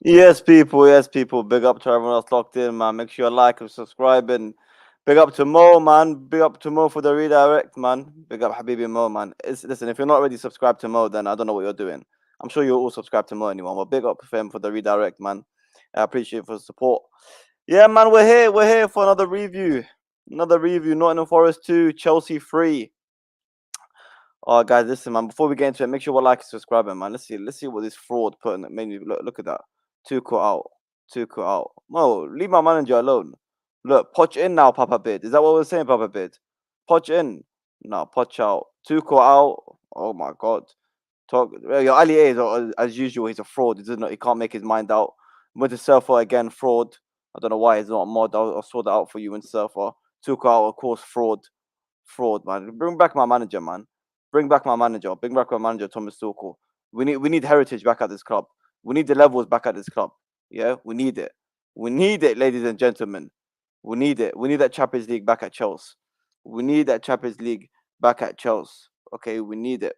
Yes, people. Yes, people. Big up to everyone else locked in, man. Make sure you like and subscribe. And big up to Mo, man. Big up to Mo for the redirect, man. Big up Habibi Mo, man. Listen, if you're not already subscribed to Mo, then I don't know what you're doing. I'm sure you'll all subscribe to Mo anyway. But big up for him for the redirect, man. I appreciate it for the support. Yeah, man. We're here. We're here for another review. Another review. Nottingham Forest 2, Chelsea 3. Oh, guys, listen, man. Before we get into it, make sure we like and subscribe, man. Let's see. Let's see what this fraud put in. Made me look at that. Two cut out. Two cut out. Mo, leave my manager alone. Look, Poch in now, Papa Bid. Is that what we're saying, Papa Bid? Poch in. No, Poch out. Two cut out. Oh my God. Talk. Your Ali A is as usual. He's a fraud. He doesn't. He can't make his mind out. Went to Surfer again. Fraud. I don't know why he's not a mod. I'll sort that out for you in Surfer. Two cut out, of course. Fraud. Fraud, man. Bring back my manager, man. Bring back my manager. Bring back my manager, Thomas Tuchel. We need heritage back at this club. We need the levels back at this club. Yeah, we need it. We need it, ladies and gentlemen. We need it. We need that Champions League back at Chelsea. We need that Champions League back at Chelsea. Okay, we need it.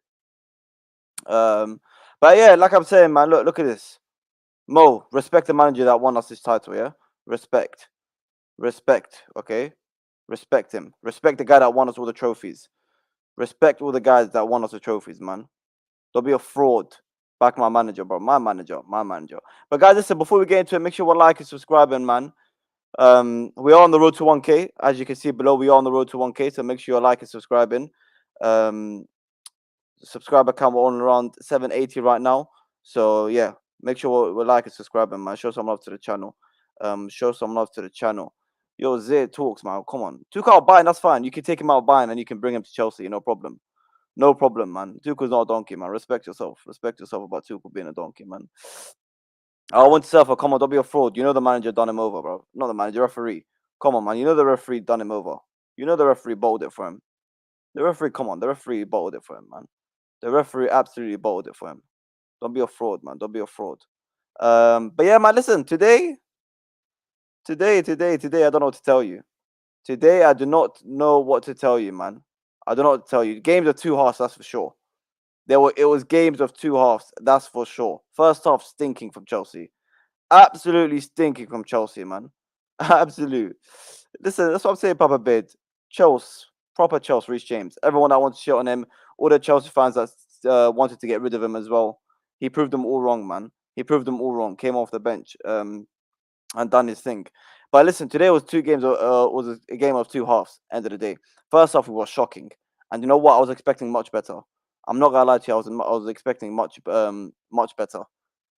But yeah, like I'm saying, man, look at this. Mo, respect the manager that won us this title, yeah? Respect. Respect, okay? Respect him. Respect the guy that won us all the trophies. Respect all the guys that won us the trophies, man. Don't be a fraud. Back my manager, bro. My manager. My manager. But guys, listen, before we get into it, make sure we like and subscribing, man. We are on the road to 1K. As you can see below, we are on the road to 1K. So make sure you like and subscribing. Subscriber count, we're on around 780 right now. So yeah, make sure we like and subscribing, man. Show some love to the channel. Show some love to the channel. Yo, Zid talks, man. Come on. Took out buying, that's fine. You can take him out buying and you can bring him to Chelsea, no problem. No problem, man. Tuchel's not a donkey, man. Respect yourself. Respect yourself about Tuchel being a donkey, man. I want to Surfer. Come on, don't be a fraud. You know the manager done him over, bro. Not the manager, referee. Come on, man. You know the referee done him over. You know the referee bowled it for him. The referee, come on. The referee bowled it for him, man. The referee absolutely bowled it for him. Don't be a fraud, man. Don't be a fraud. But yeah, man. Listen, today, I don't know what to tell you. Today, I do not know what to tell you, man. I don't know what to tell you. Games of two halves, that's for sure. It was games of two halves, that's for sure. First half stinking from Chelsea. Absolutely stinking from Chelsea, man. Absolute. Listen, that's what I'm saying, Papa Bid. Chelsea, proper Chelsea, Reece James. Everyone that wants to shit on him, all the Chelsea fans that wanted to get rid of him as well. He proved them all wrong, man. He proved them all wrong. Came off the bench and done his thing. But listen, today was two games. Was a game of two halves. End of the day. First half, it was shocking, and you know what? I was expecting much better. I'm not gonna lie to you. I was expecting much better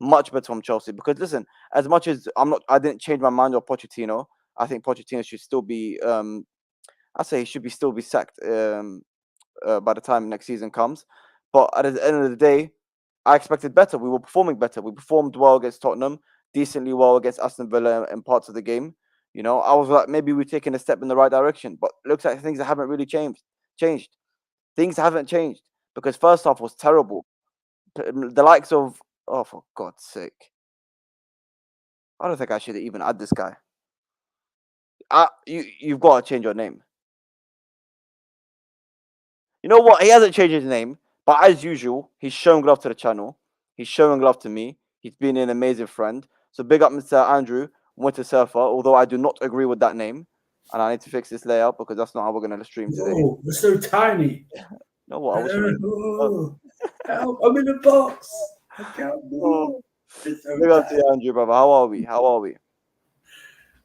from Chelsea. Because listen, as much as I didn't change my mind on Pochettino. I think Pochettino should still be. I say he should be still be sacked by the time next season comes. But at the end of the day, I expected better. We were performing better. We performed well against Tottenham, decently well against Aston Villa in parts of the game. You know, I was like, maybe we're taking a step in the right direction. But it looks like things haven't really changed. Things haven't changed because first half was terrible. The likes of, oh, for God's sake. I don't think I should even add this guy. You've got to change your name. You know what? He hasn't changed his name, but as usual, he's showing love to the channel. He's showing love to me. He's been an amazing friend. So big up, Mr. Andrew Winter Surfer. Although I do not agree with that name, and I need to fix this layout because that's not how we're going to stream today. Oh, it's so tiny. You know what? I wish Help, I'm in a box. I can't move. Oh, It's so big up to tiny. you, Andrew, brother. How are we? How are we?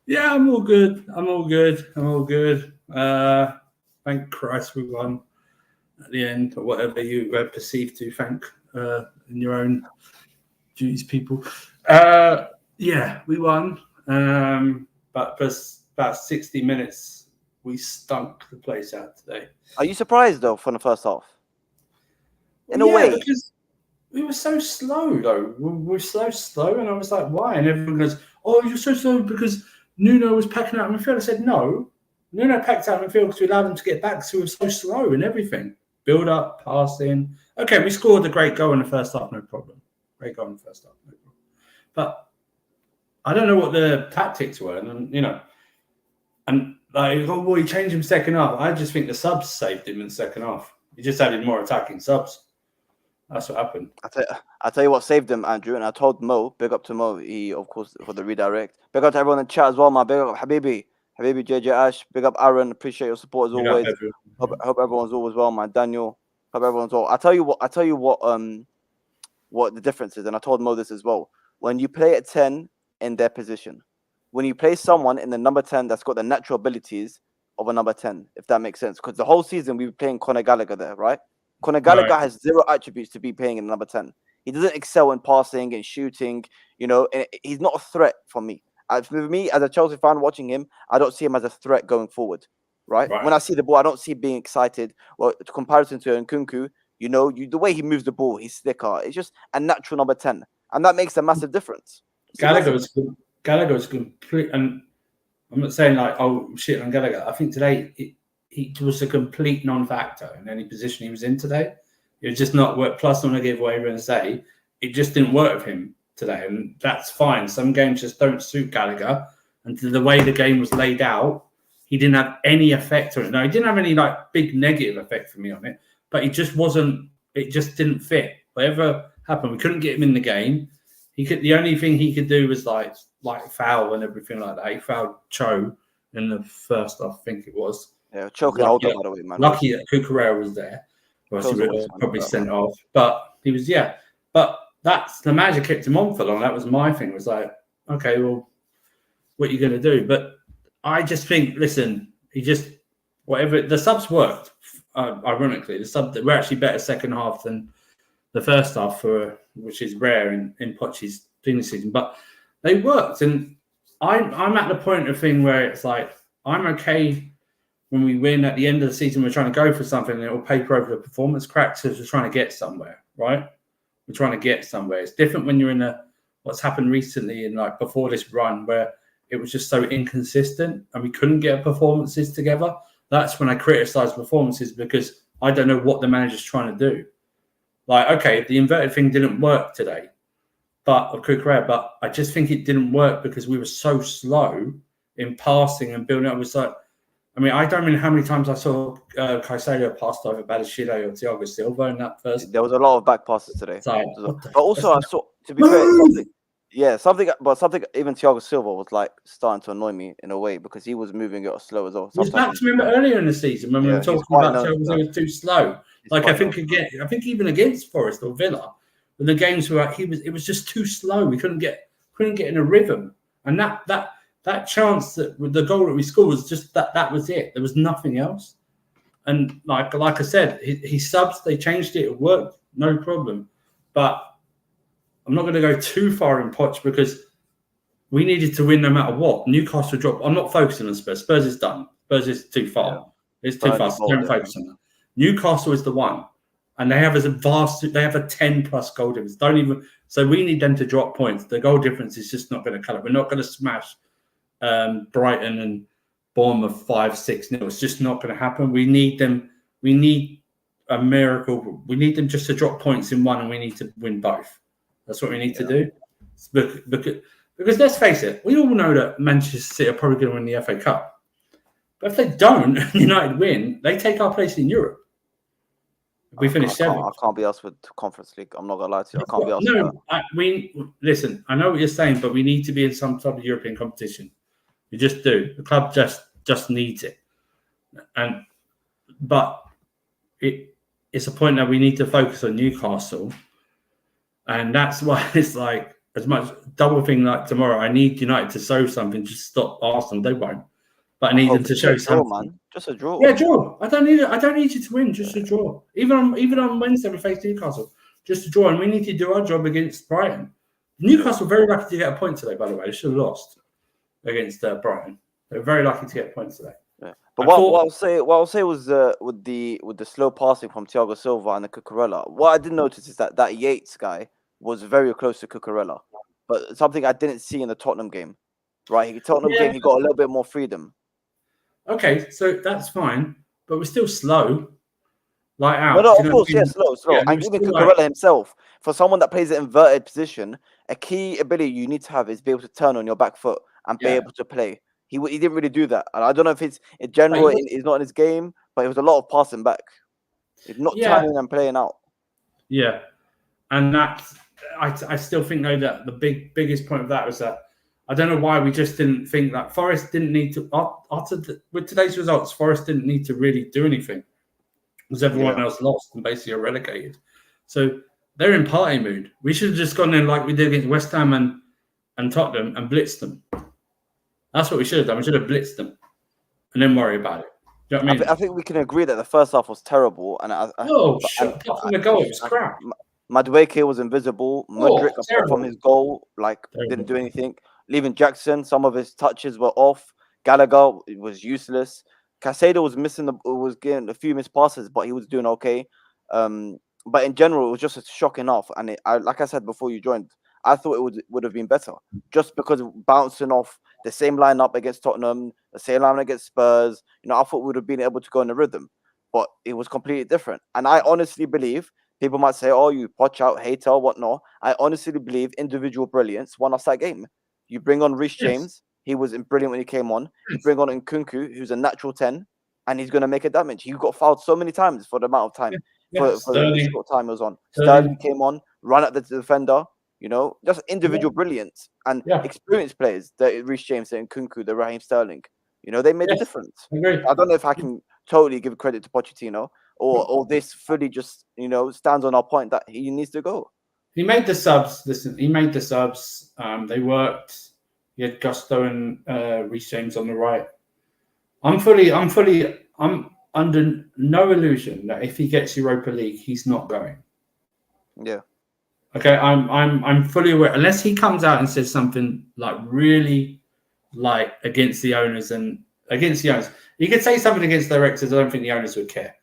Yeah, I'm all good. I'm all good. I'm all good. Thank Christ we won at the end, or whatever you perceive to thank in your own duties, people. Yeah, we won. But for about 60 minutes, we stunk the place out today. Are you surprised though from the first half? In a Yeah, way, because we were so slow, though. We were so slow, and I was like, why? And everyone goes, oh, you're so slow because Nuno was packing out midfield. I said, no. Nuno packed out midfield because we allowed him to get back, so we were so slow and everything. Build up, passing. Okay, we scored a great goal in the first half, no problem. Great goal in the first half, no problem. But I don't know what the tactics were, and like, oh, boy, he changed him second half. I just think the subs saved him in the second half. He just added more attacking subs. That's what happened. I tell you what saved him, Andrew, and I told Mo, big up to Mo, he of course for the redirect. Big up to everyone in the chat as well, man. Big up Habibi, JJ Ash, big up Aaron, appreciate your support as always. Hope everyone's always well, man. Daniel, hope everyone's well. I tell you what the difference is, and I told Mo this as well. When you play a 10 in their position, when you play someone in the number 10 that's got the natural abilities of a number 10, if that makes sense. Because the whole season we were playing Conor Gallagher there, right? Conor Gallagher has zero attributes to be playing in number 10. He doesn't excel in passing and shooting, you know, and he's not a threat for me. For me, as a Chelsea fan watching him, I don't see him as a threat going forward, right? When I see the ball, I don't see being excited. Well, in comparison to Nkunku, you know, the way he moves the ball, he's slicker. It's just a natural number 10. And that makes a massive difference. Gallagher was complete, and I'm not saying like, oh, shit on Gallagher. I think today he was a complete non-factor in any position he was in today. It was just not work. Plus, I want to give what everyone say, it just didn't work with him today, and that's fine. Some games just don't suit Gallagher, and the way the game was laid out, he didn't have any effect on it. No, he didn't have any like big negative effect for me on it, but it just wasn't. It just didn't fit. Whatever happened, we couldn't get him in the game. The only thing he could do was like foul and everything like that. He fouled Cho in the first, I think it was. Yeah, choking out by the way, man. Lucky that Cucurella was there. Well, he was probably sent off, but he was, yeah. But that's the manager kept him on for long. That was my thing. It was like, okay, well, what are you going to do? But I just think, listen, whatever the subs worked. Ironically, the subs were actually better second half than the first half, which is rare in Poch's season. But they worked, and I'm at the point of thing where it's like I'm okay when we win at the end of the season. We're trying to go for something, and it will paper over the performance cracks because we're trying to get somewhere, right? We're trying to get somewhere. It's different when you're in what's happened recently and like before this run where it was just so inconsistent and we couldn't get performances together. That's when I criticize performances because I don't know what the manager's trying to do. Like, okay, the inverted thing didn't work today, but I just think it didn't work because we were so slow in passing and building up. It was like, I mean, I don't know how many times I saw Caicedo passed over Badiashile or Thiago Silva in that first. There was a lot of back passes today. But also, I saw, to be fair, something even Thiago Silva was like starting to annoy me in a way because he was moving it slow as well. Remember earlier in the season when we were talking about Thiago, he was too slow. Like I think even against Forest or Villa, when the games were it was just too slow. We couldn't get in a rhythm, and that chance that with the goal that we scored was just that was it. There was nothing else. And like I said, he subs, they changed it worked, no problem. But I'm not going to go too far in Poch because we needed to win no matter what. Newcastle dropped. I'm not focusing on Spurs. Spurs is done. Spurs is too far. Yeah. It's too far. So don't focus on that. Newcastle is the one. And they have a 10+ goal difference. So we need them to drop points. The goal difference is just not going to cut it. We're not going to smash Brighton and Bournemouth 5-6-0. It's just not going to happen. We need them. We need a miracle. We need them just to drop points in one, and we need to win both. That's what we need to do. Because let's face it, we all know that Manchester City are probably going to win the FA Cup. But if they don't, and United win, they take our place in Europe. We finish seventh. I can't be asked with Conference League. I'm not going to lie to you. I can't be asked listen, I know what you're saying, but we need to be in some type of European competition. We just do. The club just needs it. But it's a point that we need to focus on Newcastle. And that's why it's like, as much double thing like tomorrow, I need United to show something to stop Arsenal. They won't. But I need them to show something. Man. Just a draw. Yeah, draw. I don't need you to win. Just a draw. Even on Wednesday we face Newcastle. Just a draw, and we need to do our job against Brighton. Newcastle very lucky to get a point today. By the way, they should have lost against Brighton. They're very lucky to get a point today. Yeah. But what I'll say was with the slow passing from Thiago Silva and the Cucurella. What I did notice is that Yates guy was very close to Cucurella, but something I didn't see in the Tottenham game. Right, game he got a little bit more freedom. Okay, so that's fine, but we're still slow. Light out. No, of course, slow. Yeah, and even Cucurella himself, for someone that plays an inverted position, a key ability you need to have is be able to turn on your back foot and be able to play. He didn't really do that, and I don't know if it's in general it's not in his game, but it was a lot of passing back. It's not turning and playing out. Yeah, And that's, I still think though that the biggest point of that was that I don't know why we just didn't think that Forest didn't need to. With today's results, Forest didn't need to really do anything because everyone else lost and basically are relegated. So they're in party mood. We should have just gone in like we did against West Ham and Tottenham and blitzed them. That's what we should have done. We should have blitzed them and then worry about it. Do you know what I mean? I think we can agree that the first half was terrible, and apart from the goal, it was crap. Madueke was invisible. Mudryk, apart from his goal, didn't do anything. Leaving Jackson, some of his touches were off. Gallagher was useless. Caicedo was getting a few missed passes, but he was doing okay. But in general, it was just a shocking off. And like I said before you joined, I thought it would have been better just because of bouncing off the same lineup against Tottenham, the same lineup against Spurs. I thought we would have been able to go in the rhythm, but it was completely different. And I honestly believe people might say, "Oh, you Poch out, hater, whatnot." I honestly believe individual brilliance won us that game. You bring on Reece James, he was brilliant when he came on. You bring on Nkunku, who's a natural 10, and he's going to make a damage. He got fouled so many times for the amount of time, for the short time he was on. Sterling came on, ran at the defender, just individual brilliance and experienced players, the Reece James, the Nkunku, the Raheem Sterling. They made a difference. I don't know if I can totally give credit to Pochettino or this fully just, stands on our point that he needs to go. He made the subs. Listen, he made the subs. They worked. He had Gusto and Reece James on the right. I'm under no illusion that if he gets Europa League, he's not going. Yeah. Okay, I'm fully aware. Unless he comes out and says something really against the owners he could say something against directors. I don't think the owners would care.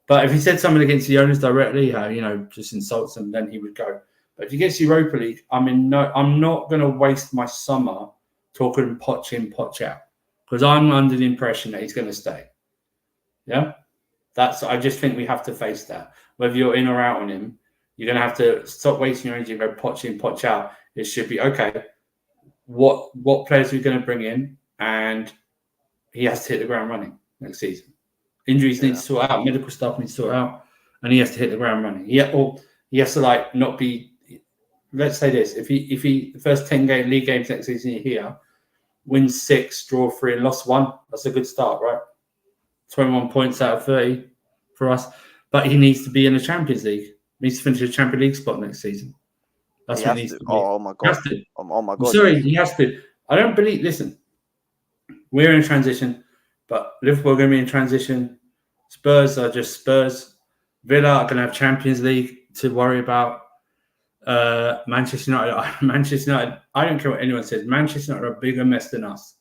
But if he said something against the owners directly, just insults them, then he would go. But if he gets Europa League, I'm not going to waste my summer talking Poch in, Poch out, because I'm under the impression that he's going to stay. Yeah, I just think we have to face that. Whether you're in or out on him, you're going to have to stop wasting your energy and go Poch in, Poch out. It should be okay. What players are we going to bring in? And he has to hit the ground running next season. Injuries need to sort out, medical stuff needs to sort out, and he has to hit the ground running. He has to not be. Let's say this: if he the first 10 league games next season here, wins 6, draw 3, and lost 1, that's a good start, right? 21 points out of 30 for us. But he needs to be in the Champions League. He needs to finish a Champions League spot next season. That's what he needs to be. Oh my god! Oh my god! Sorry, he has to. I don't believe. Listen, we're in transition, but Liverpool are going to be in transition. Spurs are just Spurs. Villa are going to have Champions League to worry about. Manchester United. I don't care what anyone says. Manchester United are a bigger mess than us.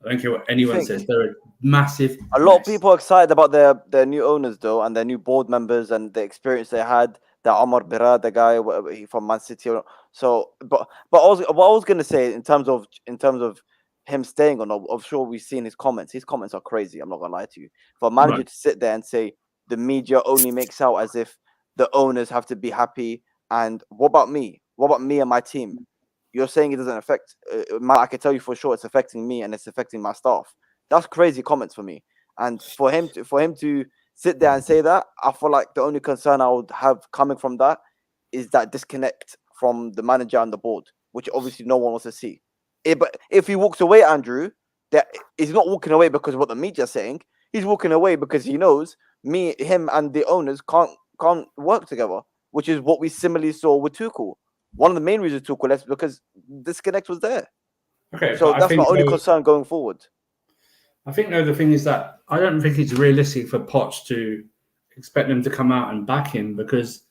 I don't care what anyone says. They're a massive. A lot of people are excited about their new owners though, and their new board members and the experience they had. The Omar Birra, the guy from Man City. So, but what I was going to say in terms of him staying or not, I'm sure we've seen his comments. His comments are crazy. I'm not going to lie to you. For a manager to sit there and say the media only makes out as if the owners have to be happy. And what about me? What about me and my team? You're saying it doesn't affect. I can tell you for sure it's affecting me and it's affecting my staff. That's crazy comments for me. And for him to sit there and say that, I feel like the only concern I would have coming from that is that disconnect from the manager and the board, which obviously no one wants to see. But if he walks away, Andrew, that he's not walking away because of what the media's saying. He's walking away because he knows him and the owners can't work together, which is what we similarly saw with Tuchel. One of the main reasons Tuchel left because disconnect was there. Okay, so that's my only concern going forward. I think the thing is that I don't think it's realistic for Poch to expect them to come out and back him because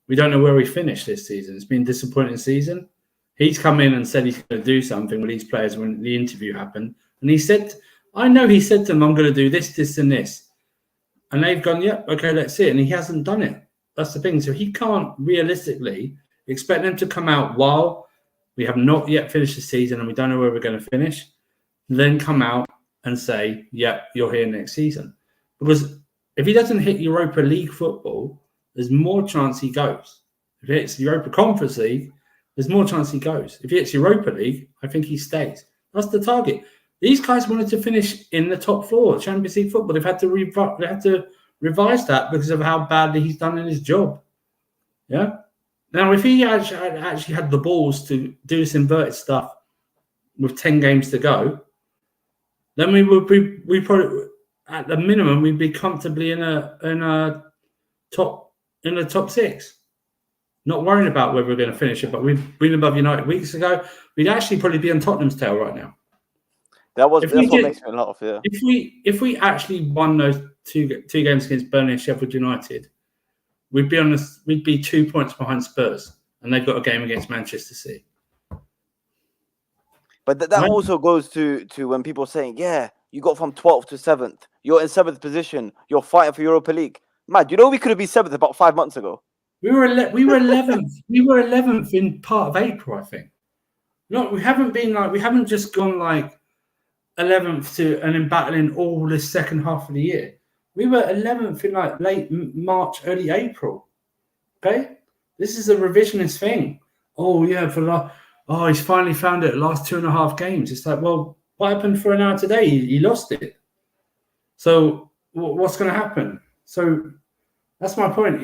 we don't know where we finished this season. It's been a disappointing season. He's come in and said he's going to do something with these players when the interview happened. And he said, he said to them, I'm going to do this, this, and this. And they've gone, yeah, okay, let's see it. And he hasn't done it. That's the thing. So he can't realistically expect them to come out while we have not yet finished the season and we don't know where we're going to finish, then come out and say, yeah, you're here next season. Because if he doesn't hit Europa League football, there's more chance he goes. If he hits Europa Conference League, there's more chance he goes. If he hits Europa League, I think he stays. That's the target. These guys wanted to finish in the top 4, Champions League football. They've had to revise that because of how badly he's done in his job. Yeah. Now, if he actually had the balls to do this inverted stuff with 10 games to go, then we probably at the minimum we'd be comfortably in a top 6. Not worrying about whether we're going to finish it, but we've been above United weeks ago. We'd actually probably be on Tottenham's tail right now. That's what makes me laugh. Yeah. If we actually won those two games against Burnley and Sheffield United, we'd be 2 points behind Spurs, and they've got a game against Manchester City. But that also goes to when people are saying, yeah, you got from 12th to 7th. You're in 7th position. You're fighting for Europa League. Man, you know we could have been 7th about 5 months ago. We were 11th. We were 11th in part of April, I think. No, we haven't just gone like 11th and then battling all this second half of the year. We were 11th in like late March, early April. Okay, this is a revisionist thing. Oh yeah, he's finally found it. Last 2.5 games. It's like, well, what happened for an hour today? He lost it. So what's going to happen? So that's my point.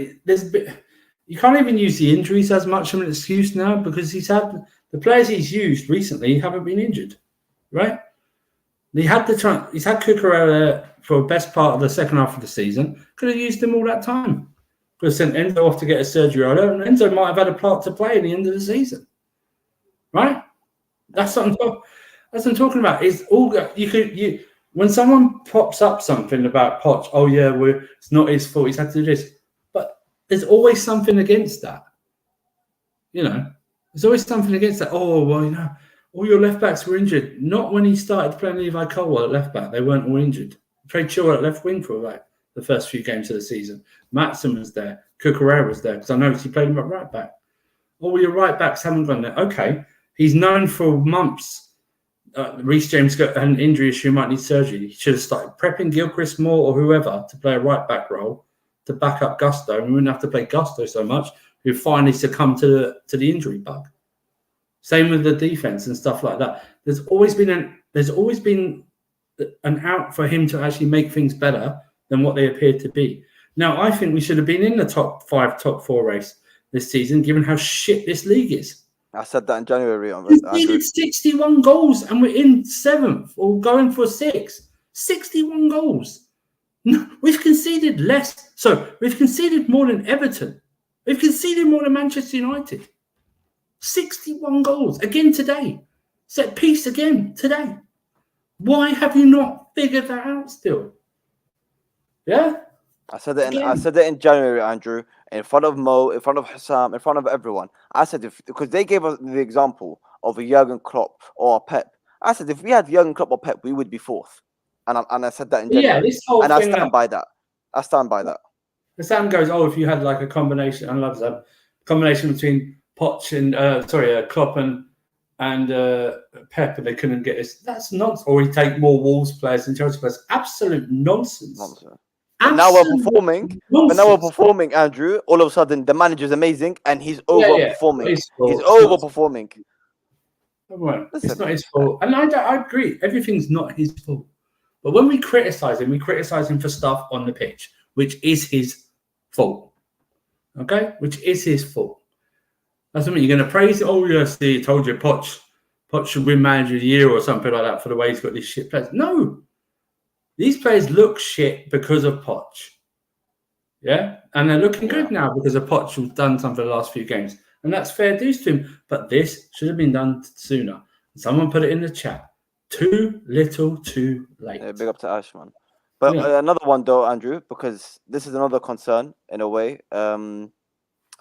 You can't even use the injuries as much of an excuse now, because the players he's used recently haven't been injured, right? He's had Cucurella there for the best part of the second half of the season. Could have used him all that time. Could have sent Enzo off to get a surgery on it, and Enzo might have had a part to play at the end of the season, right? That's what I'm talking about. Is all when someone pops up something about Poch, oh yeah, it's not his fault. He's had to do this, but there's always something against that. You know, there's always something against that. Oh well, you know, all your left backs were injured. Not when he started playing Levi Colwill at left back. They weren't all injured. He played Chilwell at left wing for like the first few games of the season. Matson was there. Cucurella was there because I noticed he played him at right back. All your right backs haven't gone there. Okay, he's known for months. Reece James got an injury issue, might need surgery. He should have started prepping Gilchrist Moore or whoever to play a right back role to back up Gusto, and we wouldn't have to play Gusto so much, who finally succumbed to the injury bug. Same with the defense and stuff like that. There's always been an out for him to actually make things better than what they appeared to be. Now, I think we should have been in the top 5, top 4 race this season, given how shit this league is. I said that in January. We needed 61 goals and we're in 7th or going for 6th. 61 goals. No, we've conceded less. So we've conceded more than Everton. We've conceded more than Manchester United. 61 goals again today. Set piece again today. Why have you not figured that out still? Yeah. I said it in January, Andrew, in front of Mo, in front of Hassam, in front of everyone. I said because they gave us the example of a Jurgen Klopp or a Pep. I said if we had Jurgen Klopp or Pep, we would be 4th. And I said that in January. Yeah, this whole thing. I stand by that. Sam goes, oh, if you had like a combination, I love that combination between Poch and Klopp and Pep, and they couldn't get this. That's nonsense. Or we take more Wolves players than Chelsea players. Absolute nonsense. But now we're performing, Andrew. All of a sudden, the manager's amazing, and he's overperforming. He's overperforming. It's not his fault, and I agree. Everything's not his fault. But when we criticize him for stuff on the pitch, which is his fault. Okay, which is his fault. That's something you're going to praise. Oh yes, I told you, Poch should win Manager of the Year or something like that for the way he's got these shit players. No. These players look shit because of Poch. Yeah? And they're looking good now because of Poch, who's done something for the last few games. And that's fair dues to him. But this should have been done sooner. Someone put it in the chat. Too little, too late. Yeah, big up to Ash, man. But another one, though, Andrew, because this is another concern, in a way.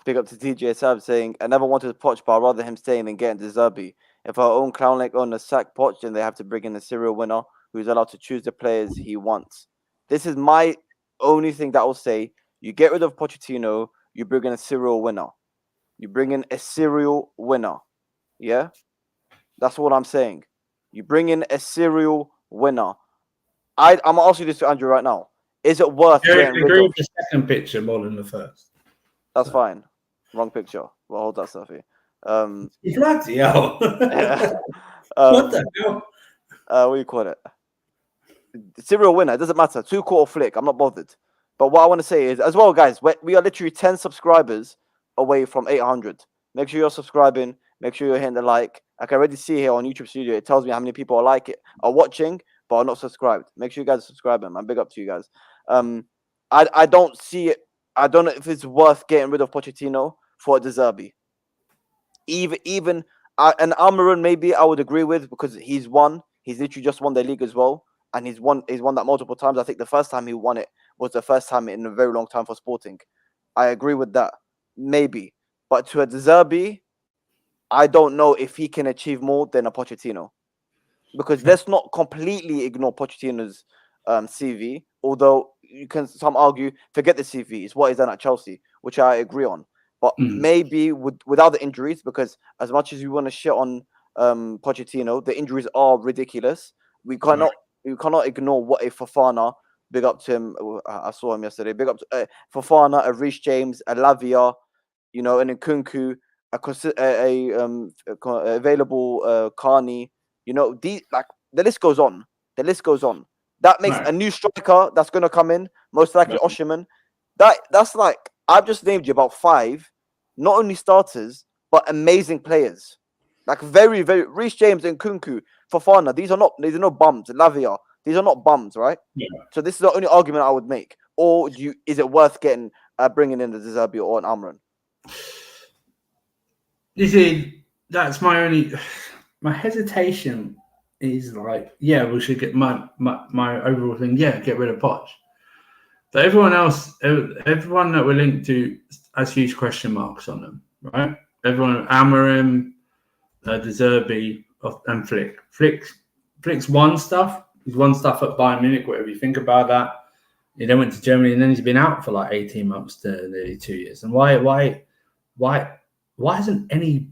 Big up to TJ Sab saying, I never wanted Poch, but I'd rather him staying than getting De Zerbi. If our own clown-like owners sack Poch, then they have to bring in a serial winner who's allowed to choose the players he wants. This is my only thing that will say, you get rid of Pochettino, you bring in a serial winner. You bring in a serial winner. Yeah? That's what I'm saying. You bring in a serial winner. I'm going to ask you this to Andrew right now. Is it worth getting rid of... the second picture more than the first. That's fine. Wrong picture. We'll hold that stuff here. Bloody hell. Yeah. What the hell? What do you call it? Serial winner. It doesn't matter. 2-quarter flick. I'm not bothered. But what I want to say is, as well, guys, we are literally 10 subscribers away from 800. Make sure you're subscribing. Make sure you're hitting the like. I can already see here on YouTube Studio. It tells me how many people are watching, but are not subscribed. Make sure you guys are subscribing, man. Big up to you guys. I don't see it. I don't know if it's worth getting rid of Pochettino for De Zerbi. Even and Almiron maybe I would agree with, because he's literally just won the league as well, and he's won that multiple times. I think the first time he won it was the first time in a very long time for Sporting. I agree with that, maybe, but to a De Zerbi, I don't know if he can achieve more than a Pochettino, because let's not completely ignore Pochettino's CV. Although some argue, forget the CV, it's what he's done at Chelsea, which I agree on. But maybe without the injuries, because as much as we want to shit on Pochettino, the injuries are ridiculous. We cannot ignore what a Fofana, big up to him. I saw him yesterday. Big up to Fofana, a Reece James, a Lavia, an Nkunku, a available Carney. The list goes on. The list goes on. That makes a new striker that's going to come in, most likely Osimhen. That's like, I've just named you about 5, not only starters, but amazing players. Like very, very Reece James and Nkunku, Fofana. These are no bums. Lavia, these are not bums, right? Yeah. So this is the only argument I would make. Or is it worth bringing in the De Zerbi or an Almiron? You see, that's my hesitation is like, yeah, we should get my overall thing. Yeah, get rid of Poch. But everyone that we're linked to has huge question marks on them, right? Everyone, Almiron, De Zerbi, and Flick. Flick's won stuff. He's won stuff at Bayern Munich, whatever you think about that. He then went to Germany, and then he's been out for like 18 months to nearly 2 years. And why hasn't any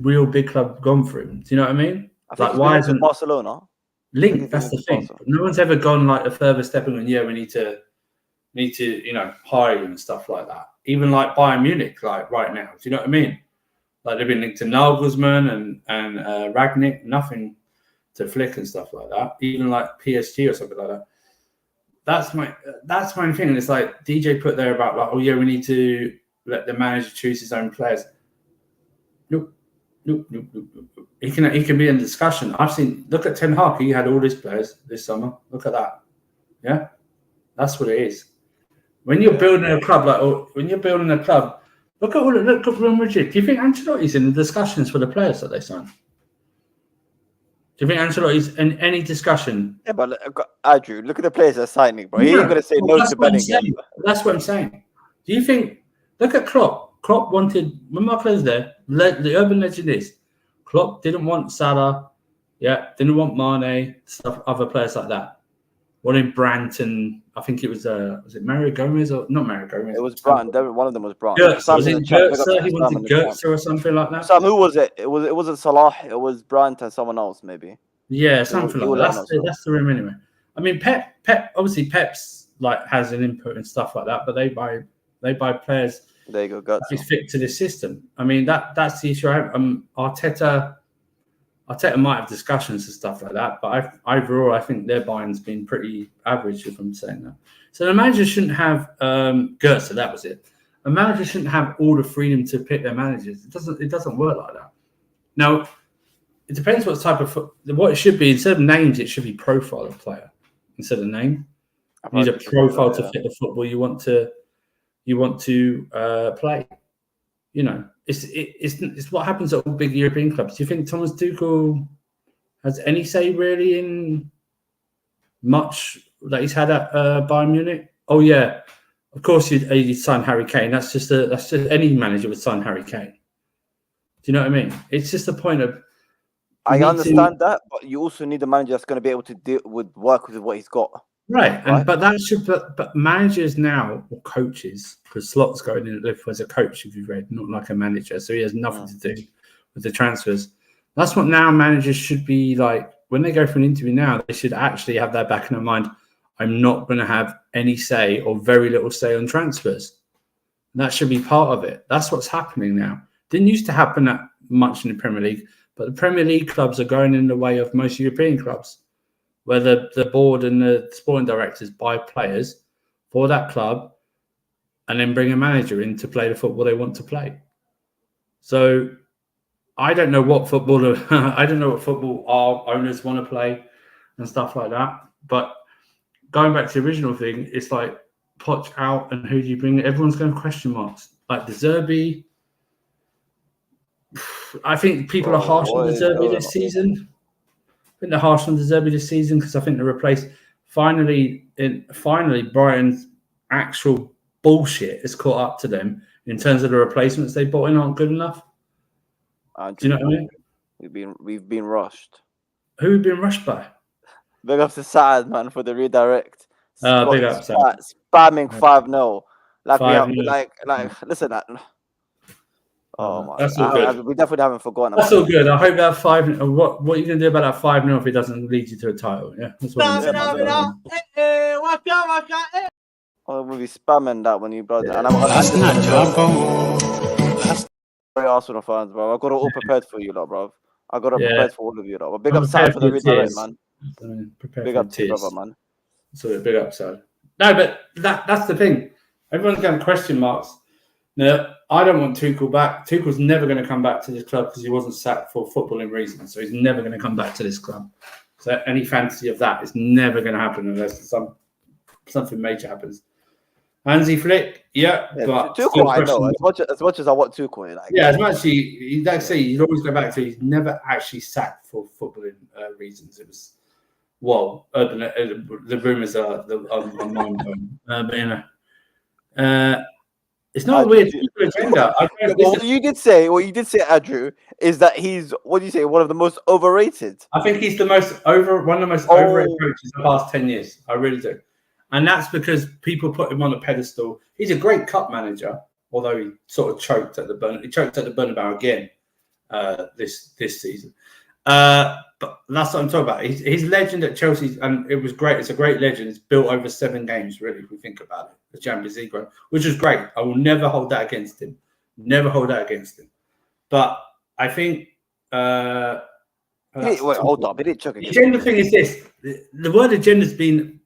real big club gone for him? Do you know what I mean? Like, why isn't Barcelona linked? That's the thing. No one's ever gone like a further step and gone, yeah, we need to hire you and stuff like that. Even like Bayern Munich, like right now. Do you know what I mean? Like they've been linked to Nagelsmann and Ragnick, nothing to Flick and stuff like that. Even like PSG or something like that. That's my thing. And it's like DJ put there about like, oh yeah, we need to let the manager choose his own players. Nope. He can be in discussion. Look at Ten Hag. He had all his players this summer. Look at that. Yeah, that's what it is. When you're building a club, look at Real Madrid. Do you think Ancelotti's in the discussions for the players that they sign? Do you think Ancelotti's in any discussion? Yeah, but Andrew, look at the players they're signing, bro. He ain't gonna say no to Bellingham. That's what I'm saying. Do you think? Look at Klopp. Klopp wanted, when my players there, the urban legend is Klopp didn't want Salah, didn't want Mane, stuff, other players like that. Wanted Brandt, and I think it was it Mario Gomez or not Mario Gomez? It was Brandt. One of them was Brandt. Was it Goetze? He wanted Goetze or something like that. Sam, who was it? It wasn't Salah. It was Brandt and someone else, maybe. Yeah, something like that. That's the room anyway. I mean, Pep. Obviously, Pep's like has an input and stuff like that, but they buy players. There you go, He's fit to the system. I mean, that's the issue. Arteta might have discussions and stuff like that, but overall, I think their buying's been pretty average, if I'm saying that. So the manager shouldn't have Goetze. That was it. A manager shouldn't have all the freedom to pick their managers. It doesn't work like that. Now, it depends what type of what it should be. Instead of names, it should be profile of player instead of name. You need a profile to fit the football you want to play. It's what happens at all big European clubs. Do you think Thomas Tuchel has any say really in much that he's had at Bayern Munich? Oh yeah, of course you'd sign Harry Kane. That's just any manager would sign Harry Kane. Do you know what I mean? It's just the point of. I understand that, but you also need a manager that's going to be able to work with what he's got. Right, but managers now, or coaches, because Slot's going in as a coach, if you've read, not like a manager, so he has nothing to do with the transfers. That's what now managers should be like. When they go for an interview now, they should actually have that back in their mind. I'm not going to have any say or very little say on transfers. And that should be part of it. That's what's happening now. Didn't used to happen that much in the Premier League, but the Premier League clubs are going in the way of most European clubs, where the board and the sporting directors buy players for that club and then bring a manager in to play the football they want to play. So I don't know what football our owners want to play and stuff like that. But going back to the original thing, it's like Poch out and who do you bring? Everyone's going to question marks. Like De Zerbi. I think people are harsh on De Zerbi this season. I think they're harsh on De Zerbi this season because I think they replaced finally Brighton's actual bullshit has caught up to them in terms of the replacements they brought in aren't good enough. Do you know what I mean? We've been rushed. Who have been rushed by? Big up to Saad, man, for the redirect. Big up, Saad. Spamming 5-0. Like 5-0. Listen, oh my! That's all good. We definitely haven't forgotten. That's all good. I hope that 5. What are you gonna do about that 5-0 if it doesn't lead you to a title? Yeah, that's what I'm saying. We'll be spamming that when you brother. Yeah. And I'm very Arsenal fans, bro. I got it all prepared for you, lot, bro. I got it prepared for all of you, lot. But big up Saad for the redirect, man. Big up to you, brother, man. So big up, Saad. No, but that's the thing. Everyone's going question marks. No, I don't want Tuchel back. Tuchel's never going to come back to this club because he wasn't sacked for footballing reasons. So he's never going to come back to this club. So any fantasy of that is never going to happen unless something major happens. Hansi Flick, but Tuchel, I know as much as I want Tuchel, as much as you'd always go back to he's never actually sacked for footballing reasons. It was the rumours are on mind, but it's not a weird agenda. What you did say, Andrew, is that he's one of the most overrated. I think he's one of the most overrated coaches of the past 10 years. I really do. And that's because people put him on a pedestal. He's a great cup manager, although he sort of choked at the Bernabeu again this season. But that's what I'm talking about. His legend at Chelsea, and it was great. It's a great legend. It's built over 7 games, really, if we think about it. The Champions League run, which is great. I will never hold that against him. But I think... hold up. He didn't choke again. The agenda thing is this. The word agenda has been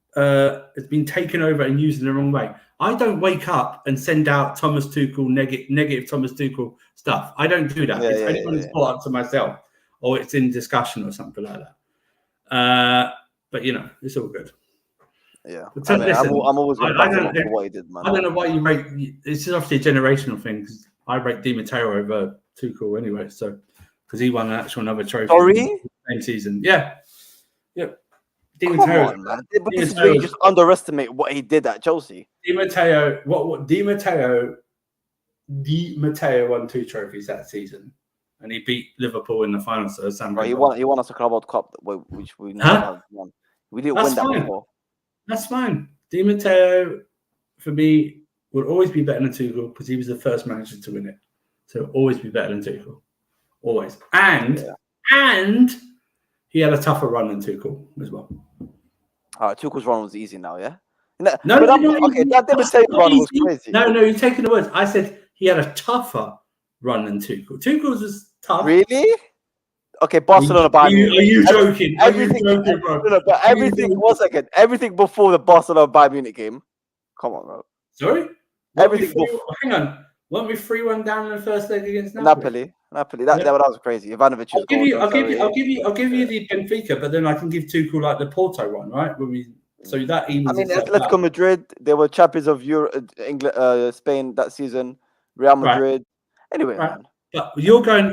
taken over and used in the wrong way. I don't wake up and send out Thomas Tuchel, negative Thomas Tuchel stuff. I don't do that. It's only when it's brought up to myself or it's in discussion or something like that. But, it's all good. Yeah. Listen, I'm always going to back him up for what he did, man. I don't know why you rate... This is obviously a generational thing because I rate Di Matteo over Tuchel anyway, so because he won another trophy. Sorry? Same season. Yeah. Yep. Come on, man. But this is where you just underestimate what he did at Chelsea. Di Matteo won 2 trophies that season, and he beat Liverpool in the final. So he won us a Club World Cup, which we never won. We didn't win that before. That's fine. Di Matteo, for me, would always be better than Tuchel because he was the first manager to win it. So always be better than Tuchel, always. And he had a tougher run than Tuchel as well. Tuchel's run was easy now, yeah? That Di Matteo run was crazy. No, you're taking the words. I said he had a tougher run than Tuchel. Tuchel's was tough. Really? Okay, Barcelona. Are you joking? Everything before the Barcelona Bayern Munich game. Come on, bro. Sorry? Hang on. Weren't we 3-1 down in the first leg against Napoli? Napoli. That was crazy. Ivanovic. I'll give you the Benfica, but then I can give Tuchel like the Porto one, right? So that evens. I mean, Atletico Madrid. They were champions of England, Spain that season. Real Madrid. Right. Anyway, man. But you're going.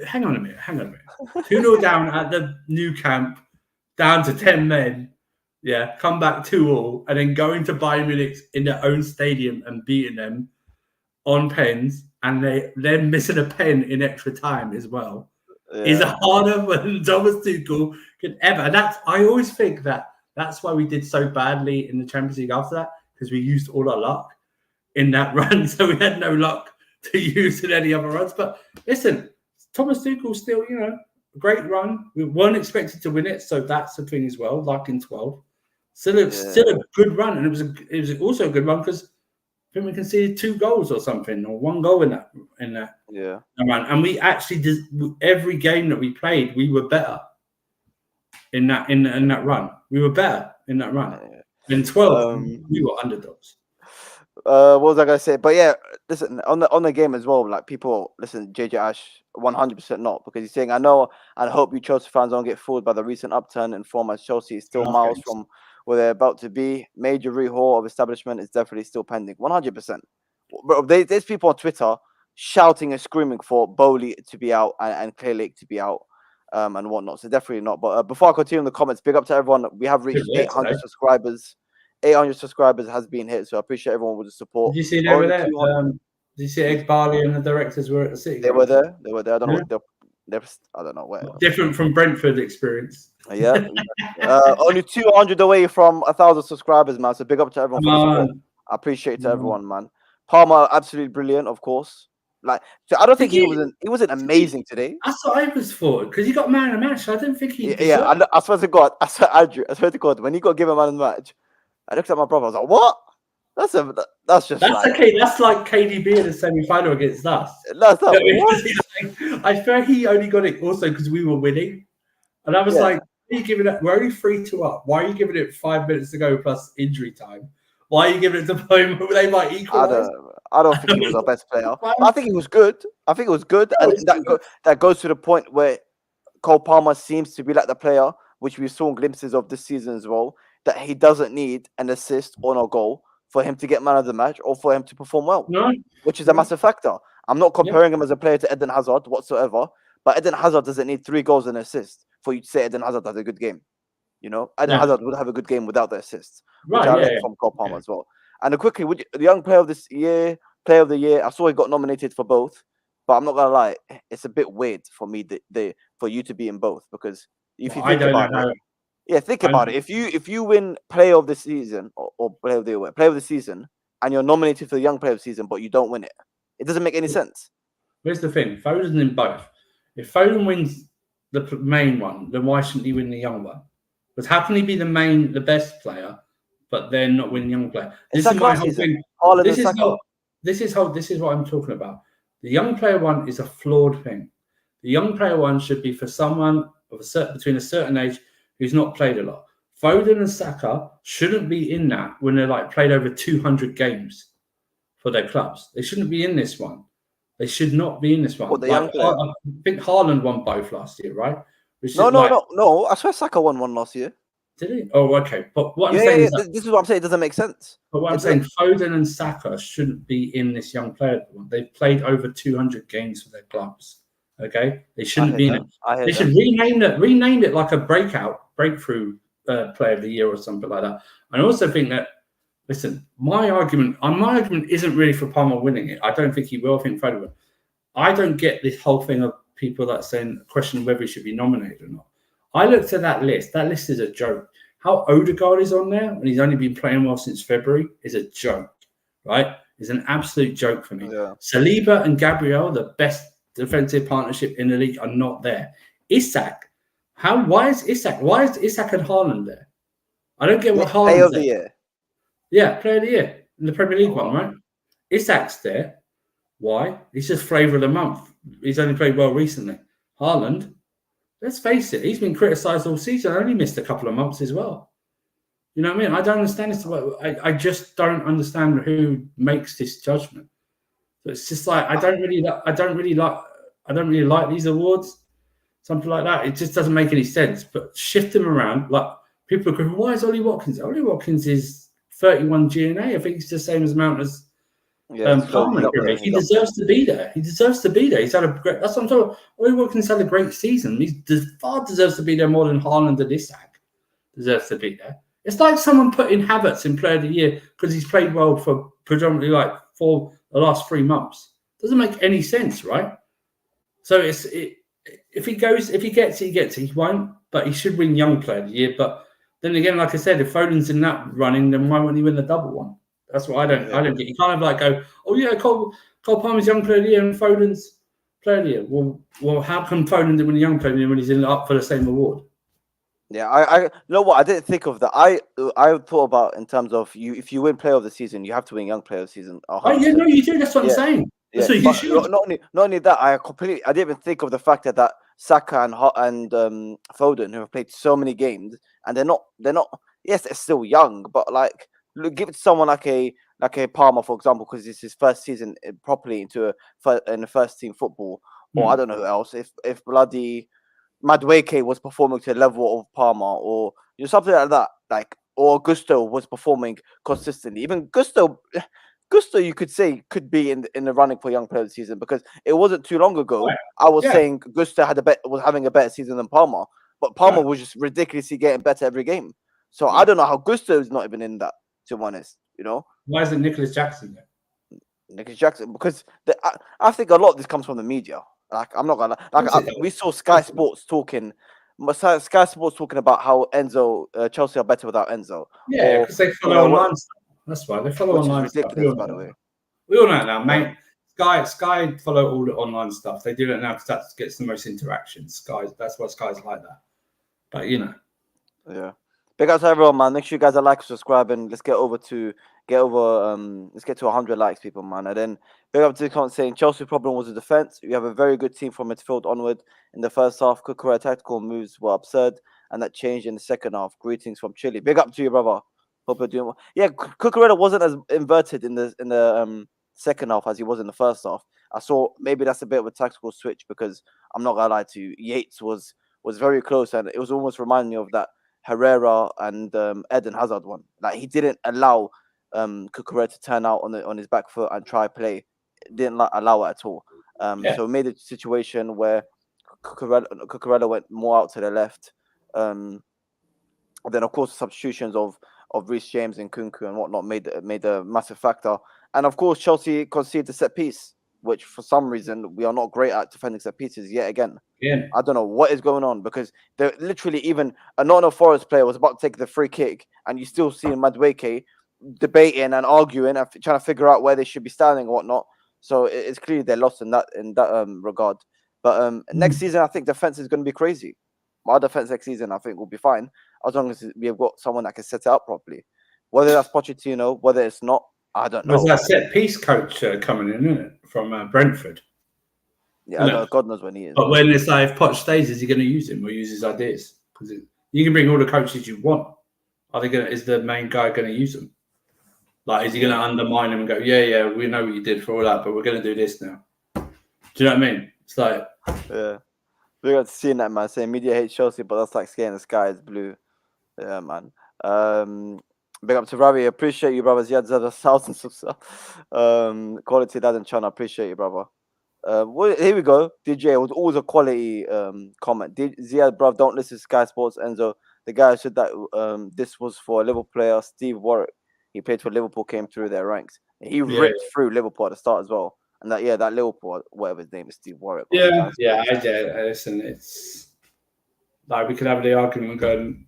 Hang on a minute. 2-0 down at the new camp, down to 10 men. Yeah, come back 2-2, and then going to Bayern Munich in their own stadium and beating them on pens, and they're missing a pen in extra time as well. Yeah. Is harder than Thomas Tuchel could ever. And I always think that's why we did so badly in the Champions League after that, because we used all our luck in that run, so we had no luck to use in any other runs. But listen, Thomas Tuchel still, a great run. We weren't expected to win it, so that's the thing as well. Like in 12, still a good run, and it was also a good run because I think we conceded 2 goals or something, or 1 goal in that run. And we actually did every game that we played. We were better in that run. We were better in that run. In 12, we were underdogs. What was I gonna say? But yeah, listen, on the game as well. Like people, listen, JJ Ash, 100% not, because he's saying, I know and hope you Chelsea fans don't get fooled by the recent upturn in form, as Chelsea is still miles from where they're about to be. Major rehaul of establishment is definitely still pending. 100%. Bro, there's people on Twitter shouting and screaming for Bowley to be out and Clear Lake to be out. And whatnot. So definitely not. But before I continue in the comments, big up to everyone. We have reached 800 subscribers. 800 subscribers has been hit, so I appreciate everyone with the support. Did you see they were there? Did you see Egg Barley and the directors were at the City? They were there. They were there. I don't know what they're I don't know where. Different from Brentford experience. Yeah. Only 200 away from 1,000 subscribers, man. So big up to everyone for the support. I appreciate it to everyone, man. Palmer, absolutely brilliant, of course. Like, so I don't think he wasn't amazing today. That's what I was for, because he got man of the match. I don't think he. I swear to God, Andrew, I swear to God, when he got given man of the match, I looked at my brother. I was like, "What? That's like KDB in the semi-final against us." That's not. I swear he only got it also because we were winning, and I was like, "Why are you giving it? We're only 3-2 up. Why are you giving it 5 minutes to go plus injury time? Why are you giving it to Palmer? They might equalize." I don't think he was our best player. I think he was good. And that goes to the point where Cole Palmer seems to be like the player which we saw glimpses of this season as well, that he doesn't need an assist or a goal for him to get man of the match or for him to perform well, which is a massive factor. I'm not comparing him as a player to Eden Hazard whatsoever, but Eden Hazard doesn't need 3 goals and assists for you to say Eden Hazard has a good game. You know, Eden Hazard would have a good game without the assists, which I like from Cole Palmer as well. And quickly, the young player of this year, player of the year, I saw he got nominated for both, but I'm not gonna lie, it's a bit weird for me for you to be in both, because if you think about it, if you win player of the season or player of the season, and you're nominated for the young player of the season, but you don't win it, it doesn't make any sense. Here's the thing: Foden's in both. If Foden wins the main one, then why shouldn't he win the young one? Because how can he be the best player, but then not win young player? This is my whole thing. This is what I'm talking about. The young player one is a flawed thing. The young player one should be for someone of between a certain age who's not played a lot. Foden and Saka shouldn't be in that when they're like played over 200 games for their clubs. They shouldn't be in this one. They should not be in this one. I think Haaland won both last year, right? No. I swear Saka won one last year. Did he? Oh, okay. But what I'm saying is this is what I'm saying. It doesn't make sense. But what I'm saying, Foden and Saka shouldn't be in this young player one. They've played over 200 games for their clubs. Okay, they shouldn't be in it. They should rename it like a breakthrough player of the year or something like that. And I also think that, listen, my argument isn't really for Palmer winning it. I don't think he will. I think Foden will. I don't get this whole thing of people that question whether he should be nominated or not. I looked at that list. That list is a joke. How Odegaard is on there, and he's only been playing well since February, is a joke, right? It's an absolute joke for me. Yeah. Saliba and Gabriel, the best defensive partnership in the league, are not there. Isak, why is Isak and Haaland there? I don't get what Haaland's player of the year. Yeah, player of the year in the Premier League one, right? Isak's there. Why? He's just flavour of the month. He's only played well recently. Haaland, let's face it, he's been criticised all season. I only missed a couple of months as well. You know what I mean? I don't understand this. I just don't understand who makes this judgment. So it's just like I don't really like these awards, something like that. It just doesn't make any sense. But shift them around. Like people are going, why is Ollie Watkins? Ollie Watkins is 31 GNA. I think it's the same amount as Palmer. He deserves to be there. He's had a great. That's what I'm talking about. Ollie Watkins had a great season. He far deserves to be there more than Haaland and Isak deserves to be there. It's like someone putting Havertz in Player of the Year because he's played well for predominantly for the last 3 months. Doesn't make any sense, right? So if he gets it, he gets it. He won't, but he should win Young Player of the Year. But then again, like I said, if Foden's in that running, then why wouldn't he win the double one? That's what I don't get. You can't go, oh yeah, Cole Palmer's Young Player of the Year and Foden's Player of the Year. Well, how come Foden didn't win the Young Player of the Year when he's up for the same award? Yeah, I you know what, I didn't think of that. I thought about in terms of if you win Player of the Season, you have to win Young Player of the Season. Oh yeah, no, you do. That's what I'm saying. Yeah. So you should. Not only that, I didn't even think of the fact that Saka and Foden, who have played so many games, and they're not. Yes, they're still young, but like, give it to someone like a like a Palmer, for example, because it's his first season properly in the first team football, or I don't know who else. If bloody Madueke was performing to the level of Palmer, or something like that, like, or Gusto was performing consistently. Even Gusto, you could say could be in the running for Young Player of the Season, because it wasn't too long ago I was saying Gusto was having a better season than Palmer, but Palmer was just ridiculously getting better every game. So I don't know how Gusto is not even in that, to be honest. Why isn't Nicholas Jackson there? Nicholas Jackson, because I think a lot of this comes from the media. Like, I'm not gonna we saw Sky Sports talking about how Chelsea are better without Enzo. Yeah, because they follow online stuff. That's why they follow online stuff. Which is ridiculous, by the way. We all know it now, mate. Sky follow all the online stuff. They do it now because that gets the most interactions. That's why Sky's like that. But yeah. Big up to everyone, man. Make sure you guys are like, subscribe, and let's get to 100 likes, people, man. And then big up to the comment saying Chelsea's problem was the defense. We have a very good team from midfield onward. In the first half, Cucurella tactical moves were absurd, and that changed in the second half. Greetings from Chile. Big up to you, brother. Hope you're doing well. Yeah, Cucurella wasn't as inverted in the second half as he was in the first half. I saw maybe that's a bit of a tactical switch, because I'm not gonna lie to you, Yates was very close, and it was almost reminding me of that Herrera and Eden Hazard one. Like, he didn't allow Cucurella to turn out on his back foot and try play. Didn't allow it at all. So it made a situation where Cucurella went more out to the left. And then, of course, the substitutions of Reece James and Kunku and whatnot made a massive factor. And of course, Chelsea conceded the set piece, which for some reason we are not great at defending set pieces yet again. Yeah. I don't know what is going on, because they're literally, even a Nottingham Forest player was about to take the free kick, and you still see Madueke debating and arguing and trying to figure out where they should be standing and whatnot. So it's clearly they're lost in that regard. But next season, I think defense is going to be crazy. Our defense next season, I think, will be fine, as long as we have got someone that can set it up properly. Whether that's Pochettino, whether it's not, I don't know. Was that set piece coach coming in, isn't it, from Brentford? Yeah, God knows when he is. But when it's like, if Poch stays, is he going to use him or use his ideas? Because you can bring all the coaches you want. Is the main guy going to use them? Like, is he going to undermine him and go, yeah, we know what you did for all that, but we're going to do this now? Do you know what I mean? It's like, yeah, we got to see that, man. Saying media hates Chelsea, but that's like saying the sky is blue. Yeah, man. Big up to Ravi. Appreciate you, brother. Ziad'sZone, thousands of stuff. Quality dad and Chana. Appreciate you, brother. Here we go. DJ, it was always a quality comment. Ziad, bruv, don't listen to Sky Sports. Enzo, the guy who said that this was for a Liverpool player, Steve Warwick. He played for Liverpool, came through their ranks. He ripped through Liverpool at the start as well. And that Liverpool, whatever his name is, Steve Warwick. I listen, it's like, we could have the argument going,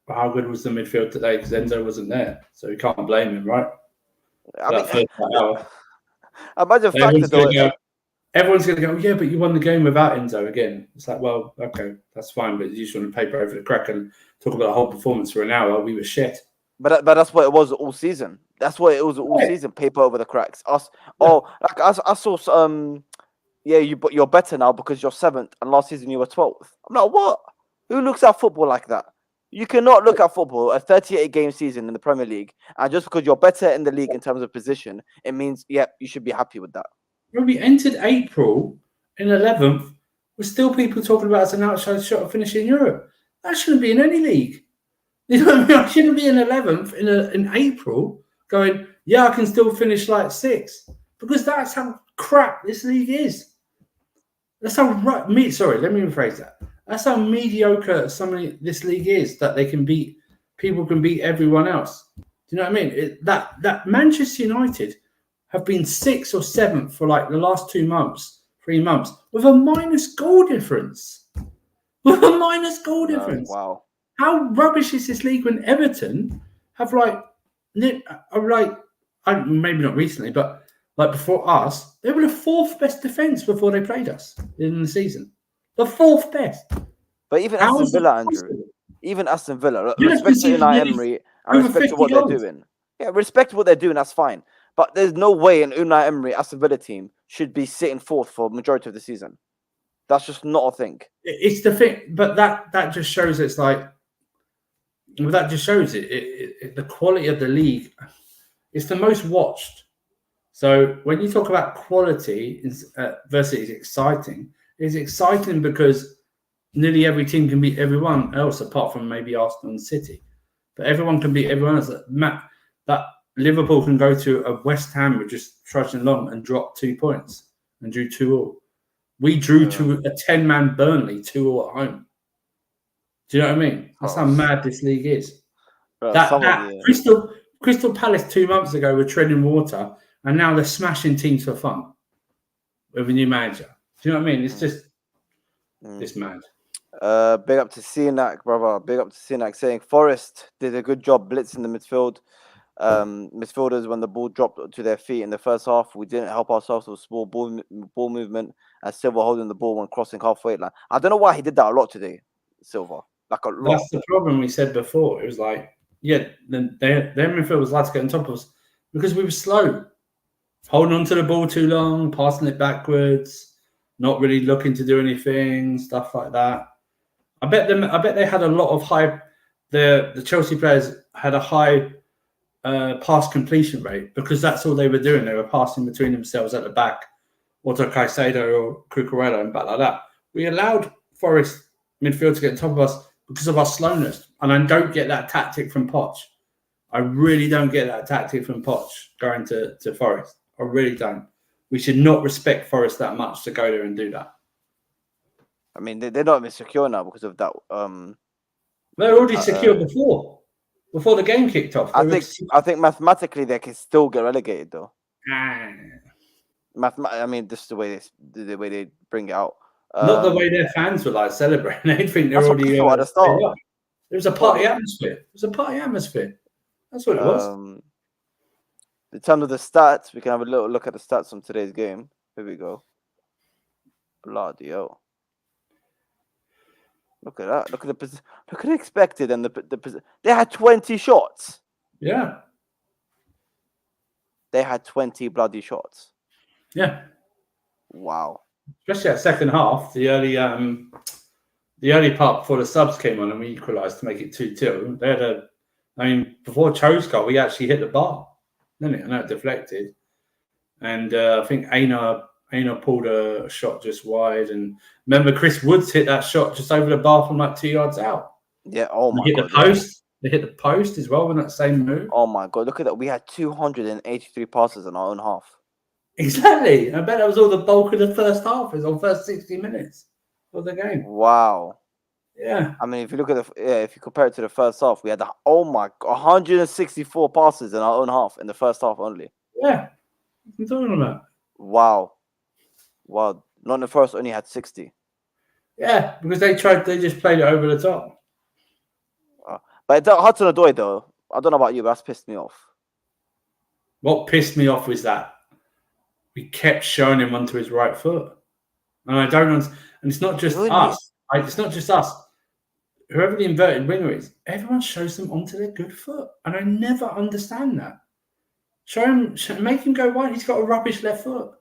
how good was the midfield today? Because Enzo wasn't there, so you can't blame him, right? Everyone's going to go, yeah, but you won the game without Enzo again. It's like, well, okay, that's fine, but you just want to paper over the crack and talk about the whole performance for an hour. We were shit. But that's what it was all season. That's what it was all season. Paper over the cracks. I saw you're better now because you're 7th, and last season you were 12th. I'm like, what? Who looks at football like that? You cannot look at football, a 38-game season in the Premier League, and just because you're better in the league in terms of position, it means, you should be happy with that. When we entered April in 11th, we're still people talking about as an outside shot of finishing in Europe. That shouldn't be in any league. You know what I mean? I shouldn't be in 11th in April going, I can still finish like 6th, because that's how crap this league is. That's how let me rephrase that. That's how mediocre this league is, that people can beat everyone else. Do you know what I mean? That Manchester United have been 6th or 7th for like the last 3 months, with a minus goal difference. Wow. How rubbish is this league when Everton have maybe not recently, but like before us, they were the 4th best defence before they played us in the season. The 4th best. But even Aston Villa, Andrew. Even Aston Villa. Respect to Unai Emery and respect to what they're doing. Yeah, respect what they're doing, that's fine. But there's no way an Unai Emery Aston Villa team should be sitting 4th for the majority of the season. That's just not a thing. It's the thing, but that just shows it's like, well, that just shows the quality of the league It's the most watched. So when you talk about quality versus exciting, it's exciting because nearly every team can beat everyone else apart from maybe Arsenal and City. But everyone can beat everyone else. That Liverpool can go to a West Ham with just trudging along and drop 2 points and drew 2-2. We drew to a 10-man Burnley 2-2 at home. Do you know what I mean? That's how mad this league is. Crystal Palace 2 months ago were treading water, and now they're smashing teams for fun with a new manager. Do you know what I mean? It's just it's mad. Big up to Cenac, brother. Big up to Cenac saying Forest did a good job blitzing the midfield. Midfielders, when the ball dropped to their feet in the first half, we didn't help ourselves with small ball movement, and Silva holding the ball when crossing halfway line. I don't know why he did that a lot today, Silva. Like a lot. That's the problem we said before. It was like, their midfielders like to get on top of us because we were slow, holding on to the ball too long, passing it backwards, not really looking to do anything, stuff like that. I bet they had a lot of high. The Chelsea players had a high pass completion rate because that's all they were doing. They were passing between themselves at the back, or to Caicedo or Cucurella and back like that. We allowed Forest midfield to get on top of us because of our slowness, and I don't get that tactic from Poch. I really don't get that tactic from Poch going to Forest. I really don't. We should not respect Forest that much to go there and do that. I mean, they're not even secure now because of that. They're already secure before the game kicked off. I think mathematically they can still get relegated though. I mean, this is the way they bring it out. Not the way their fans were like celebrating. They think they're already at the start. There was a party atmosphere. That's what it was. In terms of the stats, we can have a little look at the stats from today's game. Here we go. Bloody hell. Look at that. Look at the expected and the they had 20 shots. Yeah. They had 20 bloody shots. Yeah. Wow. Especially that second half, the early part before the subs came on and we equalised to make it 2-2. They had before Cho's goal, we actually hit the bar, didn't it? I know it deflected. And I think Aina pulled a shot just wide. And remember, Chris Woods hit that shot just over the bar from like 2 yards out. Yeah, oh my God. The post. They hit the post as well in that same move. Oh my God, look at that. We had 283 passes in our own half. Exactly. I bet that was all the bulk of the first half, or first 60 minutes of the game. Wow. Yeah. I mean, if you look at if you compare it to the first half, we had 164 passes in our own half in the first half only. Yeah. What are you talking about? Wow. Nottingham Forest only had 60. Yeah, because they just played it over the top. But Hudson-Odoi, though, I don't know about you, but that's pissed me off. What pissed me off was that we kept showing him onto his right foot. And I don't understand. And it's not just us. It's not just us. Whoever the inverted winger is, everyone shows them onto their good foot. And I never understand that. Make him go wide. He's got a rubbish left foot.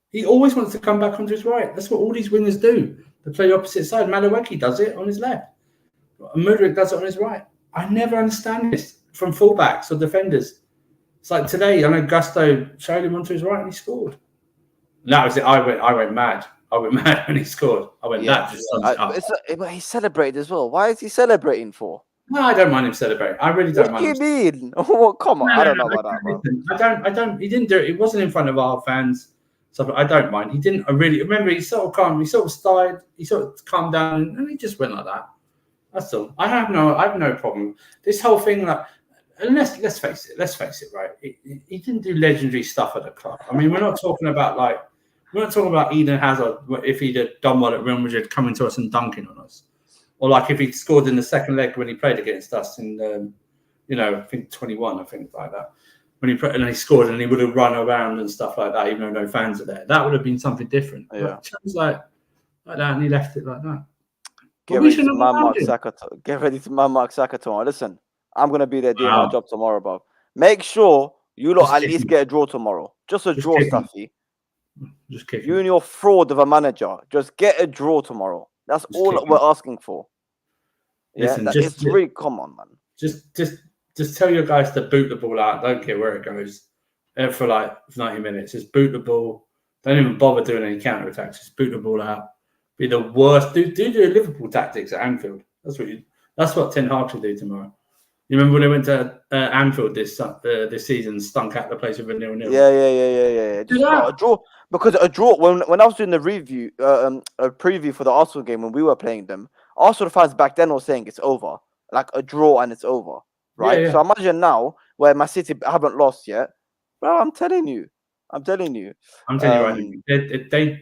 He always wants to come back onto his right. That's what all these wingers do. They play the opposite side. Madueke does it on his left. Mudryk does it on his right. I never understand this from fullbacks or defenders. It's like today, I know Gusto showed him onto his right and he scored. And that was it. I went mad. I went mad when he scored. I went, that just sums it up. But he celebrated as well. Why is he celebrating for? No, I don't mind him celebrating. I really don't mind him. What do you mean? Oh, come on. I don't know about that, bro. I don't. He didn't do it. It wasn't in front of our fans. So I don't mind. He didn't. I really remember. He sort of calm. He sort of sighed. He sort of calmed down, and he just went like that. That's all. I have no problem. This whole thing, like, and let's face it, right? He didn't do legendary stuff at the club. I mean, we're not talking about Eden Hazard if he'd have done well at Real Madrid, coming to us and dunking on us, or like if he scored in the second leg when he played against us in, I think 21, I think like that. When he scored and he would have run around and stuff like that, even though no fans are there. That would have been something different. Yeah. It was like that, and he left it like that. Get ready to man Mark Saka tomorrow. Listen, I'm going to be there doing my job tomorrow, bro. Make sure you lot at least get a draw tomorrow. Just a draw, Staffy. Just kick you and your fraud of a manager. Just get a draw tomorrow. That's all that we're asking for. Yeah, Listen, it's really, come on, man. Just just tell your guys to boot the ball out. Don't care where it goes for like 90 minutes. Just boot the ball. Don't even bother doing any counter attacks. Just boot the ball out. Be the worst. Do Liverpool tactics at Anfield. That's what Ten Hag should do tomorrow. You remember when they went to Anfield this season, stunk out the place with a 0-0? Yeah. Just not a draw, because a draw. When I was doing the review, a preview for the Arsenal game when we were playing them, Arsenal fans back then were saying it's over, like a draw and it's over, right? Yeah. So imagine now where Man City haven't lost yet, bro. I'm telling you. I'm telling you right.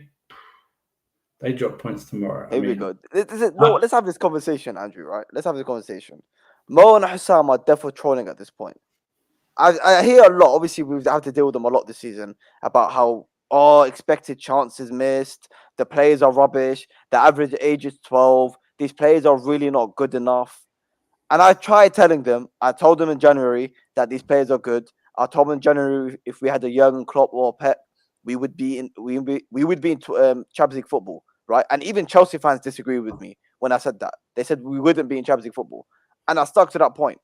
They drop points tomorrow. Here we go. Let's have this conversation, Andrew. Right? Let's have this conversation. Mo and Hussam are definitely trolling at this point. I hear a lot. Obviously, we've had to deal with them a lot this season about how expected chances missed. The players are rubbish. The average age is 12. These players are really not good enough. And I tried telling them. I told them in January that these players are good. I told them in January if we had a Jurgen Klopp or Pep, we would be in Champions League football, right? And even Chelsea fans disagree with me when I said that. They said we wouldn't be in Champions League football, and I stuck to that point.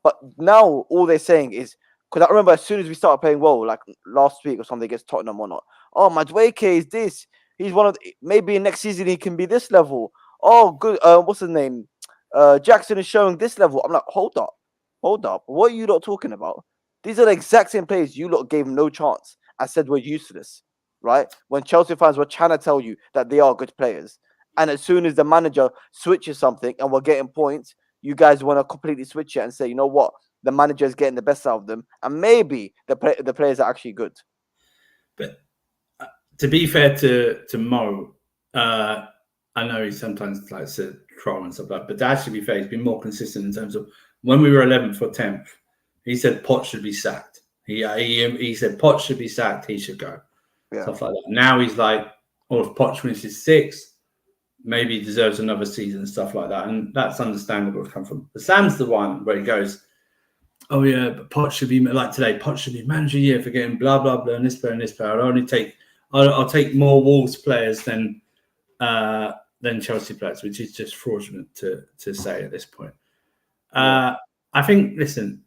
But now all they're saying is, because I remember as soon as we started playing well, like last week or something against Tottenham or not, Madueke is this. He's one of maybe next season he can be this level. Oh, good. What's his name? Jackson is showing this level. I'm like, hold up. What are you lot talking about? These are the exact same players you lot gave no chance. I said we're useless, right? When Chelsea fans were trying to tell you that they are good players. And as soon as the manager switches something and we're getting points, you guys want to completely switch it and say, you know what? The manager is getting the best out of them. And maybe the players are actually good. But to be fair to Mo, I know he sometimes likes to troll and stuff like that, but to actually be fair, he's been more consistent in terms of when we were 11th or 10th, he said Poch should be sacked. He said Poch should be sacked. He should go. Yeah. Stuff like that. Now he's like, if Poch finishes 6th, maybe he deserves another season and stuff like that. And that's understandable to come from. But Sam's the one where he goes, oh yeah, but Poch should be like today. Poch should be manager of the year for getting blah blah blah and this player and this player. I'll take more Wolves players than Chelsea players, which is just fraudulent to say at this point. I think. Listen,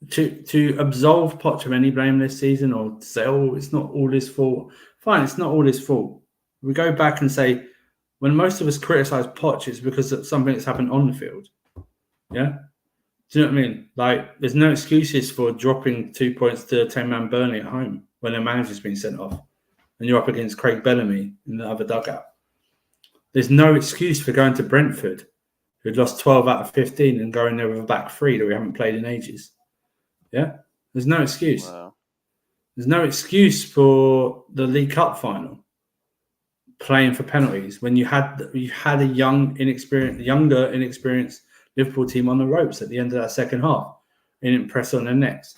To absolve Poch of any blame this season or to say, it's not all his fault. Fine, it's not all his fault. We go back and say, when most of us criticise Poch, it's because of something that's happened on the field. Yeah? Do you know what I mean? Like, there's no excuses for dropping 2 points to 10-man Burnley at home when their manager's been sent off and you're up against Craig Bellamy in the other dugout. There's no excuse for going to Brentford, who'd lost 12 out of 15 and going there with a back three that we haven't played in ages. Yeah, there's no excuse. Wow. There's no excuse for the League Cup final playing for penalties when you had a younger, inexperienced Liverpool team on the ropes at the end of that second half and didn't press on their necks.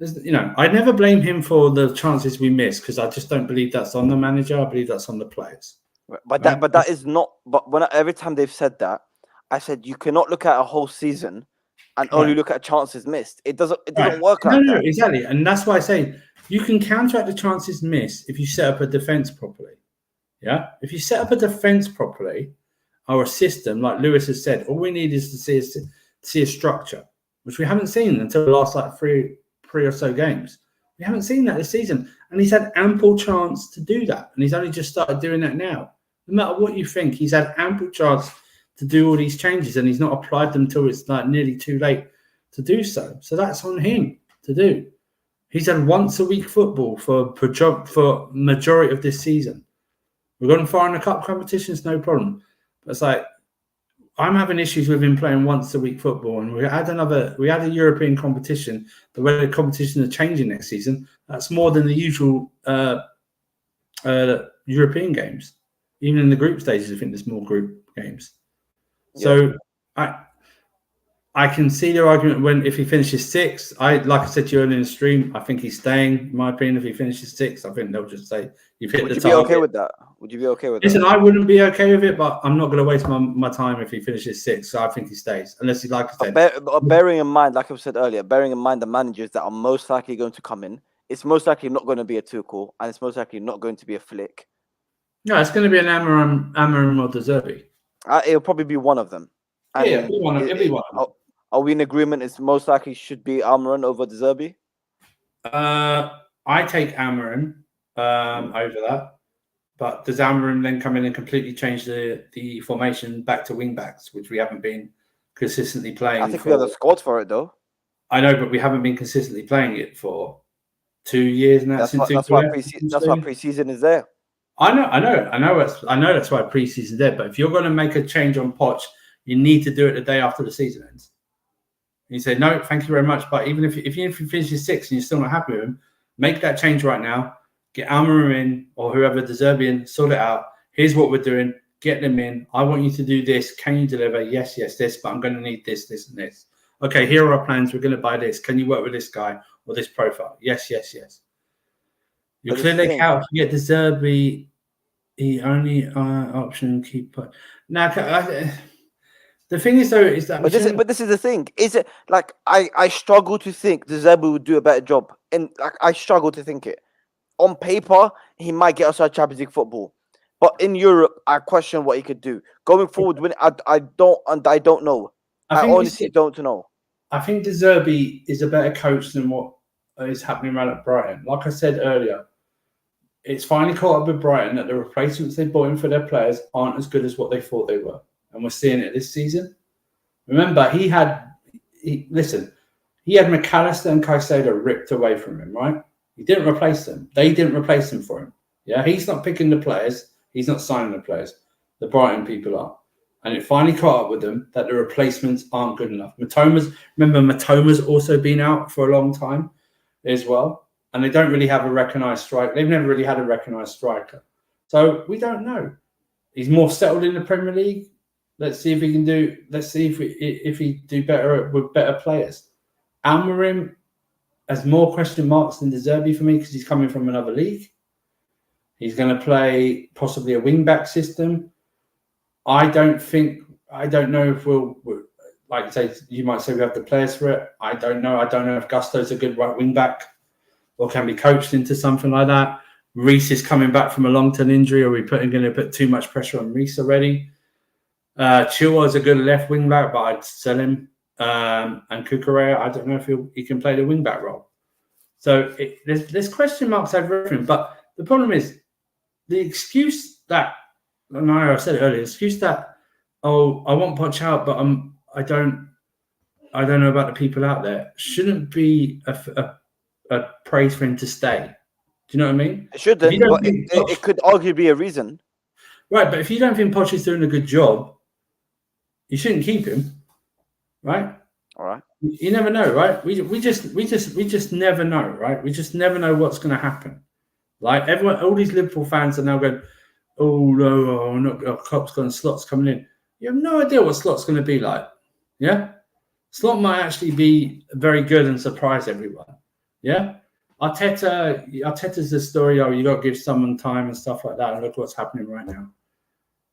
I never blame him for the chances we miss because I just don't believe that's on the manager. I believe that's on the players. But that is not. But every time they've said that, I said you cannot look at a whole season and only look at chances missed. It doesn't work like that. No, exactly. And that's why I say you can counteract the chances missed if you set up a defence properly. Yeah? If you set up a defence properly or a system, like Lewis has said, all we need is to see a structure, which we haven't seen until the last three or so games. We haven't seen that this season. And he's had ample chance to do that. And he's only just started doing that now. No matter what you think, he's had ample chance to do all these changes and he's not applied them till it's like nearly too late to do so. So that's on him to do. He's had once a week football for majority of this season. We've gone far in the cup competitions, no problem. But it's like I'm having issues with him playing once a week football, and we had a European competition. The way the competitions are changing next season, that's more than the usual European games. Even in the group stages, I think there's more group games. So I can see their argument if he finishes 6th. Like I said to you earlier in the stream, I think he's staying. In my opinion, if he finishes 6th, I think they'll just say you've hit the target. Would you be okay with that? Listen, I wouldn't be okay with it, but I'm not going to waste my time if he finishes 6th. So I think he stays, unless he like I said. Bearing in mind, like I said earlier, the managers that are most likely going to come in, it's most likely not going to be a Tuchel, and it's most likely not going to be a Flick. No, it's going to be an Amorim or De Zerbi. It'll probably be one of them. And it'll be one of them. are we in agreement? It's most likely should be Almiron over De Zerbi. I take Almiron over that. But does Almiron then come in and completely change the formation back to wing backs, which we haven't been consistently playing? I think we have the squad for it, though. I know, but we haven't been consistently playing it for 2 years now. That's why pre-season is there. I know that's why pre-season is there. But if you're going to make a change on Poch, you need to do it the day after the season ends. And you say, no, thank you very much. But even if you finish your 6th and you're still not happy with him, make that change right now. Get Almiron in or whoever De Zerbi in, sort it out. Here's what we're doing. Get them in. I want you to do this. Can you deliver? Yes, this, but I'm going to need this, this, and this. Okay, here are our plans. We're going to buy this. Can you work with this guy or this profile? Yes. You clear the out. You get De Zerbi, the only option keeper. Now, the thing is, though, is that... But this is the thing. Is it like I struggle to think De Zerbi would do a better job. And like I struggle to think it. On paper, he might get us our Champions League football, but in Europe, I question what he could do going forward. When I don't know. I honestly don't know. I think De Zerbi is a better coach than what is happening around at Brighton. Like I said earlier, it's finally caught up with Brighton that the replacements they bought in for their players aren't as good as what they thought they were, and we're seeing it this season. Remember, he had McAllister and Caicedo ripped away from him, right? He didn't replace them. They didn't replace them for him. Yeah, he's not picking the players. He's not signing the players. The Brighton people are. And it finally caught up with them that the replacements aren't good enough. Matoma's also been out for a long time as well. And they don't really have a recognised striker. They've never really had a recognised striker. So we don't know. He's more settled in the Premier League. Let's see if he can do. Let's see if he do better with better players. Almiron has more question marks than De Zerbi for me because he's coming from another league. He's going to play possibly a wing-back system. I don't know if we'll like say you might say we have the players for it. I don't know. I don't know if Gusto's a good right wing-back or can be coached into something like that. Reece is coming back from a long-term injury. Are we going to put too much pressure on Reece already? Chilwell is a good left wing-back, but I'd sell him. And Cucurella, I don't know if he can play the wing-back role. So there's question marks over everything. But the problem is the excuse that, and I said it earlier, the excuse that, I want Poch out, but I don't know about the people out there, shouldn't be a praise for him to stay. Do you know what I mean? It shouldn't, but it could arguably be a reason. Right, but if you don't think Poch is doing a good job, you shouldn't keep him. Right. All right. You never know, right? We just never know, right? We just never know what's going to happen. Like everyone, all these Liverpool fans are now going, "Oh no, Klopp's gone, Slot's coming in." You have no idea what Slot's going to be like. Yeah, Slot might actually be very good and surprise everyone. Yeah, Arteta's the story. Oh, you got to give someone time and stuff like that. And look what's happening right now.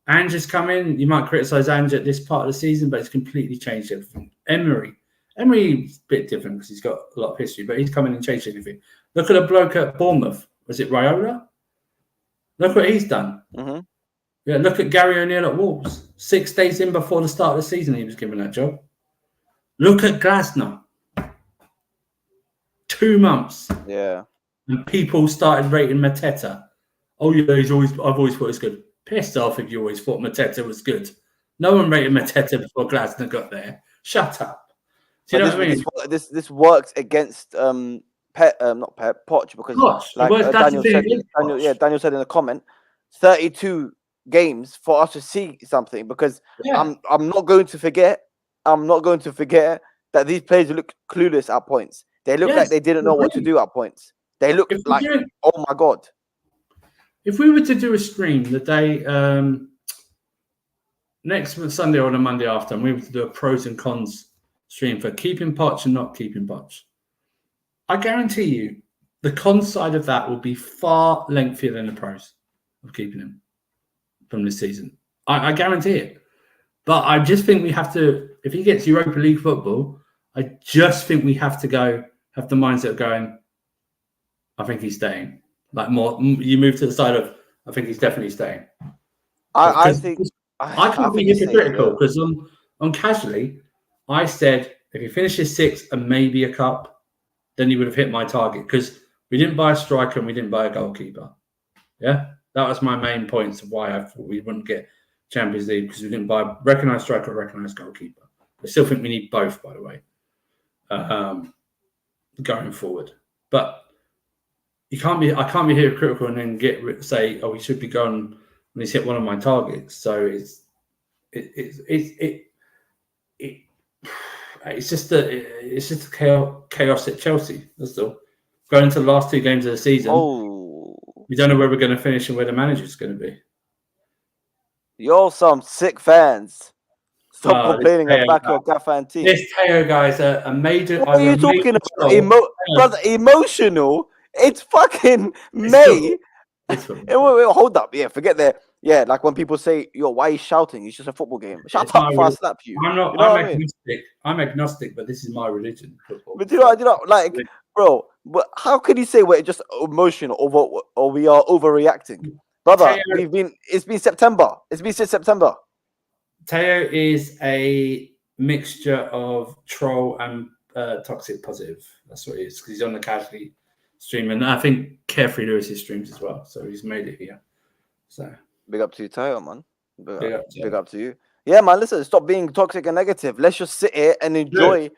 Ange has come in. You might criticise Ange at this part of the season, but it's completely changed everything. Emery's a bit different because he's got a lot of history, but he's come in and changed everything. Look at a bloke at Bournemouth. Was it Raiola? Look what he's done. Mm-hmm. Yeah, look at Gary O'Neill at Wolves. 6 days in before the start of the season, he was given that job. Look at Glasner. 2 months. Yeah. And people started rating Mateta. Oh yeah, I've always thought it's good. Pissed off if you always thought Mateta was good. No one rated Mateta before Glasner got there. Shut up. Do you know what I mean? This works against Poch because Daniel said in the comment, 32 games for us to see something because I'm not going to forget that these players look clueless at points. They look like they didn't know what to do at points. They look like, oh my God. If we were to do a stream the day next Sunday or the Monday after, and we were to do a pros and cons stream for keeping Poch and not keeping Poch, I guarantee you the con side of that will be far lengthier than the pros of keeping him from this season. I guarantee it. But I just think we have to, if he gets Europa League football, I just think we have to have the mindset of going, I think he's staying. Like more, you move to the side of, I think he's definitely staying. I think I can't be hypocritical because on casually, I said if he finishes 6th and maybe a cup, then he would have hit my target because we didn't buy a striker and we didn't buy a goalkeeper. Yeah, that was my main points of why I thought we wouldn't get Champions League because we didn't buy a recognised striker or recognised goalkeeper. I still think we need both, by the way, going forward. But I can't be here critical and then say, oh, he should be gone when he's hit one of my targets. So it's just a chaos at Chelsea. That's all. Going into the last 2 games of the season, we don't know where we're going to finish and where the manager's going to be. You're some sick fans. Stop complaining about your gaffer and team. This Teo guy's a major. What are you talking about? Brother, emotional? It's fucking May. Wait, hold up. Yeah, forget that. Yeah, like when people say, yo, why are you shouting? It's just a football game. Shut up before I slap you. I'm agnostic. I'm agnostic, but this is my religion. Football. But do you know, like, bro, but how could you say we're just emotional or we are overreacting? Brother, it's been September. It's been since September. Teo is a mixture of troll and toxic positive. That's what he is, because he's on the casually stream, and I think Carefree Lewis's streams as well. So he's made it here. So big up to you, Teo, man. Big up to you. Yeah, man. Listen, stop being toxic and negative. Let's just sit here and enjoy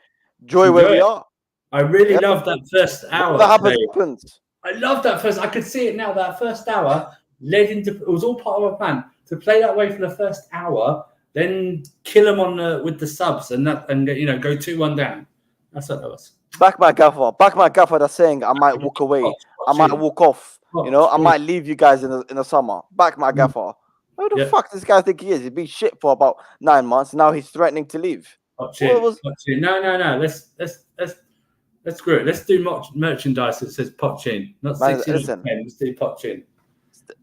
where we are. I really love that first hour. That happens. I love that first. I could see it now. That first hour led into. It was all part of a plan to play that way for the first hour. Then kill them with the subs and go 2-1 down. That's what that was. Back my gaffer that's saying I might walk away. I might walk off. I might leave you guys in the summer. Back my gaffer. Who the fuck does this guy think he is? He's been shit for about 9 months. Now he's threatening to leave. No. Let's screw it. Let's do merchandise that says Pochettino, not 16. Let's do Pochettino.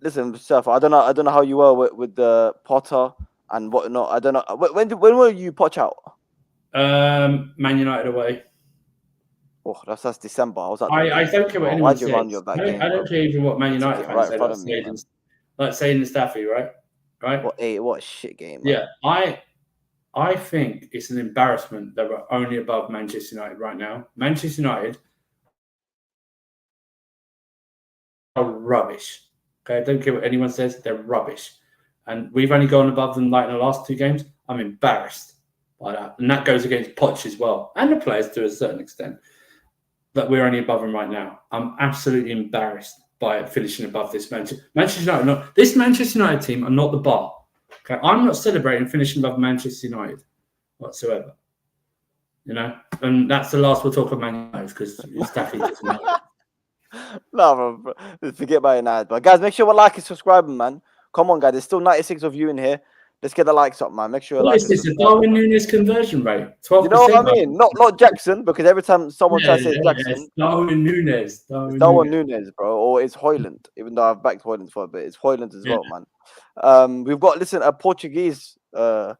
Listen, Seth, I don't know how you were with the Potter and whatnot. I don't know. When were you Poch out? Man United away. Oh, that's December. I don't care what anyone says. I don't care even what Man United fans say. Like saying the Staffy, right? What a shit game. Man. Yeah, I think it's an embarrassment that we're only above Manchester United right now. Manchester United are rubbish. Okay, I don't care what anyone says. They're rubbish. And we've only gone above them like in the last 2 games. I'm embarrassed by that. And that goes against Poch as well. And the players to a certain extent. That we're only above them right now. I'm absolutely embarrassed by finishing above this Manchester United. This Manchester United team are not the bar. Okay, I'm not celebrating finishing above Manchester United whatsoever. And that's the last we'll talk about Man United because Staffy gets United. No, bro. Forget about United. But guys, make sure you like and subscribe, man. Come on, guys. There's still 96 of you in here. Let's get the likes up, man. Make sure you like. What is this? A Darwin Núñez conversion rate? 12%. You know what I mean? Not Jackson, because every time someone tries to say Jackson, it's Darwin Núñez. Darwin Núñez, bro, or it's Højlund. Even though I've backed Højlund for a bit, it's Højlund as well, man. We've got a Portuguese point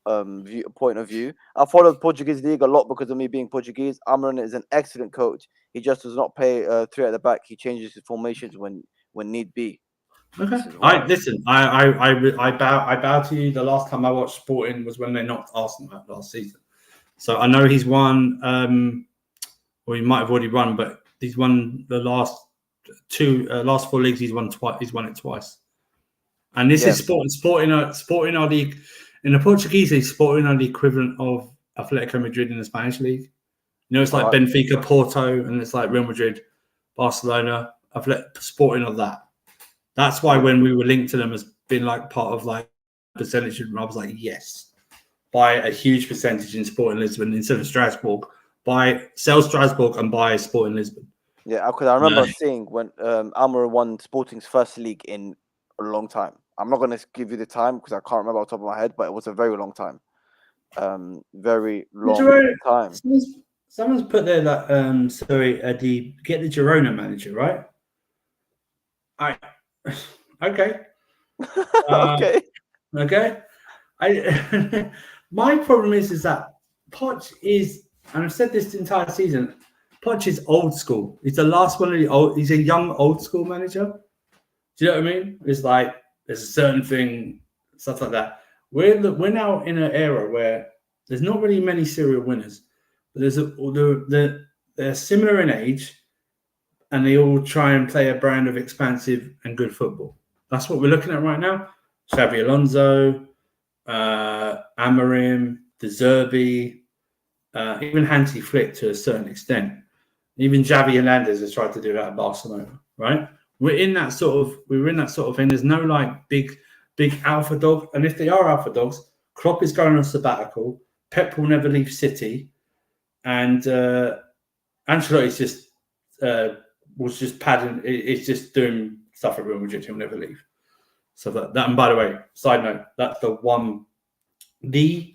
of view. I follow the Portuguese league a lot because of me being Portuguese. Amarin is an excellent coach. He just does not play 3 at the back. He changes his formations when need be. Okay. I bow to you. The last time I watched Sporting was when they knocked Arsenal out last season. So I know he's won. He might have already won, but he's won the last 4 leagues. He's won twice. He's won it twice. And this is Sporting are the in the Portuguese league. Sporting are the equivalent of Atletico Madrid in the Spanish league. It's like Benfica, Porto, and it's like Real Madrid, Barcelona. Sporting of that. That's why when we were linked to them as being like part of like percentage, I was like, yes, buy a huge percentage in Sporting Lisbon instead of Strasbourg. Sell Strasbourg and buy Sporting Lisbon. Yeah, because I remember seeing when Almira won Sporting's first league in a long time. I'm not going to give you the time because I can't remember off the top of my head, but it was a very long time. Very long time. Someone's put there that get the Girona manager, right? Okay. Okay. My problem is that Poch is, and I've said this the entire season, Poch is old school. He's the last one of the old. He's a young old school manager. Do you know what I mean? It's like there's a certain thing, stuff like that. We're now in an era where there's not really many serial winners, but they're similar in age, and they all try and play a brand of expansive and good football. That's what we're looking at right now. Xabi Alonso, Amorim, De Zerbi, even Hansi Flick to a certain extent. Even Xavi Hernandez has tried to do that at Barcelona, right? We're in that sort of thing. There's no like big alpha dog, and if they are alpha dogs, Klopp is going on sabbatical. Pep will never leave City, and Ancelotti's just was just padding. It's just doing stuff at Real Madrid. He'll never leave. So that and by the way, side note, that's the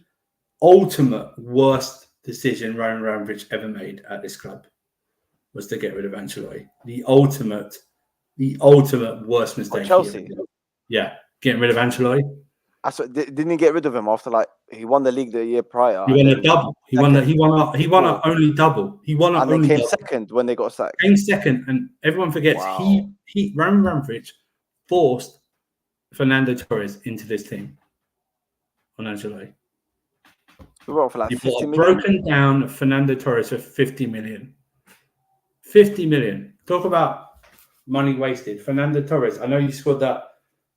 ultimate worst decision Roman Abramovich ever made at this club was to get rid of Ancelotti. The ultimate worst mistake. Chelsea. Yeah, getting rid of Ancelotti. Didn't he get rid of him after he won the league the year prior? He won a double. He won a only double. He won and only they came double. second when they got sacked. Came second, and everyone forgets Roman Abramovich forced Fernando Torres into this team on Ancelotti. For like He 50 million. broken down Fernando Torres for 50 million. 50 million. Talk about money wasted. Fernando Torres. I know you scored that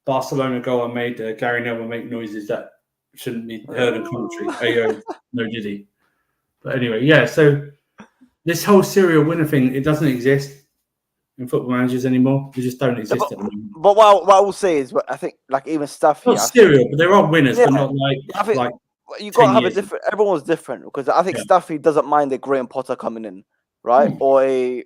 Barcelona goal and made Gary Neville make noises that shouldn't be heard in commentary. No, did he? But anyway, yeah. So this whole serial winner thing, it doesn't exist in football managers anymore. They just don't exist at the moment. But what I will say is, I think even Staffy. Not serial, but there are winners, but not I think like you got to have a different. Everyone's different because I think Staffy doesn't mind a Graham Potter coming in, right? Or a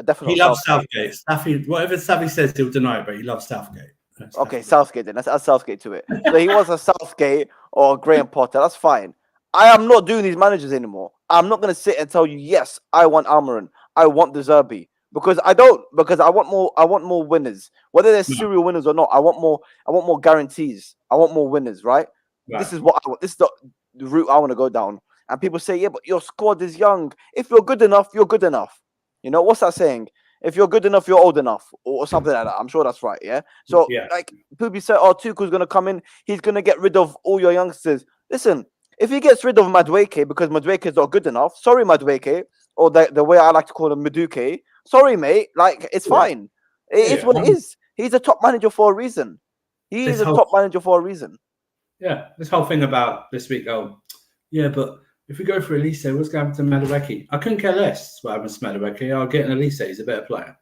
definitely. He loves Southgate. Staffy, whatever Staffy says, he'll deny it, but he loves Southgate. Okay, Southgate then. Let's add Southgate to it. So he wants a Southgate or a Graham Potter. That's fine. I am not doing these managers anymore. I'm not going to sit and tell you, yes, I want Almiron. I want De Zerbi. Because I don't. Because I want more. I want more winners. Whether they're serial winners or not, I want more. I want more guarantees. I want more winners. Right? This is what I want. This is the route I want to go down. And people say, yeah, but your squad is young. If you're good enough, you're good enough. You know what's that saying? If you're good enough, you're old enough, or something like that. I'm sure that's right. Yeah. So like people say, oh, Tuchel's gonna come in. He's gonna get rid of all your youngsters. Listen, if he gets rid of Madueke because Madueke is not good enough, sorry, Madueke, or the way I like to call him, Madueke. Sorry, mate. Like it's fine. It is what it is. He's a top manager for a reason. He is a top manager for a reason. Yeah. This whole thing about this week. Oh, yeah, but if we go for Elise, what's going to happen to Madueke? I couldn't care less what happens to Madueke. I'll get an Elise. He's a better player.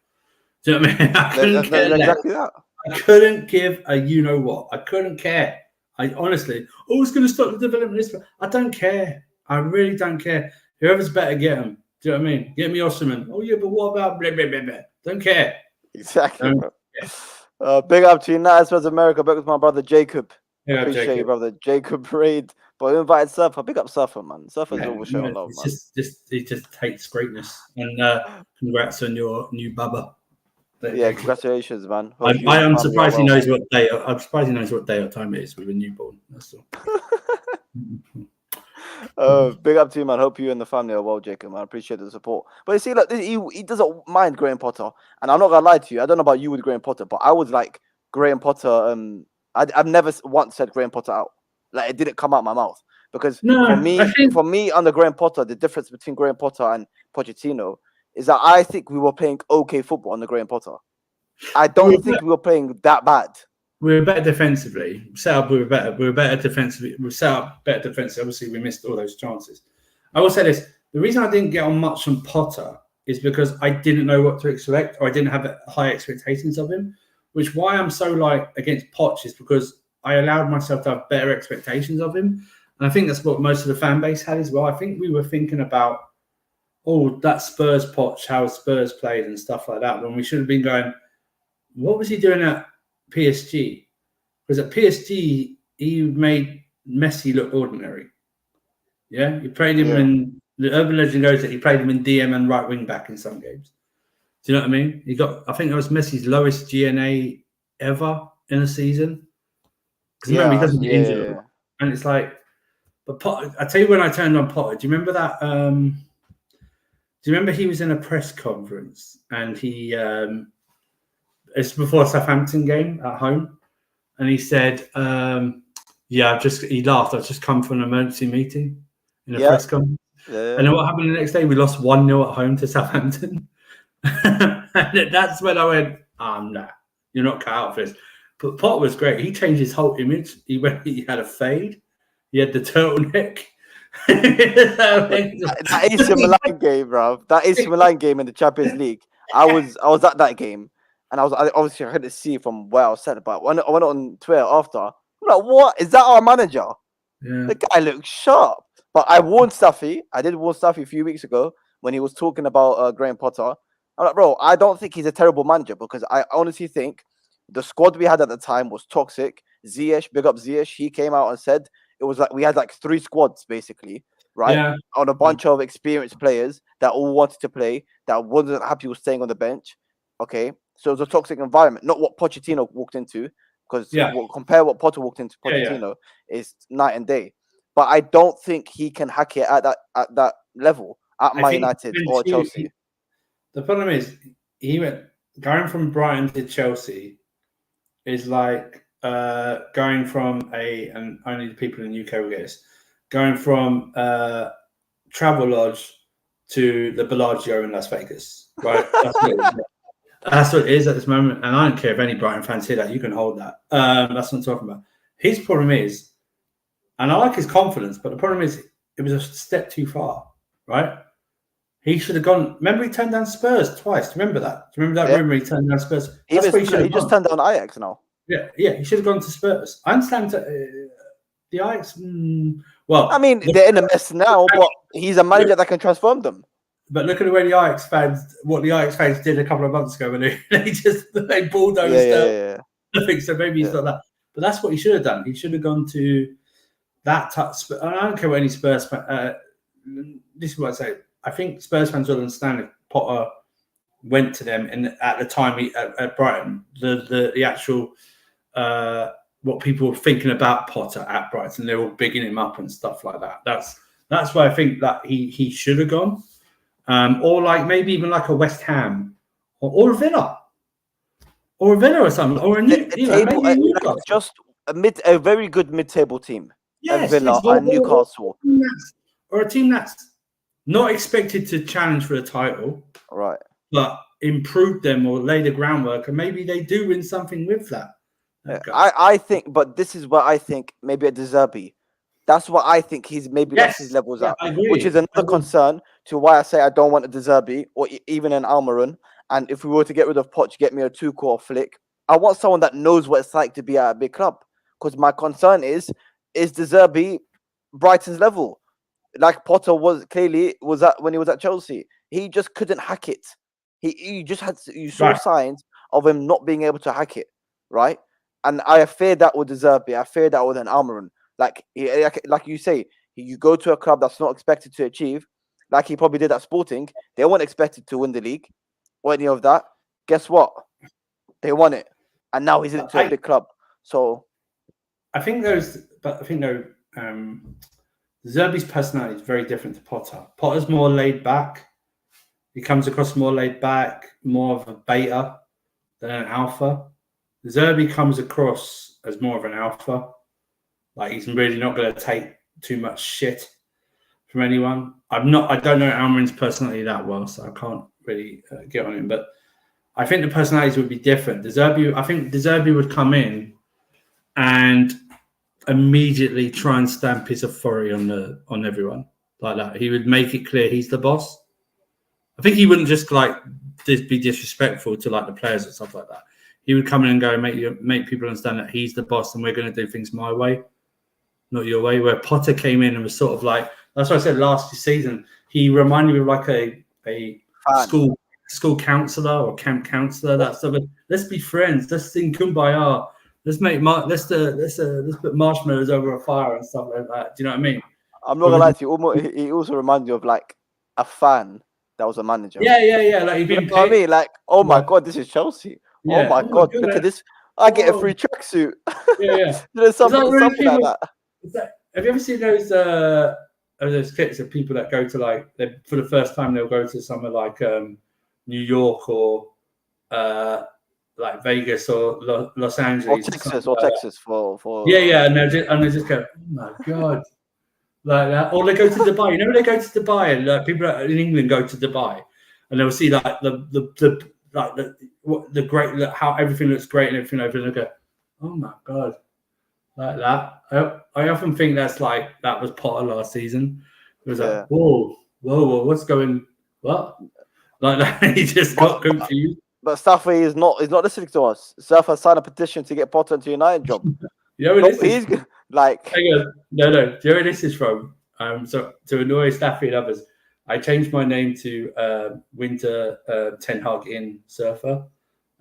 Do you know what I mean? I couldn't care less. Exactly that. I couldn't give a you-know-what. I couldn't care. I honestly, it's going to stop the development of this. I don't care. I really don't care. Whoever's better, get him. Do you know what I mean? Get me Osimhen. Oh, yeah, but what about blah, blah, blah, blah. Don't care. Exactly. Big up to United States of America. Back with my brother Jacob. Yeah, appreciate Jacob. you, brother. Jacob Reid. But we invited Surfer. Big up Surfer, man. Surfer's always showing love, man. He just takes greatness. And congrats on your new Bubba. Yeah, congratulations, man. I am surprised he knows what day. I'm surprised he knows what day or time it is with a newborn. That's all. Big up to you, man. Hope you and the family are well, Jacob, man. I appreciate the support. But you see, look, he doesn't mind Graham Potter. And I'm not going to lie to you. I don't know about you with Graham Potter, but I was like Graham Potter. I've never once said Graham Potter out. Like, it didn't come out my mouth. Because for me, under Graham Potter, the difference between Graham Potter and Pochettino is that I think we were playing okay football under Graham Potter. I don't think we were playing that bad. We were better defensively. We were better defensively. We set up better defensively. Obviously, we missed all those chances. I will say this. The reason I didn't get on much on Potter is because I didn't know what to expect, or I didn't have high expectations of him, which why I'm so against Poch is because I allowed myself to have better expectations of him. And I think that's what most of the fan base had as well. I think we were thinking about, that Spurs Poch, how Spurs played and stuff like that, when we should have been going, what was he doing at PSG? Because at PSG, he made Messi look ordinary. Yeah, he played him in, the urban legend goes that he played him in DM and right wing back in some games. Do you know what I mean? I think it was Messi's lowest GNA ever in a season. Because remember, he doesn't get injured. And it's like, but Potter, I tell you when I turned on Potter, do you remember that? Do you remember he was in a press conference and he, it's before a Southampton game at home, and he said, Yeah, he laughed. I've just come from an emergency meeting in a Yeah. press conference. Yeah. And then what happened the next day? We lost 1-0 at home to Southampton. And that's when I went, nah, you're not cut out for this. But Potter was great. He changed his whole image. He had a fade. He had the turtleneck. That AC Milan game, bro. That AC Milan game in the Champions League. I was at that game, and I obviously I couldn't see from where I was sat, but when I went on Twitter after, I'm like, what is that? Our manager? Yeah. The guy looks sharp. But I warned Staffy. I did warn Staffy a few weeks ago when he was talking about Graham Potter. I'm like, bro, I don't think he's a terrible manager because I honestly think the squad we had at the time was toxic. Ziyech, big up Ziyech, he came out and said it was like we had like 3 squads basically, right? Yeah. On a bunch of experienced players that all wanted to play, that wasn't happy with staying on the bench. Okay, so it was a toxic environment, not what Pochettino walked into. Because compare what Potter walked into Pochettino is night and day. But I don't think he can hack it at that level at Man United or Chelsea. The problem is he went going from Brighton to Chelsea is like going from and only the people in the UK will get this, going from Travelodge to the Bellagio in Las Vegas, right? That's what it is at this moment, and I don't care if any Brighton fans hear that. You can hold that. That's what I'm talking about. His problem is, and I like his confidence, but the problem is it was a step too far, right? He should have gone. Remember, he turned down Spurs twice. Remember that? Remember that rumor? He turned down Spurs. He just turned down Ajax now. Yeah. He should have gone to Spurs. I understand the Ajax. Well, I mean, they're in a mess now, but he's a manager that can transform them. But look at the way the Ajax fans did a couple of months ago when they bulldozed. I think so. Maybe he's not that, but that's what he should have done. He should have gone to that touch. And I don't care what any Spurs. This is what I say. I think Spurs fans will understand if Potter went to them, and at the time at Brighton, the actual what people were thinking about Potter at Brighton, they were bigging him up and stuff like that. That's why I think that he should have gone. Or like maybe even like a West Ham or a Villa or something, or just a very good mid-table team. Yes, a Villa and Newcastle, or a team that's not expected to challenge for a title, right? But improve them or lay the groundwork, and maybe they do win something with that. I think, but this is what I think. Maybe a De Zerbi. That's what I think. That's his levels up, which is another concern to why I say I don't want a De Zerbi or even an Almiron. And if we were to get rid of Poch, get me a Tuchel Flick. I want someone that knows what it's like to be at a big club. Because my concern is De Zerbi Brighton's level? Like Potter was at when he was at Chelsea. He just couldn't hack it. You saw signs of him not being able to hack it, right? And I fear that with De Zerbi. I fear that with an Almiron. Like you say, you go to a club that's not expected to achieve, like he probably did at Sporting. They weren't expected to win the league or any of that. Guess what? They won it, and now he's into a big club. So, Zerbi's personality is very different to Potter. Potter's more laid back. He comes across more laid back, more of a beta than an alpha. Zerbi comes across as more of an alpha. Like he's really not going to take too much shit from anyone. I don't know Almiron's personality that well, so I can't really get on him. But I think the personalities would be different. I think De Zerbi would come in and immediately try and stamp his authority on everyone like that. He would make it clear he's the boss. I think he wouldn't just be disrespectful to like the players and stuff like that. He would come in and go make people understand that he's the boss and we're going to do things my way, not your way. Where Potter came in and was sort of like, that's what I said last season. He reminded me of like a school counselor or camp counselor. That stuff. Let's be friends. Let's sing Kumbaya. Let's put marshmallows over a fire and stuff like that. Do you know what I mean? I'm not gonna lie to you. He also reminds me of like a fan that was a manager. Yeah. Like he'd been. You know what I mean? Like, oh my god, this is Chelsea. Yeah. Oh my god, look at this. I get a free tracksuit. Yeah. something like that. Have you ever seen those clips of people that go to like for the first time they'll go to somewhere like New York or like Vegas or Los Angeles or Texas for yeah, and they just go, oh my god, like that, or they go to Dubai. You know, they go to Dubai, and people in England go to Dubai, and they'll see like the great, how everything looks great and everything over, and they go, oh my god, like that. I often think that was Potter last season. It was like, whoa, what's going, what? Like that, he just got confused. But Staffy is not listening to us. Staff has signed a petition to get Potter into United job. You know what he's like. Hang on. No. Do you know where this is from? So to annoy Staffy and others, I changed my name to Winter Ten Hag in Surfer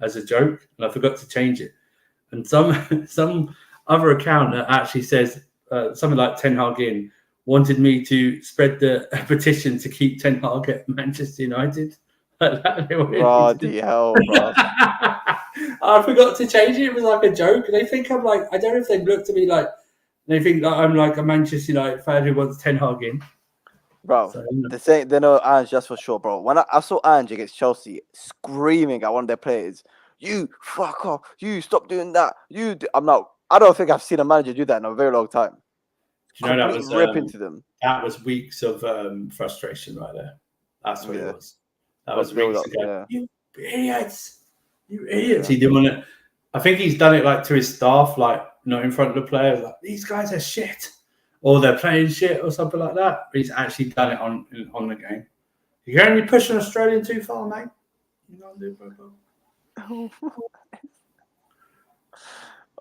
as a joke, and I forgot to change it. And some other account that actually says something like Ten Hag in wanted me to spread the petition to keep Ten Hag at Manchester United. Bloody hell, bro. I forgot to change it. It was like a joke. They think I'm like, I don't know if they've looked at me like, they think that I'm like a Manchester United fan who wants Ten Hag in. Bro, they know Ange, that's for sure, bro. When I saw Ange against Chelsea screaming at one of their players, you fuck off, you stop doing that. I don't think I've seen a manager do that in a very long time. You know, that was rip into them. That was weeks of frustration right there. That's what it was. That was weeks ago. Yeah. You idiots. Yeah. He didn't want to. I think he's done it like to his staff, like not in front of the players. Like, these guys are shit, or they're playing shit, or something like that. But he's actually done it on the game. You can only push an Australian too far, mate. You can't do it, bro.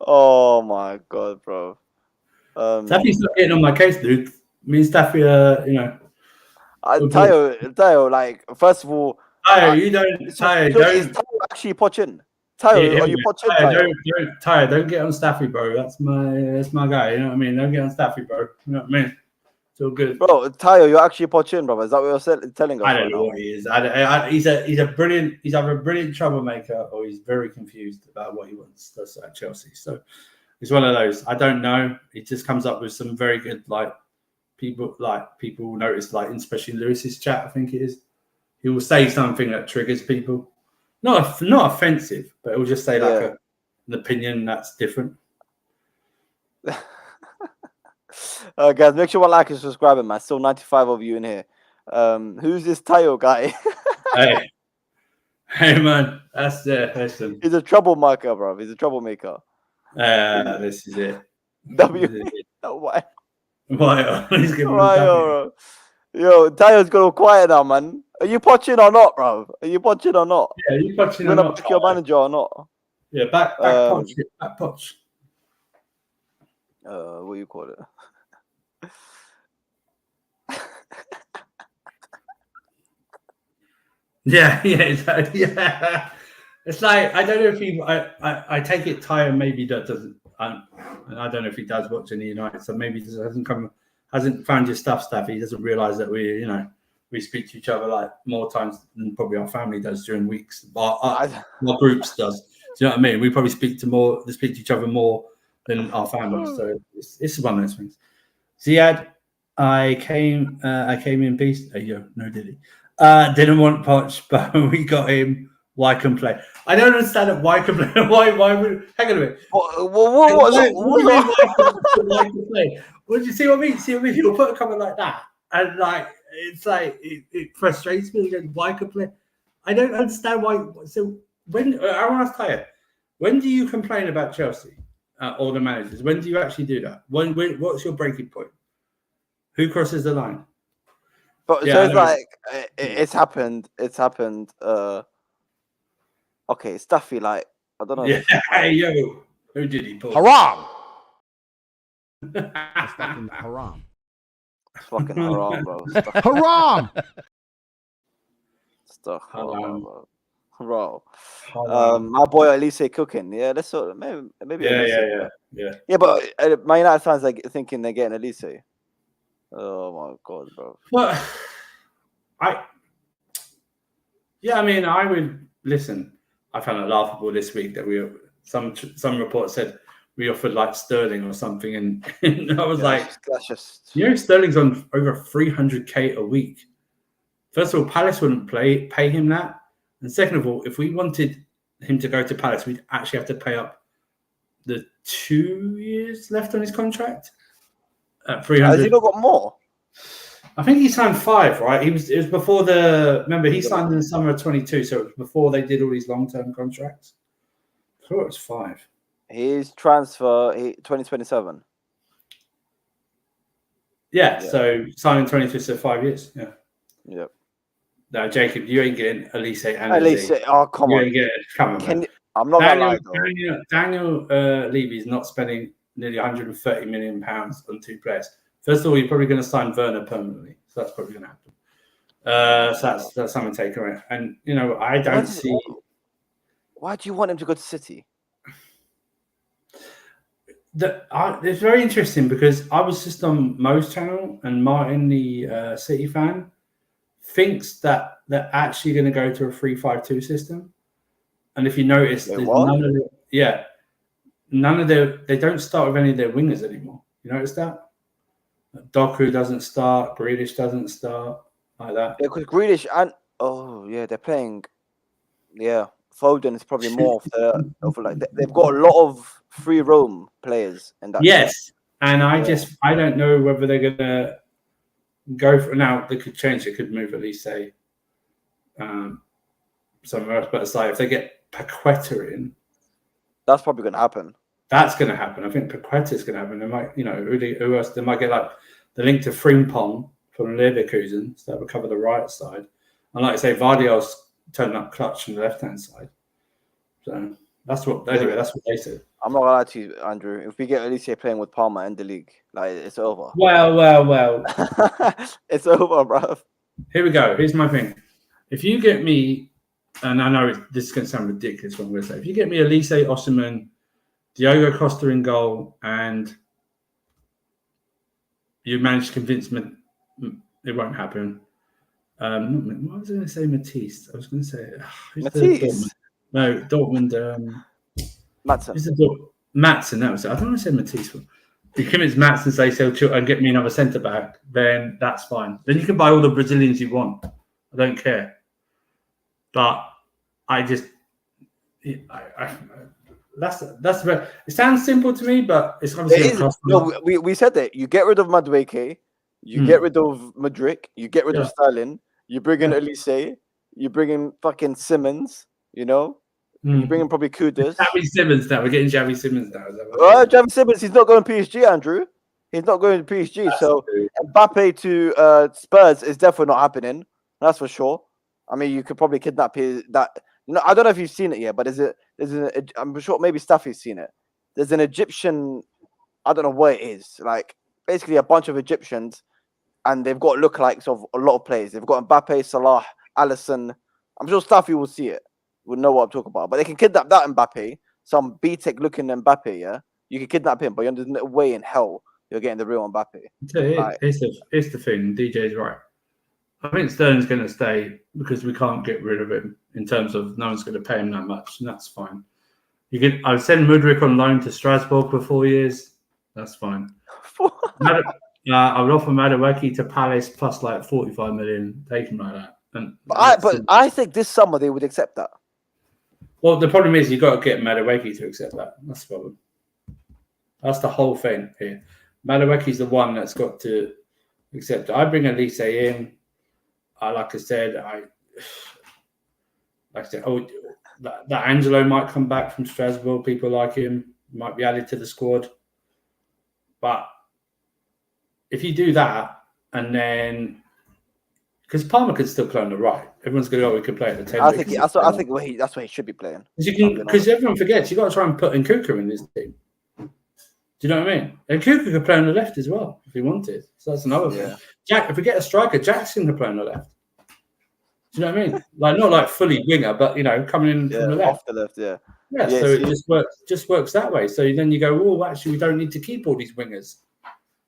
Oh my god, bro. Staffy's not getting on my case, dude. Me and Staffy, you know. Tayo, like, first of all, Tayo, you don't. Tayo, don't. Is Tayo actually poaching? Tayo, are you poaching? Tayo, don't get on Staffy, bro. That's my guy. You know what I mean? Don't get on Staffy, bro. You know what I mean? It's all good, bro. Tayo, you're actually poaching, bro. Is that what you're telling us? I don't know what he is. He's a brilliant. He's either a brilliant troublemaker or he's very confused about what he wants. That's at Chelsea. So it's one of those. I don't know. He just comes up with some very good people notice, like especially Lewis's chat, I think it is. He will say something that triggers people. Not offensive, but it will just say an opinion that's different. Guys, make sure you like and subscribe, man. Still 95 of you in here. Who's this Tayo guy? hey man, that's him. He's a troublemaker, bro. He's a troublemaker. This is it. Why? Why? He's giving bro. Yo, Tayo's got all quiet now, man. Are you poaching or not, bro? Are you poaching or not? Yeah, you poaching or not? Back your manager or not? Yeah, back poach. What do you call it? Yeah. It's like, I don't know if he. I take it Tayo maybe doesn't. And I don't know if he does watch any United, so maybe he hasn't found your stuff. He doesn't realise that we speak to each other like more times than probably our family does during weeks. Our groups does. Do you know what I mean? We probably speak to each other more than our families. So it's one of those things. Ziad, I came in peace. No Diddy. Didn't want Poch, but we got him. Why complain? I don't understand it. Why complain? Why would? Hang on a minute. Why complain? What do you see what I mean? See what I mean? He'll put a comment like that, and it frustrates me. Again, why complain? I don't understand why. So when I want to ask Tayo, when do you complain about Chelsea or the managers? When do you actually do that? What's your breaking point? Who crosses the line? But so it's like it's happened. It's happened. Okay, Staffy, like, I don't know. Yeah, hey, yo, who did he pull? Haram! It's fucking haram. It's fucking haram, bro. Haram! Stuff haram, bro. My boy Elise cooking. Yeah, that's sort of maybe. Yeah, but my United fans are thinking they're getting Elise. Oh my god, bro. Well, I mean, I would listen. I found it laughable this week that some report said we offered like Sterling or something, and I was that's just... Sterling's on over 300k a week. First of all, Palace wouldn't pay him that, and second of all, if we wanted him to go to Palace, we'd actually have to pay up the 2 years left on his contract at 300. Has he not got more? I think he signed 5, right? It was before remember, he signed in the summer of 22, so it was before they did all these long-term contracts. I thought it was 5. His transfer 2027. Yeah, so signing 22, so 5 years. Yeah. Yep. No, Jacob, you ain't getting Elise and Elise, oh come you on. ain't getting. Come on, man. I'm not gonna lie though. Daniel Levy's not spending nearly 130 million pounds on 2 players. First of all, you're probably going to sign Werner permanently, so that's probably going to happen. So that's something taken away. And I don't see. Why do you want him to go to City? It's very interesting because I was just on Mo's channel, and Martin, the City fan, thinks that they're actually going to go to a 3-5-2 system. And if you notice, they don't start with any of their wingers anymore. You notice that? Doku doesn't start, Grealish doesn't start, like that. Yeah, because Grealish and they're playing. Yeah, Foden is probably more they've got a lot of free roam players in that. Yes, and I don't know whether they're gonna go for now. They could change. They could move at least somewhere else. But it's like if they get Paqueta in, that's probably gonna happen. That's going to happen. I think Paqueta's going to happen. They might, who else? They might get like the link to Frimpong from Leverkusen, so that would cover the right side. And like I say, Vardy's turning up clutch from the left-hand side. So that's what they said. I'm not gonna lie to you, Andrew. If we get Elise playing with Palmer in the league, like it's over. Well. It's over, bro. Here we go. Here's my thing. If you get me, and I know this is going to sound ridiculous what I'm going to say, if you get me Elise, Osimhen, Diogo Costa in goal, and you manage to convince me it won't happen. What was I going to say? Matisse. I was going to say Matisse. Dortmund. Maatsen. Maatsen. That was it. I don't want to say Matisse. If you convince Maatsen, say so, and get me another centre back, then that's fine. Then you can buy all the Brazilians you want. I don't care. But I just, that's very, it sounds simple to me, but it's obviously no. We said that you get rid of Madueke, you get rid of Mudryk, you get rid of Sterling, you bring in Elise, you bring in fucking Simmons, you bring in probably Kudus. Xavi Simmons now. We're getting Xavi Simmons now. Xavi Simmons, he's not going to PSG, Andrew. He's not going to PSG. So Mbappe to Spurs is definitely not happening. That's for sure. I mean, you could probably kidnap that. I don't know if you've seen it yet, but I'm sure maybe Staffy's seen it. There's an Egyptian, I don't know what it is, like basically a bunch of Egyptians, and they've got lookalikes of a lot of players. They've got Mbappe, Salah, Alisson. I'm sure Staffy will see it, will know what I'm talking about. But they can kidnap that Mbappe, some B-Tech looking Mbappe, yeah? You can kidnap him, but there's no way in hell you're getting the real Mbappe. Here's the thing, DJ's right. I think Sterling's going to stay because we can't get rid of him in terms of no one's going to pay him that much, and that's fine. I would send Mudryk on loan to Strasbourg for 4 years. That's fine. I would offer Madueke to Palace plus like 45 million, take him like that. But I think this summer they would accept that. Well, the problem is you've got to get Madueke to accept that. That's the problem. That's the whole thing here. Madueke's the one that's got to accept it. I bring Elise in. Like I said, that Angelo might come back from Strasbourg. People like him, might be added to the squad. But if you do that, and then because Palmer could still play on the right, everyone's going to go. We could play at the 10. I think that's where he should be playing. Because everyone forgets you got to try and put Nkuku in this team. Do you know what I mean? And Nkuku could play on the left as well if he wanted. So that's another thing. If we get a striker, Jackson could play on the left. Do you know what I mean? Like not like fully winger, but coming in from the left. Off the left, yeah. So it just works that way. So then you go, oh, actually, we don't need to keep all these wingers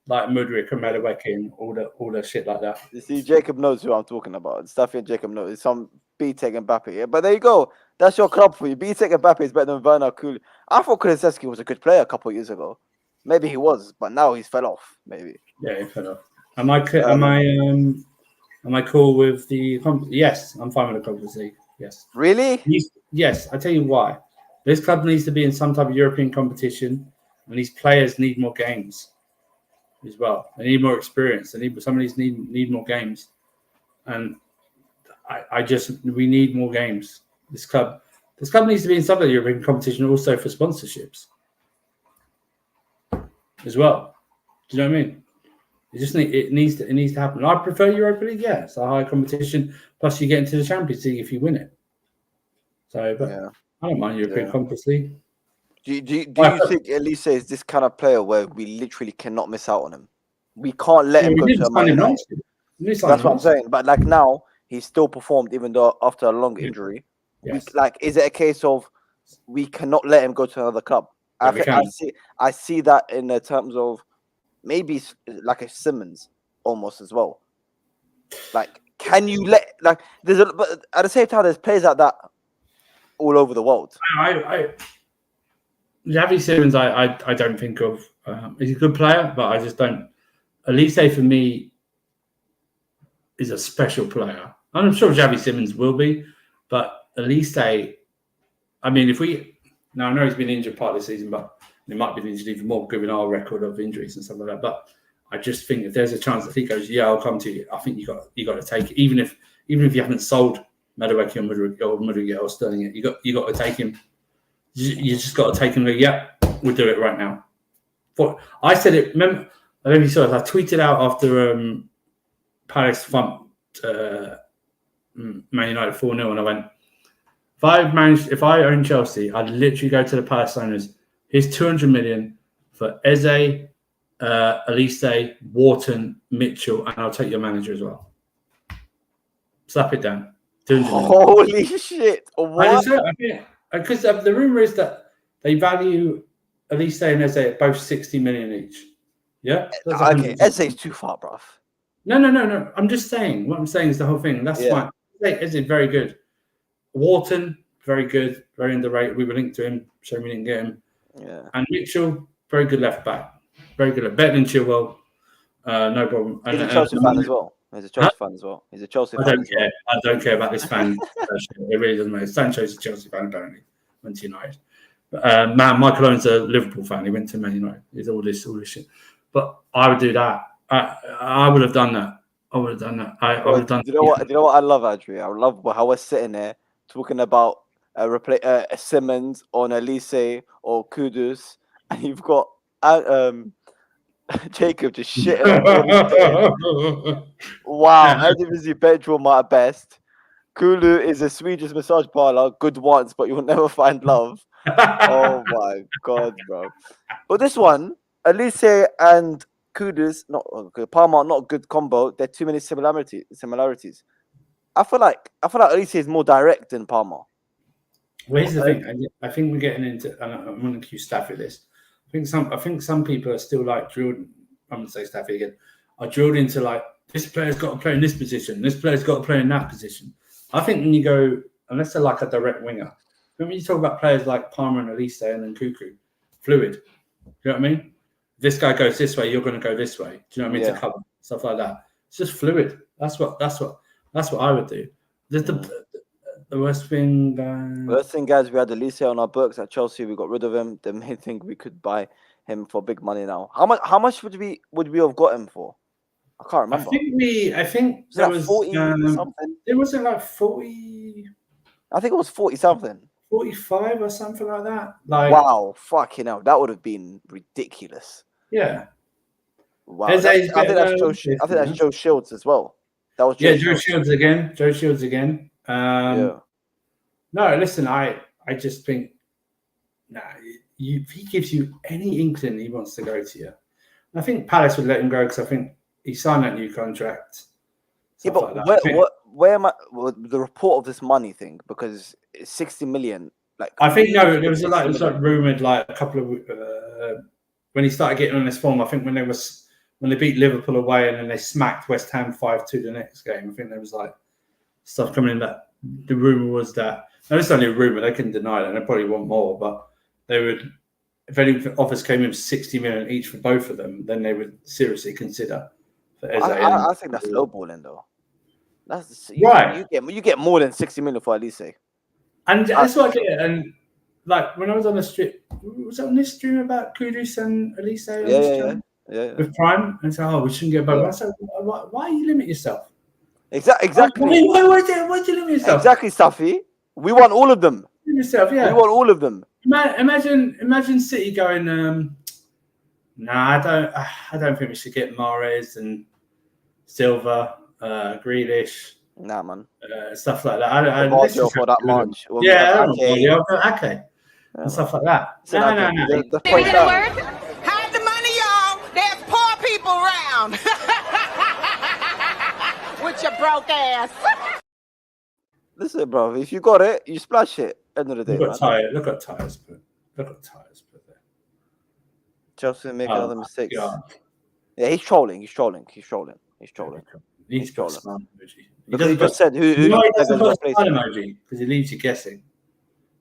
like Mudryk and Madueke and all the shit like that. You see, Jacob knows who I'm talking about. Staffy and Jacob knows. It's some B-Tech Mbappe. Yeah? But there you go. That's your club for you. B-Tech Mbappe is better than Werner Kul. I thought Kulusevski was a good player a couple of years ago. Maybe he was, but now he's fell off. Maybe. Yeah, he fell off. Am I cool with the? Yes, I'm fine with the Conference League. Yes. Really? yes, I tell you why. This club needs to be in some type of European competition, and these players need more games as well. They need more experience. Some of these need more games, and we need more games. This club needs to be in some of the European competition also for sponsorships as well. Do you know what I mean? It needs to happen. I prefer Europa League. Yeah, it's a high competition. Plus, you get into the Champions League if you win it. So, but I don't mind European Conference League. Do you think Elise is this kind of player where we literally cannot miss out on him? We can't let him go to a Man United. That's what I'm saying. But like now, he's still performed even though after a long injury. Yes. Is it a case of we cannot let him go to another club? I see that in the terms of maybe like a Simmons almost as well. Like, can you let but at the same time, there's players like that all over the world. Xavi Simmons, I don't think of. He's a good player, but I just don't. Elise for me is a special player. I'm sure Xavi Simmons will be, but Elise, I mean, I know he's been injured part of the season, but he might be injured even more given our record of injuries and stuff like that. But I just think if there's a chance that he goes, I'll come to you. I think you got to take it, even if you haven't sold Madueke or Mudryk or Sterling yet. You got to take him. You just got to take him. We'll do it right now. I said it. Remember, I don't know if you saw it. I tweeted out after Palace thumped Man United 4-0, and I went, if I own Chelsea, I'd literally go to the Palace owners. Here's 200 million for Eze, Elise, Wharton, Mitchell, and I'll take your manager as well. Slap it down. Holy shit! What? Because the rumor is that they value Elise and Eze at both 60 million each. Yeah. Okay, Eze's too far, bruv. No. I'm just saying. What I'm saying is the whole thing. That's fine. Eze is very good. Wharton, very good, very underrated. We were linked to him, so we didn't get him. Yeah. And Mitchell, very good left back, very good. Better than Chilwell. No problem. He's a Chelsea fan as well. He's a Chelsea fan as well. I don't care about this fan. It really doesn't matter. Sancho's a Chelsea fan, apparently. Went to United. But, Michael Owen's a Liverpool fan. He went to Man United. It's all this shit. But I would do that. I would have done that. I would have done that. I would have done. Do you know what I love, Adri? I love how we're sitting there talking about a Simmons or an Elise or Kudus, and you've got Jacob just shitting on Wow, Eredivisie benchwarm at best. Kulu is a Swedish massage parlor, good once, but you'll never find love. Oh my god, bro! But this one, Elise and Kudus, Palmer, not a good combo. There are too many similarities. I feel like Elise is more direct than Palmer. Well, here's the thing. I think we're getting into, and I'm going to accuse Staffy of this. I think some people are still like drilled. I'm going to say Staffy again. Are drilled into like this player's got to play in this position. This player's got to play in that position. I think when you go, unless they're like a direct winger, when you talk about players like Palmer and Elise and then Cuckoo, fluid. You know what I mean? This guy goes this way, you're going to go this way. Do you know what I mean? To cover stuff like that. It's just fluid. That's what I would do. The worst thing. Guys, we had Elise on our books at Chelsea. We got rid of him. The main thing, we could buy him for big money now. How much would we have got him for? I can't remember. I think there was 40 something. It wasn't like 40. I think it was 40 something. 45 or something like that. Like, wow, fucking hell, that would have been ridiculous. Yeah. Wow. I think that's Joe Shields as well. That was Joe Shields again. No, listen, I just think if he gives you any inkling he wants to go to you, I think Palace would let him go because I think he signed that new contract. Yeah, but where am I? The report of this money thing, because it's 60 million. Like, I think there was like rumored like a couple of when he started getting on this form. I think when they beat Liverpool away and then they smacked West Ham 5-2 the next game. I think there was like stuff coming in that the rumor was that. Now it's only a rumor; they couldn't deny it, and they probably want more. But they would, if any offers came in 60 million each for both of them, then they would seriously consider. I think that's lowballing though. That's right. You get more than 60 million for Elise. And that's what I get. And like when I was on the stream, was it on this stream about Kudus and Elise on this channel? Yeah. With Prime? And so, we shouldn't get both. Yeah. I said, why you limit yourself? Exactly. Why do you limit yourself? Exactly, Safi. We want all of them. Yourself, yeah. We want all of them. Imagine City going, nah, I don't think we should get Mahrez and Silva, Grealish. Nah, man. Stuff like that. I for that much. Yeah, okay. And stuff like that. No. The point down. Hide the money, y'all. There's poor people around. With your broke ass. Listen, bro. If you got it, you splash it. End of the day, Look at tires put there. Chelsea make another mistake. God. Yeah, he's trolling. He's trolling. He needs to trolling. smile emoji. Because he just said who doesn't put a smile emoji because he leaves you guessing.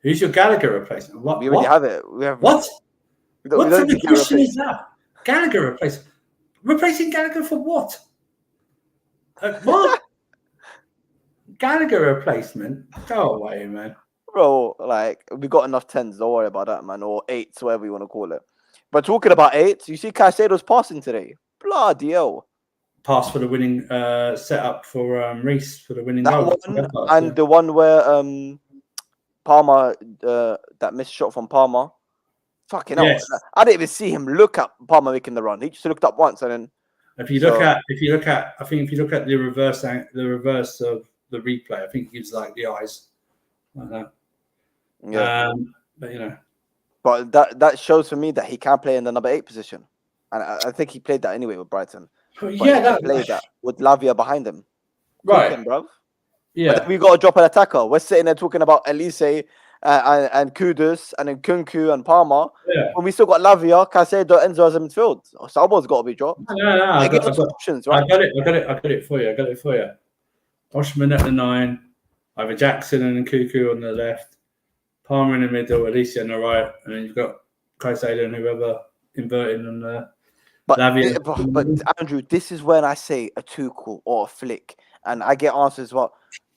Who's your Gallagher replacement? What? We already have it. We have what? What type of question is that? Gallagher replacement. Replacing Gallagher for what? What? Gallagher replacement? Go away, man. Bro, like, we got enough 10s. Don't worry about that, man. Or 8s, whatever you want to call it. But talking about 8s, you see Caicedo's passing today. Bloody hell. Pass for the winning setup for Reece for the winning that goal. One, and the one where Palmer, that missed shot from Palmer. Fucking hell. Yes. I didn't even see him look at Palmer making the run. He just looked up once and then. If you look at the reverse of the replay, I think he gives like the eyes like that. Yeah. But But that shows for me that he can play in the number 8 position, and I think he played that anyway with Brighton. But yeah, he played that with Lavia behind him. Right, cooking, bruv. Yeah, but we got to drop an attacker. We're sitting there talking about Elise and Kudus and then Kunku and Palmer. Yeah. When we still got Lavia, Caicedo, Enzo as a midfield. Someone's got to be dropped. No. I got options, right? I got it for you. Oshman at the 9, either Jackson and Kuku on the left, Palmer in the middle, Elise on the right, and then you've got Caicedo and whoever inverting on the Lavia. But Andrew, this is when I say a Tuchel or a Flick, and I get answers. Well,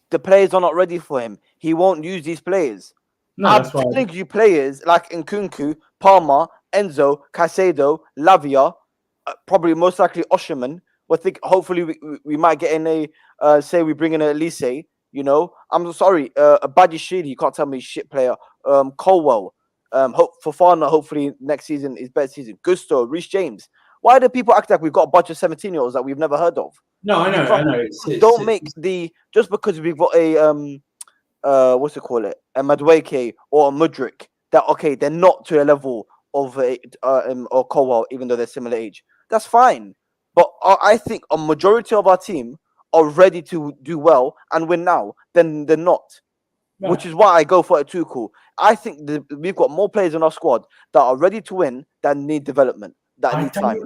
the players are not ready for him. He won't use these players. No, I'm that's why. telling you, players like Nkunku, Palmer, Enzo, Caicedo, Lavia, probably most likely Osherman. We think hopefully we might get in a say we bring in a Elise. You know, I'm sorry, a Badishili, you can't tell me shit player. Colwell, Fofana, hopefully next season is better season. Gusto, Reece James. Why do people act like we've got a bunch of 17-year-olds that we've never heard of? No, I know. Don't make the just because we've got a what's it call it, a Madueke or a Mudryk, that okay, they're not to a level of or Colwell, even though they're similar age. That's fine, but I think a majority of our team are ready to do well and win now. Then they're not, right. Which is why I go for a Tuchel. I think we've got more players in our squad that are ready to win that need development, that need time.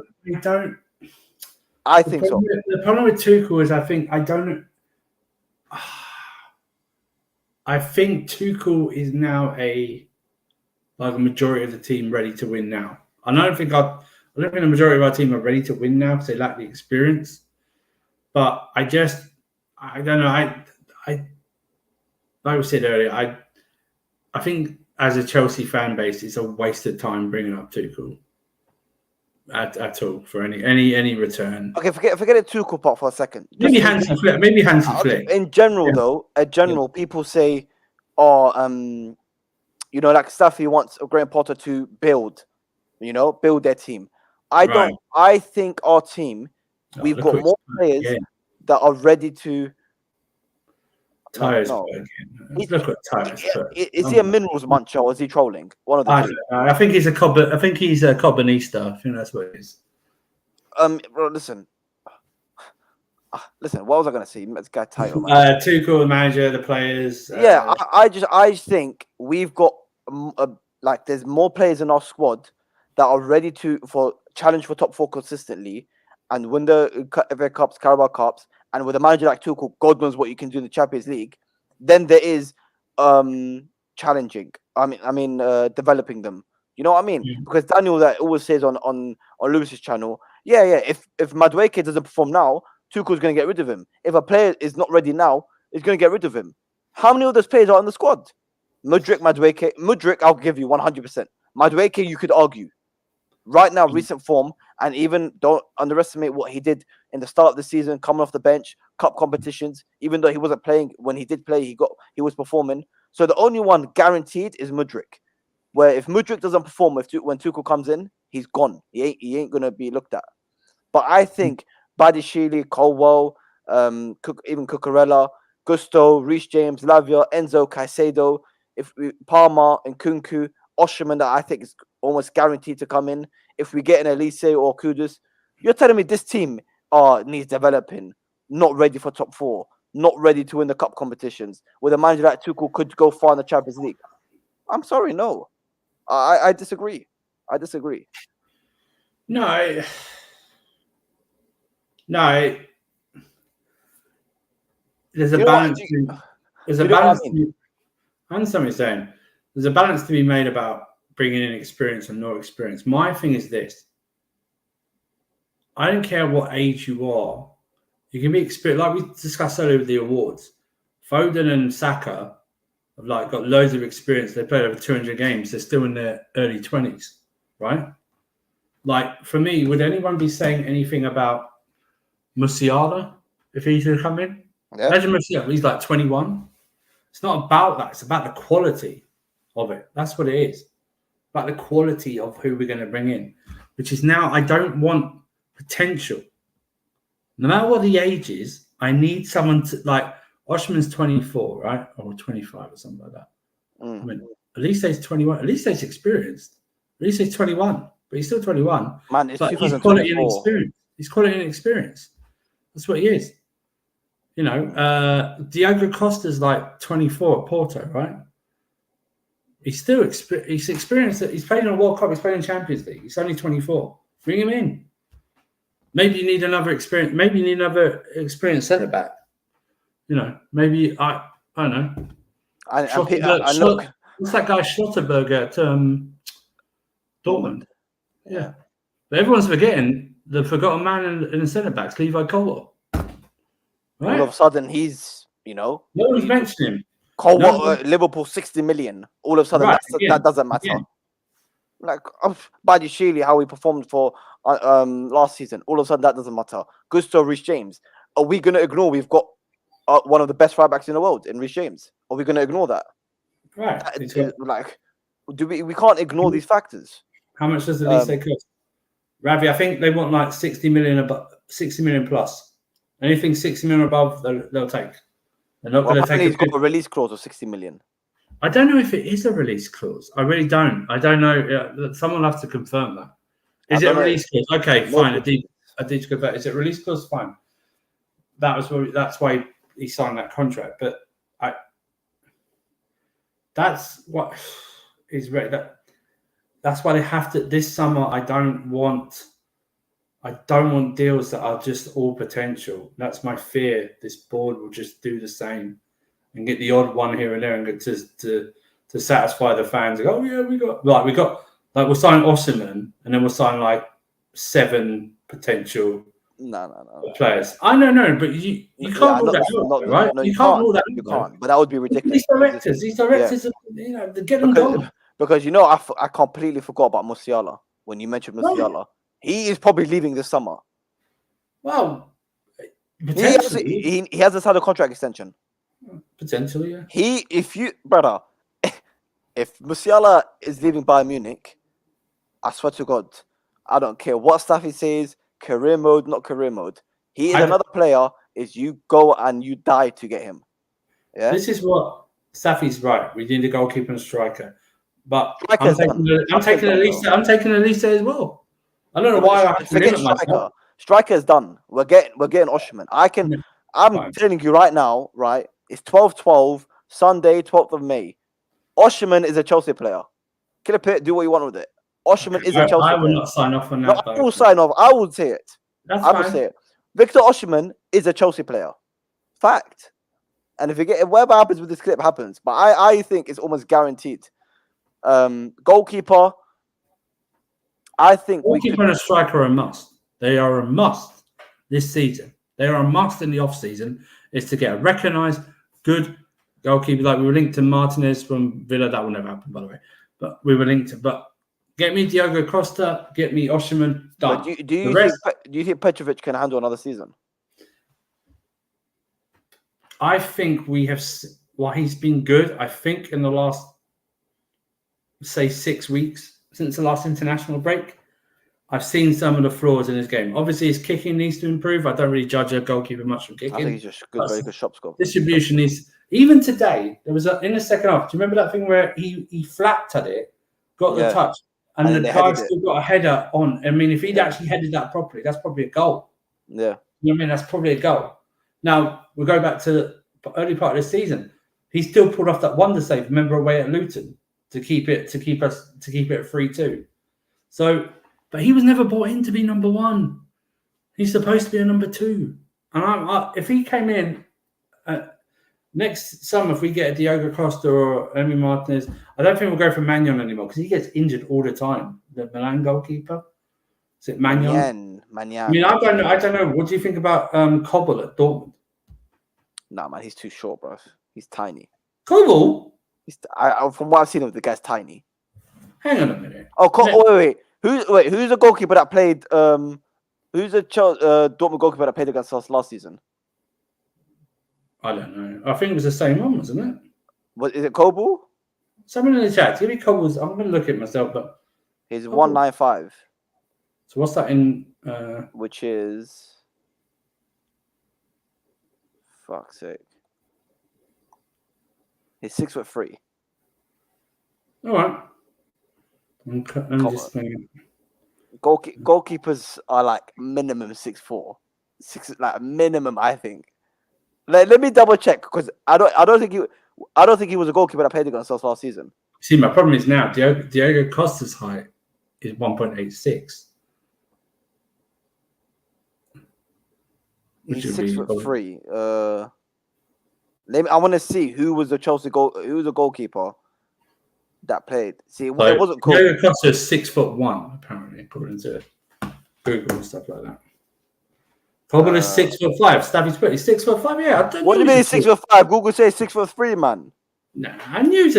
I think so. The problem with Tuchel is I think Tuchel is now a majority of the team ready to win now. I don't think the majority of our team are ready to win now because they lack the experience. But I don't know. Like I said earlier, I think as a Chelsea fan base, it's a waste of time bringing up Tuchel at all for any return. Okay, forget it Tuchel part for a second. Maybe Hansi Flick. In general, people say, like Staffy wants Graham Potter to build their team. I think our team, we've got more players that are ready to. Tires. Look at tires. Is he a minerals muncher or is he trolling? One of the two. I think he's a Cobbanista. I think that's what it is. Bro, listen. What was I going to say? This guy title. Tuchel, the manager, the players. I just think we've got there's more players in our squad that are ready for challenge for top 4 consistently and win the FA Cups, Carabao Cups, and with a manager like Tuchel, God knows what you can do in the Champions League. Then there is challenging. Developing them. You know what I mean? Mm-hmm. Because Daniel that always says on Lewis's channel, if Madueke doesn't perform now, Tuchel's going to get rid of him. If a player is not ready now, he's going to get rid of him. How many of those players are on the squad? Mudryk, I'll give you 100%. Madueke, you could argue. Right now, recent form, and even don't underestimate what he did in the start of the season, coming off the bench, cup competitions. Even though he wasn't playing, when he did play, he was performing. So the only one guaranteed is Mudryk. Where if Mudryk doesn't perform, when Tuchel comes in, he's gone. He ain't gonna be looked at. But I think Badiashile, Colwell, even Cucurella, Gusto, Reece James, Lavia, Enzo, Caicedo, Palmer and Kunku, Osherman, that I think is almost guaranteed to come in. If we get an Elise or Kudus, you're telling me this team needs developing, not ready for top 4, not ready to win the cup competitions, with a manager like Tuchel could go far in the Champions League. I'm sorry, no. I disagree. No. There's a balance. There's a balance. I understand what you're saying. There's a balance to be made about bringing in experience and no experience. My thing is this. I don't care what age you are. You can be experienced. Like we discussed earlier with the awards. Foden and Saka have got loads of experience. They played over 200 games. They're still in their early 20s, right? Like, for me, would anyone be saying anything about Musiala if he should come in? Yeah. Imagine Musiala. He's like 21. It's not about that. It's about the quality of it. That's what it is. About the quality of who we're going to bring in, which is now I don't want potential. No matter what the age is, I need someone to, like, Oshman's 24, right? Or 25 or something like that. I mean, at least he's 21. At least he's experienced. At least he's 21. But he's still 21. Man, it's he's quality and experience. He's quality and experience. That's what he is. You know, Diogo Costa's like 24 at Porto, right? He's still he's experienced it. He's played in a World Cup. He's played in Champions League. He's only 24. Bring him in. Maybe you need another experience. Maybe you need another experienced centre back. You know, maybe I don't know. What's that guy Schlotterberg at Dortmund? Yeah, but everyone's forgetting the forgotten man in the centre backs, Levi Colwell. Right? All of a sudden, he's no one's mentioning him. Colwell, Liverpool 60 million. All of a sudden, that doesn't matter. Yeah. Like Badiashile, how he performed for last season. All of a sudden, that doesn't matter. Gusto, Reece James. Are we going to ignore? We've got one of the best right backs in the world in Reece James. Are we going to ignore that? Right. We can't ignore these factors. How much does the lease they cost? Ravi, I think they want like 60 million plus. Anything 60 million above, they'll take. They're not going to take. He's got a release clause of 60 million. I don't know if it is a release clause. I really don't. I don't know. Someone will have to confirm that. Is it a release clause? Okay, fine. I did go back. Is it a release clause? Fine. That's why he signed that contract. But that's what is ready. That's why they have to. This summer, I don't want deals that are just all potential. That's my fear. This board will just do the same and get the odd one here and there and get to satisfy the fans. Go, oh yeah, we'll sign Osimhen and then we'll sign like 7 potential players. I know, but you can't rule that out, right? No, you can't rule that out. You can't, but that would be ridiculous. These directors, they get them gone. Because I completely forgot about Musiala when you mentioned Musiala. No. He is probably leaving this summer. Well, potentially. He has a contract extension. Potentially, yeah. If Musiala is leaving Bayern Munich, I swear to God, I don't care what stuff he says, career mode, not career mode. He is another player, is you go and you die to get him. Yeah. This is what Safi's right. We need a goalkeeper and striker. But I'm taking Elise as well. I don't know why I have to limit myself. Striker is done. We're getting Osimhen. I'm telling you right now, right? It's 12/12, Sunday, 12th of May. Osimhen is a Chelsea player. Clip it, do what you want with it. Osimhen is a Chelsea player. I will not sign off on that. I will sign off. I will say it. I will say it. Victor Osimhen is a Chelsea player. Fact. And if whatever happens with this clip happens. But I think it's almost guaranteed. Goalkeeper. I think goalkeeper and a striker are a must. They are a must this season. They are a must in the off season. Is to get a recognised, good goalkeeper. Like we were linked to Martinez from Villa. That will never happen, by the way. But we were linked to. But get me Diogo Costa. Get me Osimhen. Done. But do you think Petrovic can handle another season? I think we have. Well, he's been good. I think in the last, say, 6 weeks since the last international break, I've seen some of the flaws in his game. Obviously, his kicking needs to improve. I don't really judge a goalkeeper much from kicking. I think he's just good, very good shot score. Distribution is even today. There was in the second half. Do you remember that thing where he flapped at it, got the touch, and the guy still got a header on? I mean, if he'd actually headed that properly, that's probably a goal. Yeah, you know what I mean, that's probably a goal. Now we'll go back to the early part of the season. He still pulled off that wonder save. Remember away at Luton to keep it at 3-2. So. But he was never brought in to be number one. He's supposed to be a number two. And if he came in next summer, if we get a Diogo Costa or Emi Martinez, I don't think we'll go for Magnon anymore because he gets injured all the time. The Milan goalkeeper. Is it Magnon? Magnon. I mean, I don't know. What do you think about Kobel at Dortmund? Nah, man, he's too short, bro. He's tiny. Kobel? From what I've seen of the guy's tiny. Hang on a minute. Wait. Who's the goalkeeper that played? Who's the Dortmund goalkeeper that played against us last season? I don't know. I think it was the same one, wasn't it? Is it Kobel? Someone in the chat. Give me Kobel's. I'm going to look at it myself, but he's 195. So what's that in? Which is fuck's sake. He's 6'3". All right. Goalkeepers are like minimum 6'4", like minimum. I think. Let me double check because I don't think he was a goalkeeper that played against us last season. See, my problem is now Diogo Costa's height is 1.86. He's 6'3". I want to see who was the goalkeeper that played. See, it wasn't cool. Diogo Costa is 6'1", apparently, according to Google and stuff like that. Kobel is 6'5". Stavy's pretty 6'5". Yeah. What do you mean 6'5"? Google says 6'3", man. Nah, I knew he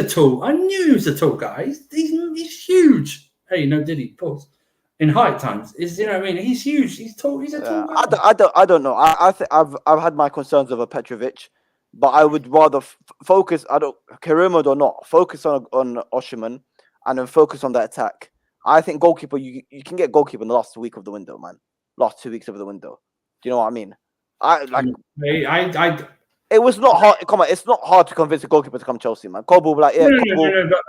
was a tall guy. He's huge. Hey, no, did he? Pause. In height times, you know what I mean? He's huge. He's tall. He's a tall guy. I don't know. I've had my concerns over Petrovic, but I would rather focus. Karimud or not, focus on Osimhen, and then focus on the attack. I think goalkeeper. You can get goalkeeper in the last week of the window, man. Last 2 weeks of the window. Do you know what I mean? It was not hard. Come on, it's not hard to convince a goalkeeper to come to Chelsea, man. Kobel will be like, yeah,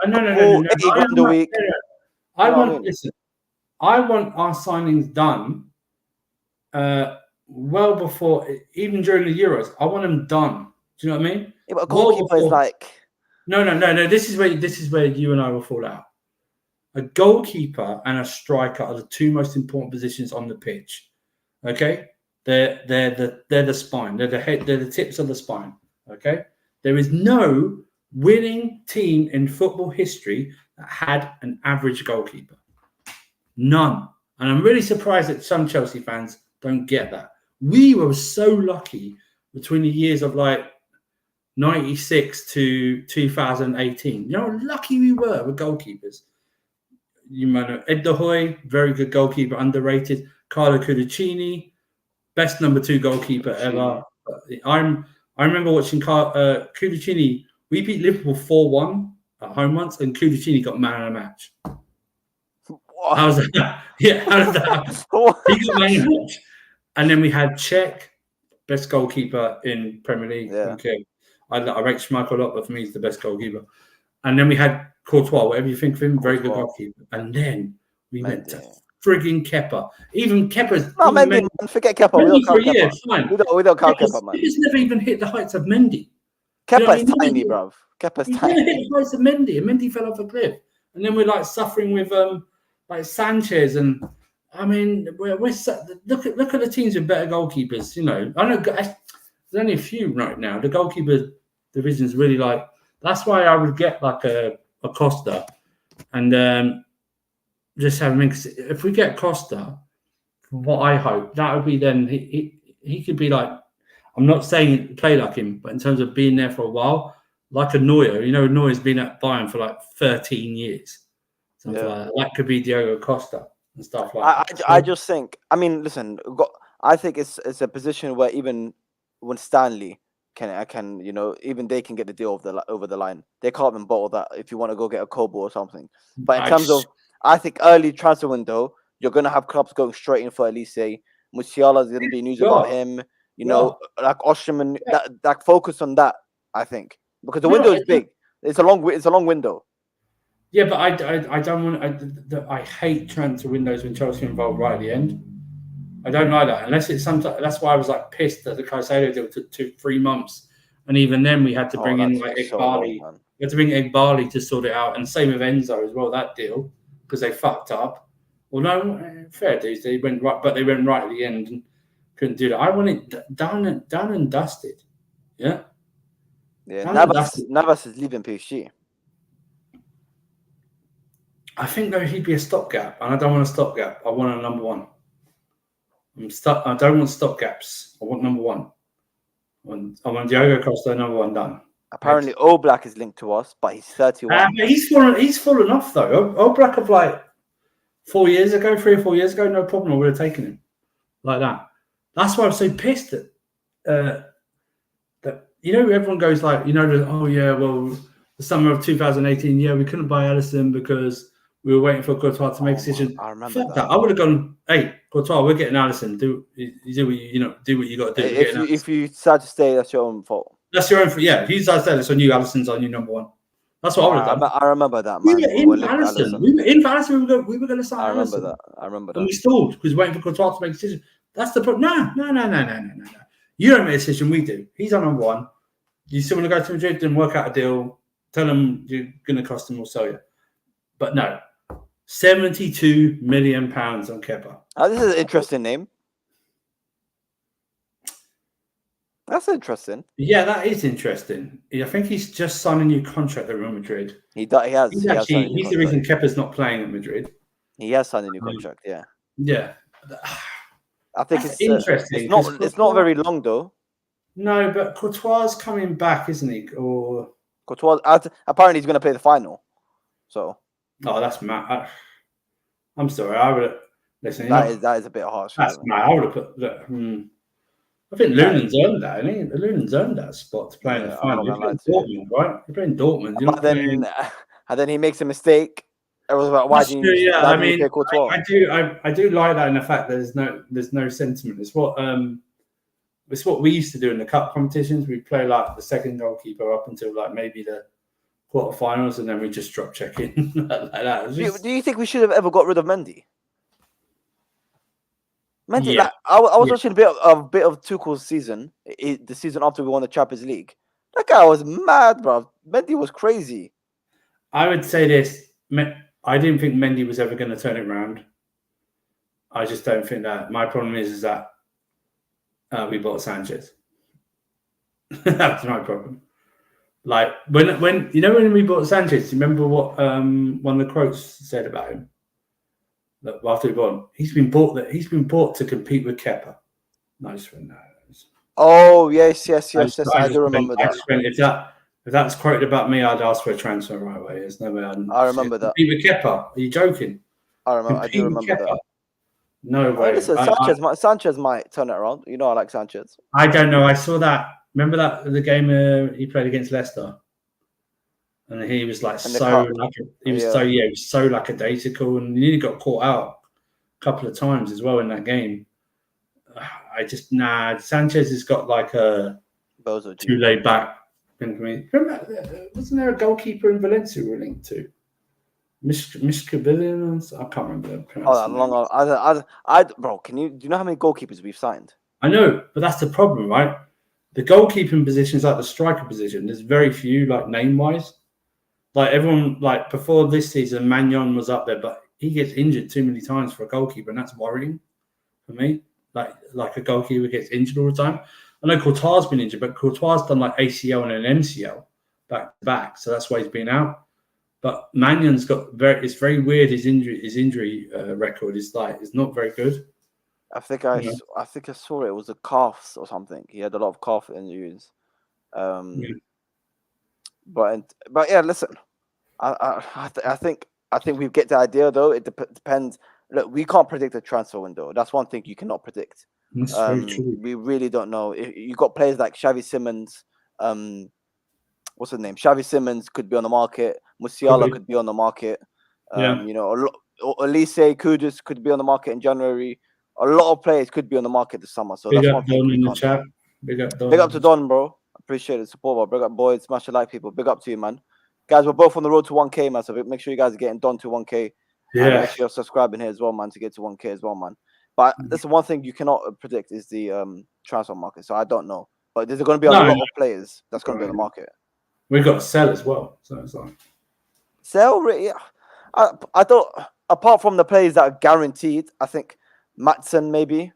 no. 80 grand a week. Listen. I want our signings done well before, even during the Euros. I want them done. Do you know what I mean? Yeah, but a goalkeeper is like no. This is where you and I will fall out. A goalkeeper and a striker are the two most important positions on the pitch. Okay, they're the spine. They're the head. They're the tips of the spine. Okay, there is no winning team in football history that had an average goalkeeper. None. And I'm really surprised that some Chelsea fans don't get that. We were so lucky between the years of like 96 to 2018. You know how lucky we were with goalkeepers. You know, Ed De Hoy, very good goalkeeper, underrated. Carlo Cudicini, best number 2 goalkeeper ever. I remember watching Cudicini. We beat Liverpool 4-1 at home once, and Cudicini got man of the match. How's that? Yeah, how's that? He got man of the match. And then we had Cech, best goalkeeper in Premier League. Yeah. Okay, I rate Schmeichel a lot, but for me, he's the best goalkeeper. And then we had Courtois, whatever you think of him, very good goalkeeper. And then we went to frigging Kepa. Even Kepa's... No, Mendy, man. Forget Kepa. Mendy for a year, fine. We don't count Kepa, man. He's never even hit the heights of Mendy. Kepa's tiny, bruv. Kepa's tiny. He never hit the heights of Mendy, and Mendy fell off a cliff. And then we're like suffering with like Sanchez, and I mean, we're look at the teams with better goalkeepers. You know, I know there's only a few right now. The goalkeeper division's really like... That's why I would get like a Costa and just have him. If we get Costa, what I hope, that would be then he could be like, I'm not saying play like him, but in terms of being there for a while, like a Neuer. You know, Neuer's been at Bayern for like 13 years. Something Yeah. like that. That could be Diogo Costa and stuff like that. I just think. I mean, listen. I think it's a position where even when Stanley can even they can get the deal over the line. They can't even bottle that if you want to go get a Kobo or something. But in terms of, I think early transfer window, you're gonna have clubs going straight in for Elise. Musiala's gonna be news about him. Like Osterman. That focus on that. I think because the window is big. It's a long window. Yeah, but I don't want. I hate transfer windows when Chelsea are involved right at the end. I don't like that unless it's sometimes. That's why I was like pissed that the Caicedo deal took 3 months, and even then we had to bring in like Igbali. We had to bring Igbali to sort it out, and same with Enzo as well. That deal because they fucked up. Well, no, fair dues. They went right, but they went right at the end and couldn't do that. I want it done and dusted. Yeah. Yeah. Navas is leaving PSG. I think though he'd be a stopgap, and I don't want a stopgap. I want a number one. I don't want stopgaps. I want number one. I want Diogo Costa, number one done. Apparently, Oblak is linked to us, but he's 31. He's fallen off though. Oblak of like 3 or 4 years ago, no problem. I would have taken him like that. That's why I'm so pissed that everyone goes like oh yeah, well the summer of 2018, yeah, we couldn't buy Alisson because we were waiting for Courtois to make a decision. I remember that. I would have gone, hey, Courtois, we're getting Alisson. Do what you got to do. If you decide to stay, that's your own fault. That's your own fault. Yeah, if you decide to stay, that's on you. Alisson's on you, number one. That's what I would have done. I remember that, We man. were in Alisson. We were going to sign I remember Alisson. that. I remember that. And we stalled because we were waiting for Courtois to make a decision. That's the problem. No. You don't make a decision. We do. He's on number one. You still want to go to Madrid, then work out a deal. Tell them you're going to cost them, we'll sell you. But no. £72 million on Kepa. This is an interesting name. That's interesting. Yeah, that is interesting. I think he's just signed a new contract at Real Madrid. He has. He's the reason Kepa's not playing at Madrid. He has signed a new contract. Yeah. Yeah. I think it's interesting. It's not very long though. No, but Courtois is coming back, isn't he? Or Courtois apparently he's going to play the final. So. Oh, that's mad. I'm sorry. I would listen. That is a bit harsh. That's mad. I would have put. I think Lunen's earned that. I think Lunen's earned that spot to play in the final. You're playing Dortmund, right? You're playing Dortmund. And then he makes a mistake. It was about why didn't you? I mean, I do like that in the fact that there's no sentiment. It's what we used to do in the cup competitions. We play like the second goalkeeper up until like maybe the quarterfinals, and then we just drop check in like that. Do you think we should have ever got rid of Mendy? Mendy, yeah. I was watching a bit of Tuchel's season, the season after we won the Champions League. That guy was mad, bro. Mendy was crazy. I would say this: I didn't think Mendy was ever going to turn it around. I just don't think that. My problem is that we bought Sanchez. That's my problem. Like when we bought Sanchez, do you remember what one of the quotes said about him? That after we bought him, he's been bought to compete with Kepa. Nice one. Oh yes. I do remember that. If that's quoted about me, I'd ask for a transfer right away. There's no way. I remember that. Compete with Kepa? Are you joking? I do remember that. No way. Listen, Sanchez might turn it around. You know, I like Sanchez. I don't know. I saw that. Remember that the game he played against Leicester, and he was like so lackadaisical, and he nearly got caught out a couple of times as well in that game. Sanchez has got like a too laid back. Remember, wasn't there a goalkeeper in Valencia we were linked to? Mishkabilian? I can't remember. Bro, do you know how many goalkeepers we've signed? I know, but that's the problem, right? The goalkeeping position is like the striker position. There's very few, like name-wise. Like everyone, like before this season, Magnon was up there, but he gets injured too many times for a goalkeeper, and that's worrying for me. Like a goalkeeper gets injured all the time. I know Courtois been injured, but Courtois done like ACL and an MCL back to back, so that's why he's been out. But Magnon's it's very weird. His injury record is not very good. I think I saw it was the calves or something. He had a lot of calf injuries. But yeah, listen, I think we get the idea though. It depends. Look, we can't predict the transfer window. That's one thing you cannot predict. That's very true. We really don't know. You got players like Xavi Simons. What's his name? Xavi Simons could be on the market. Musiala could be on the market. You know, Elise Kudus could be on the market in January. A lot of players could be on the market this summer. So Big that's up one thing Don we in the can't chat. do. Big up to Don, bro. Appreciate the support, bro. Big up, boys. Smash the like, people. Big up to you, man. Guys, we're both on the road to 1K, man. So make sure you guys are getting Don to 1K. Yeah. And make sure you're subscribing here as well, man, to get to 1K as well, man. But that's one thing you cannot predict is the transfer market. So I don't know. But there's going to be a lot of players that's going to be on the market. We've got to sell as well. So it's like sell, yeah. I don't. Apart from the players that are guaranteed, I think Maatsen maybe.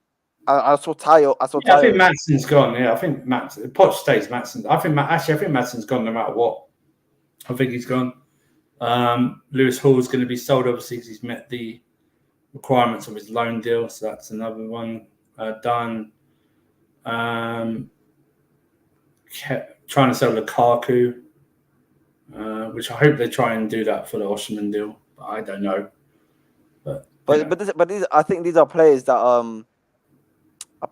I saw Tayo. I think Maatsen's gone. Yeah, I think Poch stays Maatsen. I think Maatsen's gone no matter what. I think he's gone. Lewis Hall's going to be sold obviously because he's met the requirements of his loan deal. So that's another one done. Trying to sell Lukaku, which I hope they try and do that for the Osimhen deal. But I don't know. But these, I think these are players that are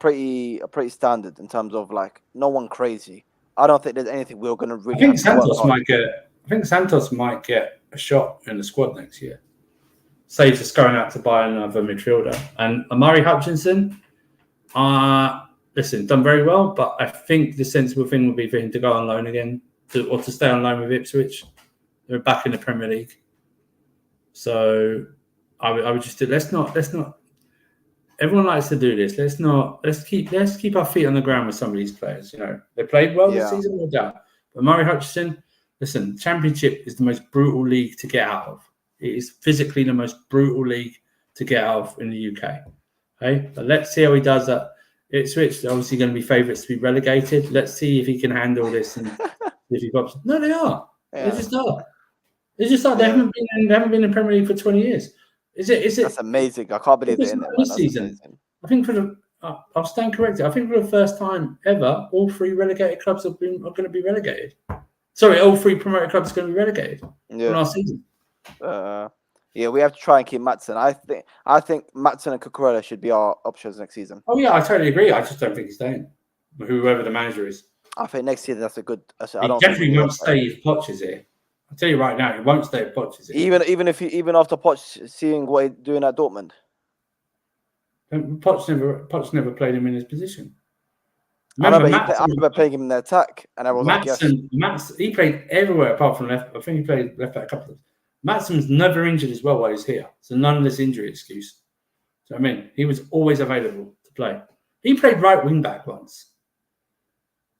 pretty standard in terms of like no one crazy. I don't think there's anything we're going to really. I think Santos might get a shot in the squad next year. Saves us going out to buy another midfielder. And Amari Hutchinson, listen, done very well, but I think the sensible thing would be for him to go on loan again, or to stay on loan with Ipswich. They're back in the Premier League, so I would just do. Let's not. Everyone likes to do this. Let's keep our feet on the ground with some of these players. You know, they played well this season, no doubt. But Murray Hutchinson, listen, Championship is the most brutal league to get out of. It is physically the most brutal league to get out of in the UK. Okay, but let's see how he does that. Ipswich, they're obviously going to be favourites to be relegated. Let's see if he can handle this. And if he pops, no, they are. Yeah. They just are. They just are. They haven't been in the Premier League for 20 years. Is it? That's amazing. I can't believe it in this season. I think I'll stand corrected. I think for the first time ever, all three relegated clubs are going to be relegated. Sorry, all three promoted clubs are going to be relegated from last season. Yeah, we have to try and keep Maatsen. I think Maatsen and Cucurella should be our options next season. Oh yeah, I totally agree. I just don't think he's staying. Whoever the manager is. I think next year that's a good. He definitely won't stay if Poch is here. I'll tell you right now, he won't stay if Poch is here. Even after Poch seeing what he's doing at Dortmund. Poch never played him in his position. I remember playing him in the attack, and everyone was Maatsen, he played everywhere apart from left. I think he played left back a couple of times. Matsen's never injured as well while he's here. So none of this injury excuse. So I mean, he was always available to play. He played right wing back once.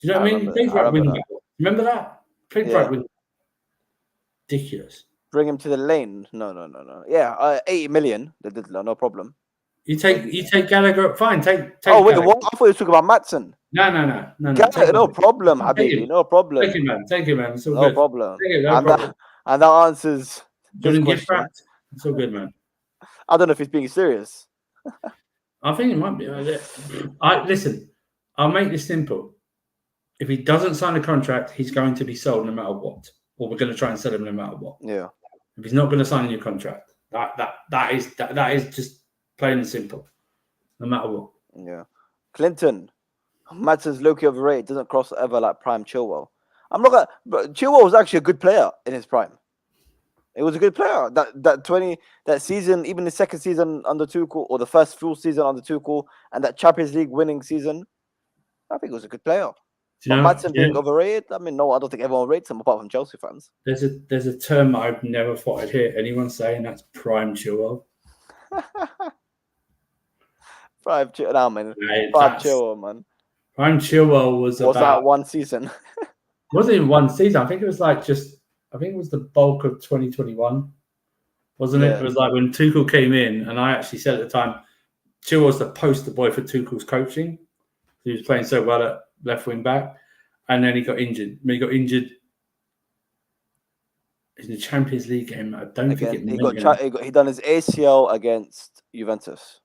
Do you know what I mean? He played right wing back. Remember that? Played right wing back. Ridiculous. Bring him to the lane. No. Yeah, 80 million. No problem. You take Gallagher. Fine. Take. Oh wait, Gallagher. what? I thought you were talking about Maatsen. No. Gallagher, no problem, Habibi. No problem. Take him, man. It's all no good. Problem. No problem. And that answers. Doesn't get fracked. It's all good, man. I don't know if he's being serious. I think it might be. Listen, I'll make this simple. If he doesn't sign a contract, he's going to be sold no matter what. Or we're going to try and sell him no matter what. Yeah. If he's not going to sign a new contract, that is just plain and simple. No matter what. Yeah. Clinton, Maatsen's low-key overrated. Doesn't cross ever like prime Chilwell. But Chilwell was actually a good player in his prime. It was a good player. That season, even the second season under Tuchel, or the first full season under Tuchel, and that Champions League winning season, I think it was a good player. But Maatsen being overrated, I mean, no, I don't think everyone rates him apart from Chelsea fans. There's a term I've never thought I'd hear anyone say, and that's prime Chilwell. Prime Chilwell, man. Prime Chilwell, man. Prime Chilwell was that one season? Wasn't even one season. I think it was it was the bulk of 2021, wasn't it? It was like when Tuchel came in, and I actually said at the time, Chilwell was the poster boy for Tuchel's coaching. He was playing so well at left wing back, and then he got injured. He got injured in the Champions League game. I don't think he done his ACL against Juventus.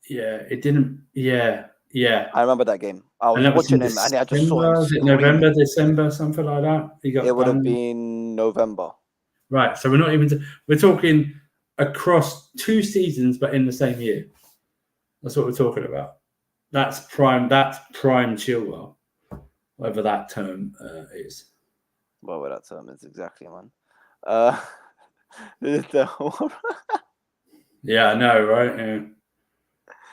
Yeah, it didn't. Yeah, Yeah. I remember that game. I was And that was watching in him, and I just saw him. December, is it screaming. November, December, something like that. He got It would have banned. been November. Right. So we're not even. We're talking across 2 seasons, but in the same year. That's what we're talking about. That's prime. That's prime Chilwell, whatever that term is. Whatever that term is exactly, man. Yeah, I know, right?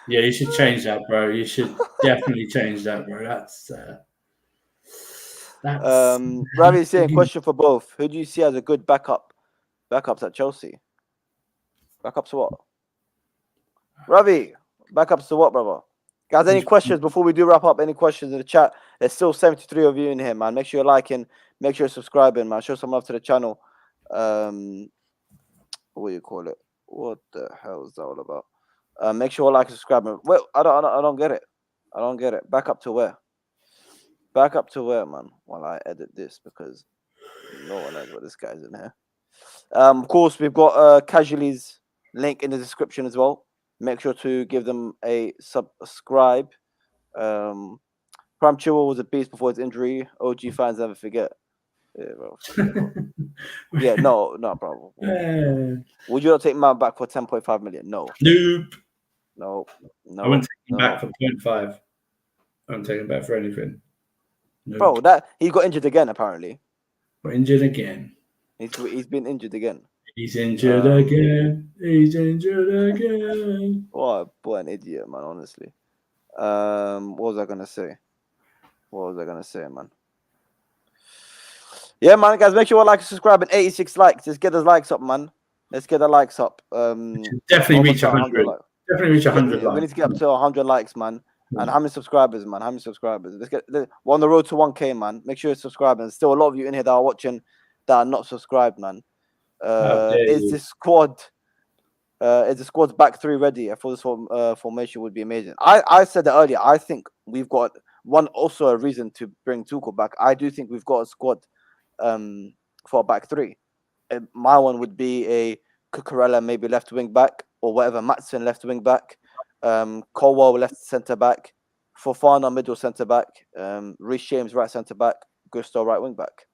Yeah, you should change that, bro. You should definitely change that, bro. That's Ravi is saying, question for both. Who do you see as a good backups at Chelsea? Backups to what? Ravi, backups to what, brother? Guys, any questions before we do wrap up? Any questions in the chat? There's still 73 of you in here, man. Make sure you're liking, make sure you're subscribing, man. Show some love to the channel. What do you call it? What the hell is that all about? Make sure you like and subscribe. Well, I don't get it. I don't get it. Back up to where? Back up to where, man? While I edit this, because no one knows what this guy's in here. Of course, we've got Casualty's link in the description as well. Make sure to give them a subscribe. Prime Chilwell was a beast before his injury. OG fans never forget. Yeah, bro. Yeah, no, bro. Would you not take him back for 10.5 million? No. Nope. No. I wouldn't take him back for 0.5. I wouldn't take him back for anything. Nope. Bro, that he got injured again, apparently. Got injured again. He's been injured again. He's injured again. He's injured again. What an idiot, man, honestly. What was I gonna say? Man? Yeah, man, guys, make sure you like and subscribe and 86 likes. Let's get those likes up, man. Let's get the likes up. Definitely reach 100. Definitely reach 100 likes. We need to get up to 100 likes, man. And how many subscribers, man? How many subscribers? We're on the road to 1K, man. Make sure you're subscribing. There's still a lot of you in here that are watching that are not subscribed, man. Is the squad's back 3 ready? I thought this formation would be amazing. I said that earlier. I think we've got also a reason to bring Tuchel back. I do think we've got a squad for a back 3. My one would be a Cucurella maybe left wing back, or whatever, Maatsen left wing back, Chilwell left centre back, Fofana middle centre back, Reece James right centre back, Gusto right wing back.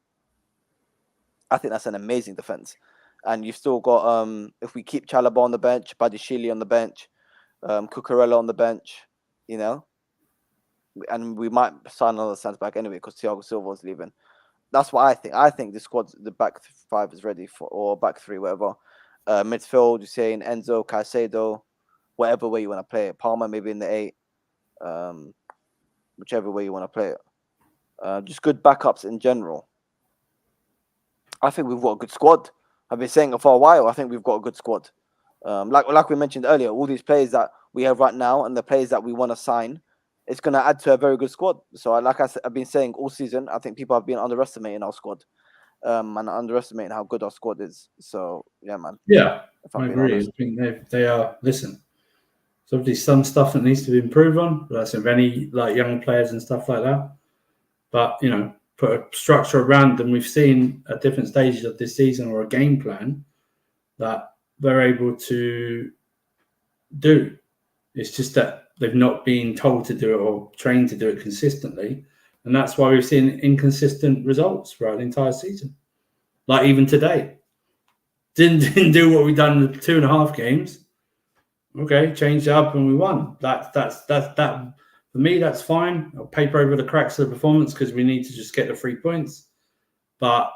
I think that's an amazing defense. And you've still got if we keep Chalobah on the bench, Badiashile on the bench, Cucurella on the bench, you know, and we might sign another centre back anyway because Thiago Silva's leaving. That's what I think. I think the back 5 is ready for, or back 3, whatever. Midfield, you're saying Enzo, Caicedo, whatever way you want to play it. Palmer maybe in the 8, whichever way you want to play it. Just good backups in general. I think we've got a good squad. I've been saying it for a while. I think we've got a good squad. Like we mentioned earlier, all these players that we have right now and the players that we want to sign, it's going to add to a very good squad. So, like I said, I've been saying all season, I think people have been underestimating our squad, and underestimating how good our squad is. So, yeah, man. Yeah, I agree. I think they are. Listen, so there's some stuff that needs to be improved on. That's of any like young players and stuff like that. But you know, put a structure around them. We've seen at different stages of this season, or a game plan that they're able to do. It's just that they've not been told to do it or trained to do it consistently. And that's why we've seen inconsistent results throughout the entire season. Like even today. Didn't do what we've done in the 2.5 games. Okay, changed it up and we won. That for me, that's fine. I'll paper over the cracks of the performance because we need to just get the 3 points. But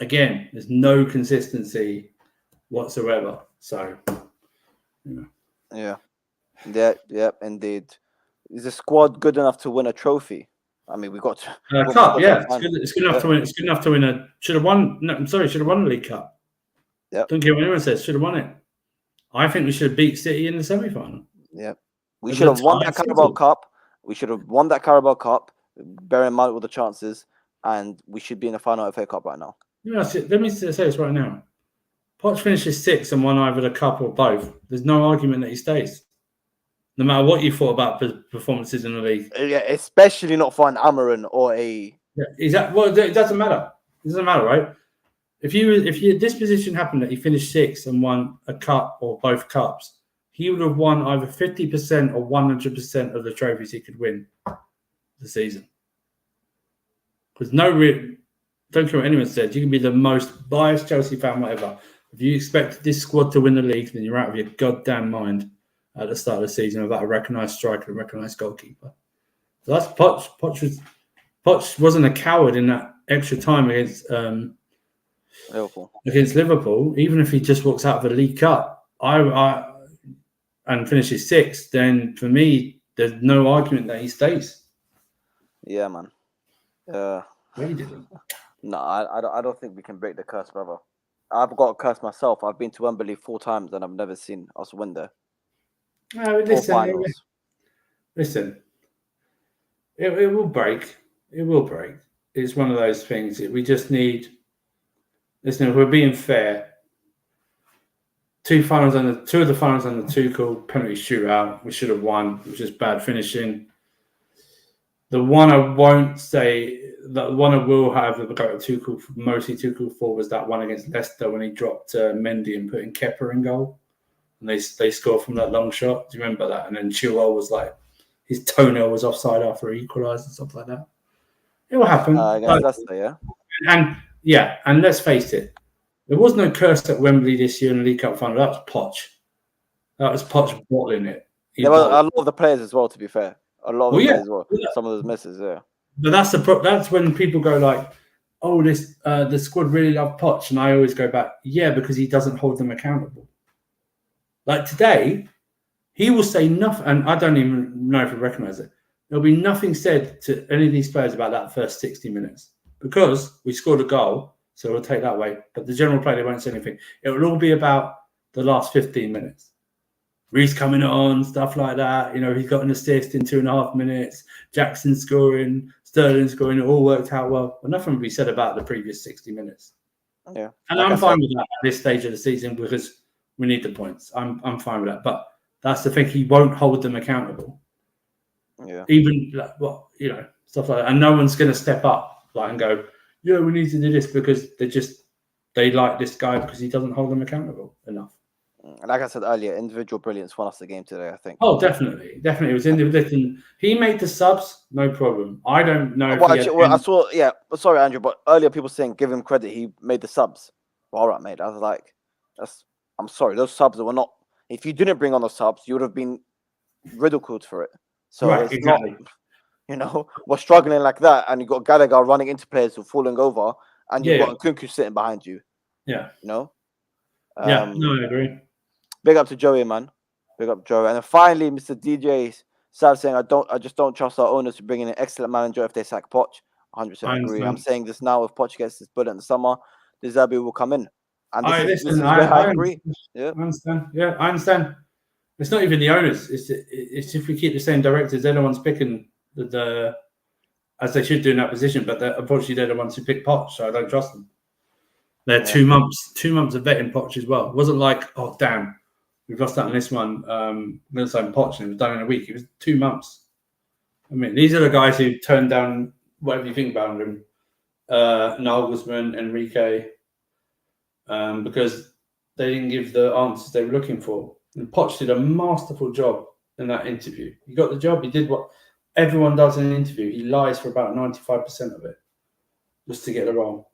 again, there's no consistency whatsoever. So, you know. Yeah, indeed. Is the squad good enough to win a trophy? I mean, we got to, cup. Yeah, it's good enough to win. It's good enough to win a. Should have won. No, I'm sorry. Should have won the League Cup. Yeah. Don't care what anyone says. Should have won it. I think we should have beat City in the semi-final. Yeah, we should have won that Carabao Cup. We should have won that Carabao Cup. Bear in mind all the chances, and we should be in the final FA Cup right now. Yeah, let me say this right now. Poch finishes 6th and won either the cup or both. There's no argument that he stays. No matter what you thought about performances in the league. Yeah, especially not for an Amarin or a... Yeah, exactly. Well, it doesn't matter. It doesn't matter, right? If this position happened that he finished 6th and won a cup or both cups, he would have won either 50% or 100% of the trophies he could win the season. Because don't care what anyone said, you can be the most biased Chelsea fan, whatever. If you expect this squad to win the league, then you're out of your goddamn mind at the start of the season without a recognised striker and recognised goalkeeper. So that's Poch. Poch wasn't a coward in that extra time against Liverpool. Even if he just walks out of the League Cup, and finishes sixth, then for me, there's no argument that he stays. Yeah, man. He didn't. No, I don't think we can break the curse, brother. I've got a curse myself. I've been to Wembley 4 times and I've never seen us win there. No, listen. It will break. It will break. It's one of those things. We just need. Listen, if we're being fair, two of the finals under Tuchel, penalty shootout. We should have won. It was just bad finishing. The one I won't say, the one I will have a go at Tuchel, mostly Tuchel for, was that one against Leicester when he dropped Mendy and put in Kepa in goal. And they scored from that long shot. Do you remember that? And then Chilwell was like, his toenail was offside after he equalised and stuff like that. It will happen. Leicester, yeah. And let's face it, there was no curse at Wembley this year in the League Cup final. That was Poch. That was Poch bottling it. There were a lot of the players as well, to be fair. A lot of the players as well. Yeah. Some of those misses, yeah. But that's when people go like, oh, the squad really love Poch. And I always go back, yeah, because he doesn't hold them accountable. Like today, he will say nothing, and I don't even know if I recognise it. There'll be nothing said to any of these players about that first 60 minutes because we scored a goal, so we'll take that way. But the general play, they won't say anything. It will all be about the last 15 minutes. Reece coming on, stuff like that. You know, he's got an assist in 2.5 minutes. Jackson scoring, Sterling scoring. It all worked out well. But nothing will be said about the previous 60 minutes. Yeah, and I'm fine with that at this stage of the season because we need the points. I'm fine with that. But that's the thing. He won't hold them accountable. Yeah. Even stuff like that. And no one's going to step up and go, yeah, we need to do this because they like this guy because he doesn't hold them accountable enough. Like I said earlier, individual brilliance won us the game today, I think. Oh, definitely. It was individual. He made the subs, no problem. I don't know. I saw, sorry, Andrew, but earlier people saying give him credit, he made the subs. Well, all right, mate. I was like, I'm sorry, those subs were not. If you didn't bring on the subs, you would have been ridiculed for it. So right, it's exactly. not, we're struggling like that, and you got Gallagher running into players who are falling over, and you've got Nkunku sitting behind you. Yeah. No, I agree. Big up to Joey, man. Big up Joey. And then finally, Mr. DJ Sav saying, I just don't trust our owners to bring in an excellent manager if they sack Poch. 100% agree. I'm saying this now. If Poch gets this bullet in the summer, De Zerbi will come in. And this is where I agree. Yeah, I understand. Yeah, I understand. It's not even the owners. It's if we keep the same directors, they're the ones picking the as they should do in that position. But unfortunately, they're the ones who pick Poch, so I don't trust them. They're 2 months of vetting Poch as well. It wasn't like, oh damn, we've lost out on this one. Let's sign Poch, and it was done in a week. It was 2 months. I mean, these are the guys who turned down whatever you think about them, Nagelsmann, Enrique, because they didn't give the answers they were looking for. And Poch did a masterful job in that interview. He got the job. He did what everyone does in an interview. He lies for about 95% of it just to get the role.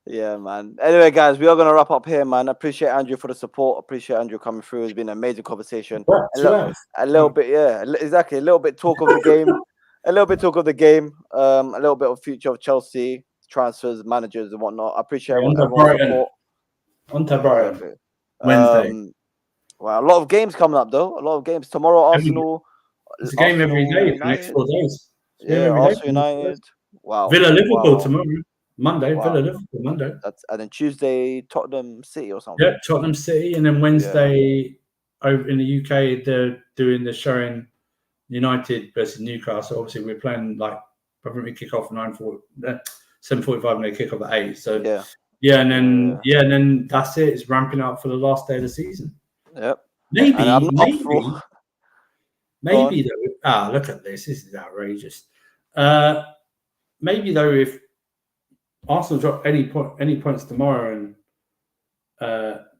Yeah, man. Anyway, guys, we are going to wrap up here, man. I appreciate Andrew for the support. Appreciate Andrew coming through. It's been an amazing conversation. A little bit talk of the game. A little bit of future of Chelsea, transfers, managers, and whatnot. I appreciate everyone's support. On to Brighton. Wednesday. Well, a lot of games coming up, though. A lot of games. Tomorrow, Arsenal. It's a game every day for the next 4 days. Yeah, Arsenal United. Wow. Villa Liverpool tomorrow. Monday, Villa Liverpool Monday. And then Tuesday, Tottenham City or something. Yeah, Tottenham City. And then Wednesday, over in the UK, they're doing the showing United versus Newcastle. Obviously, we're playing I think we kick off at 7:45 and they kick off at 8. So and then that's it. It's ramping up for the last day of the season. Yep. Maybe though. Look at this. This is outrageous. Maybe though, if Arsenal drop any points tomorrow and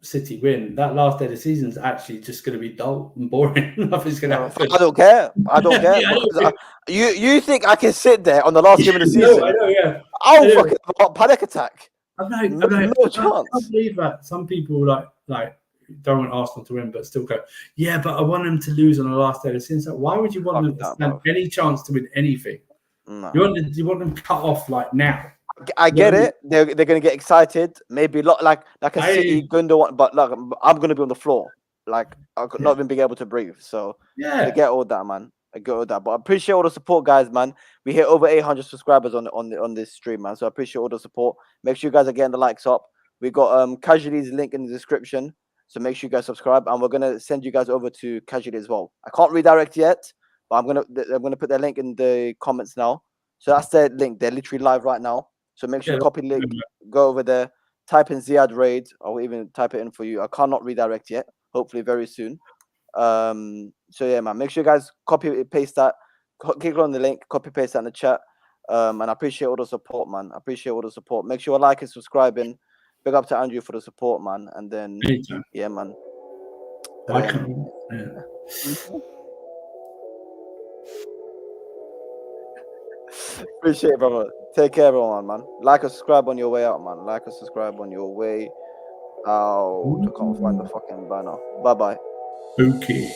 City win, that last day of the season is actually just going to be dull and boring. Nothing's going to happen. I don't care. I don't care. Yeah, I Because don't you think I can sit there on the last game of the I season? know, yeah. I'll I know. fucking have a panic attack. I'm like, No I chance. can't believe that some people like don't want Arsenal to win, but still go, yeah, but I want them to lose on the last day of the season. So why would you want Fuck them to that, stand bro. any chance to win anything? No. You want them cut off like now. I get it. They're gonna get excited. Maybe like a City Gundogan, but like I'm gonna be on the floor. Like I could not even be able to breathe. So I get all that, man. I get all that. But I appreciate all the support, guys, man. We hit over 800 subscribers on this stream, man. So I appreciate all the support. Make sure you guys are getting the likes up. We got Casualty's link in the description. So make sure you guys subscribe, and we're gonna send you guys over to Casualty as well. I can't redirect yet, but I'm gonna put their link in the comments now. So that's their link. They're literally live right now. So make sure you copy link, go over there, type in Ziad Raid, or even type it in for you. I cannot redirect yet. Hopefully very soon. So yeah, man. Make sure you guys copy paste that. Click on the link, copy paste that in the chat. And I appreciate all the support, man. I appreciate all the support. Make sure you like and subscribing. Big up to Andrew for the support, man. And then yeah, man. Appreciate it, brother. Take care, everyone, man. Like and subscribe on your way out, man. Like and subscribe on your way out. I can't find the fucking banner. Bye bye. Okay.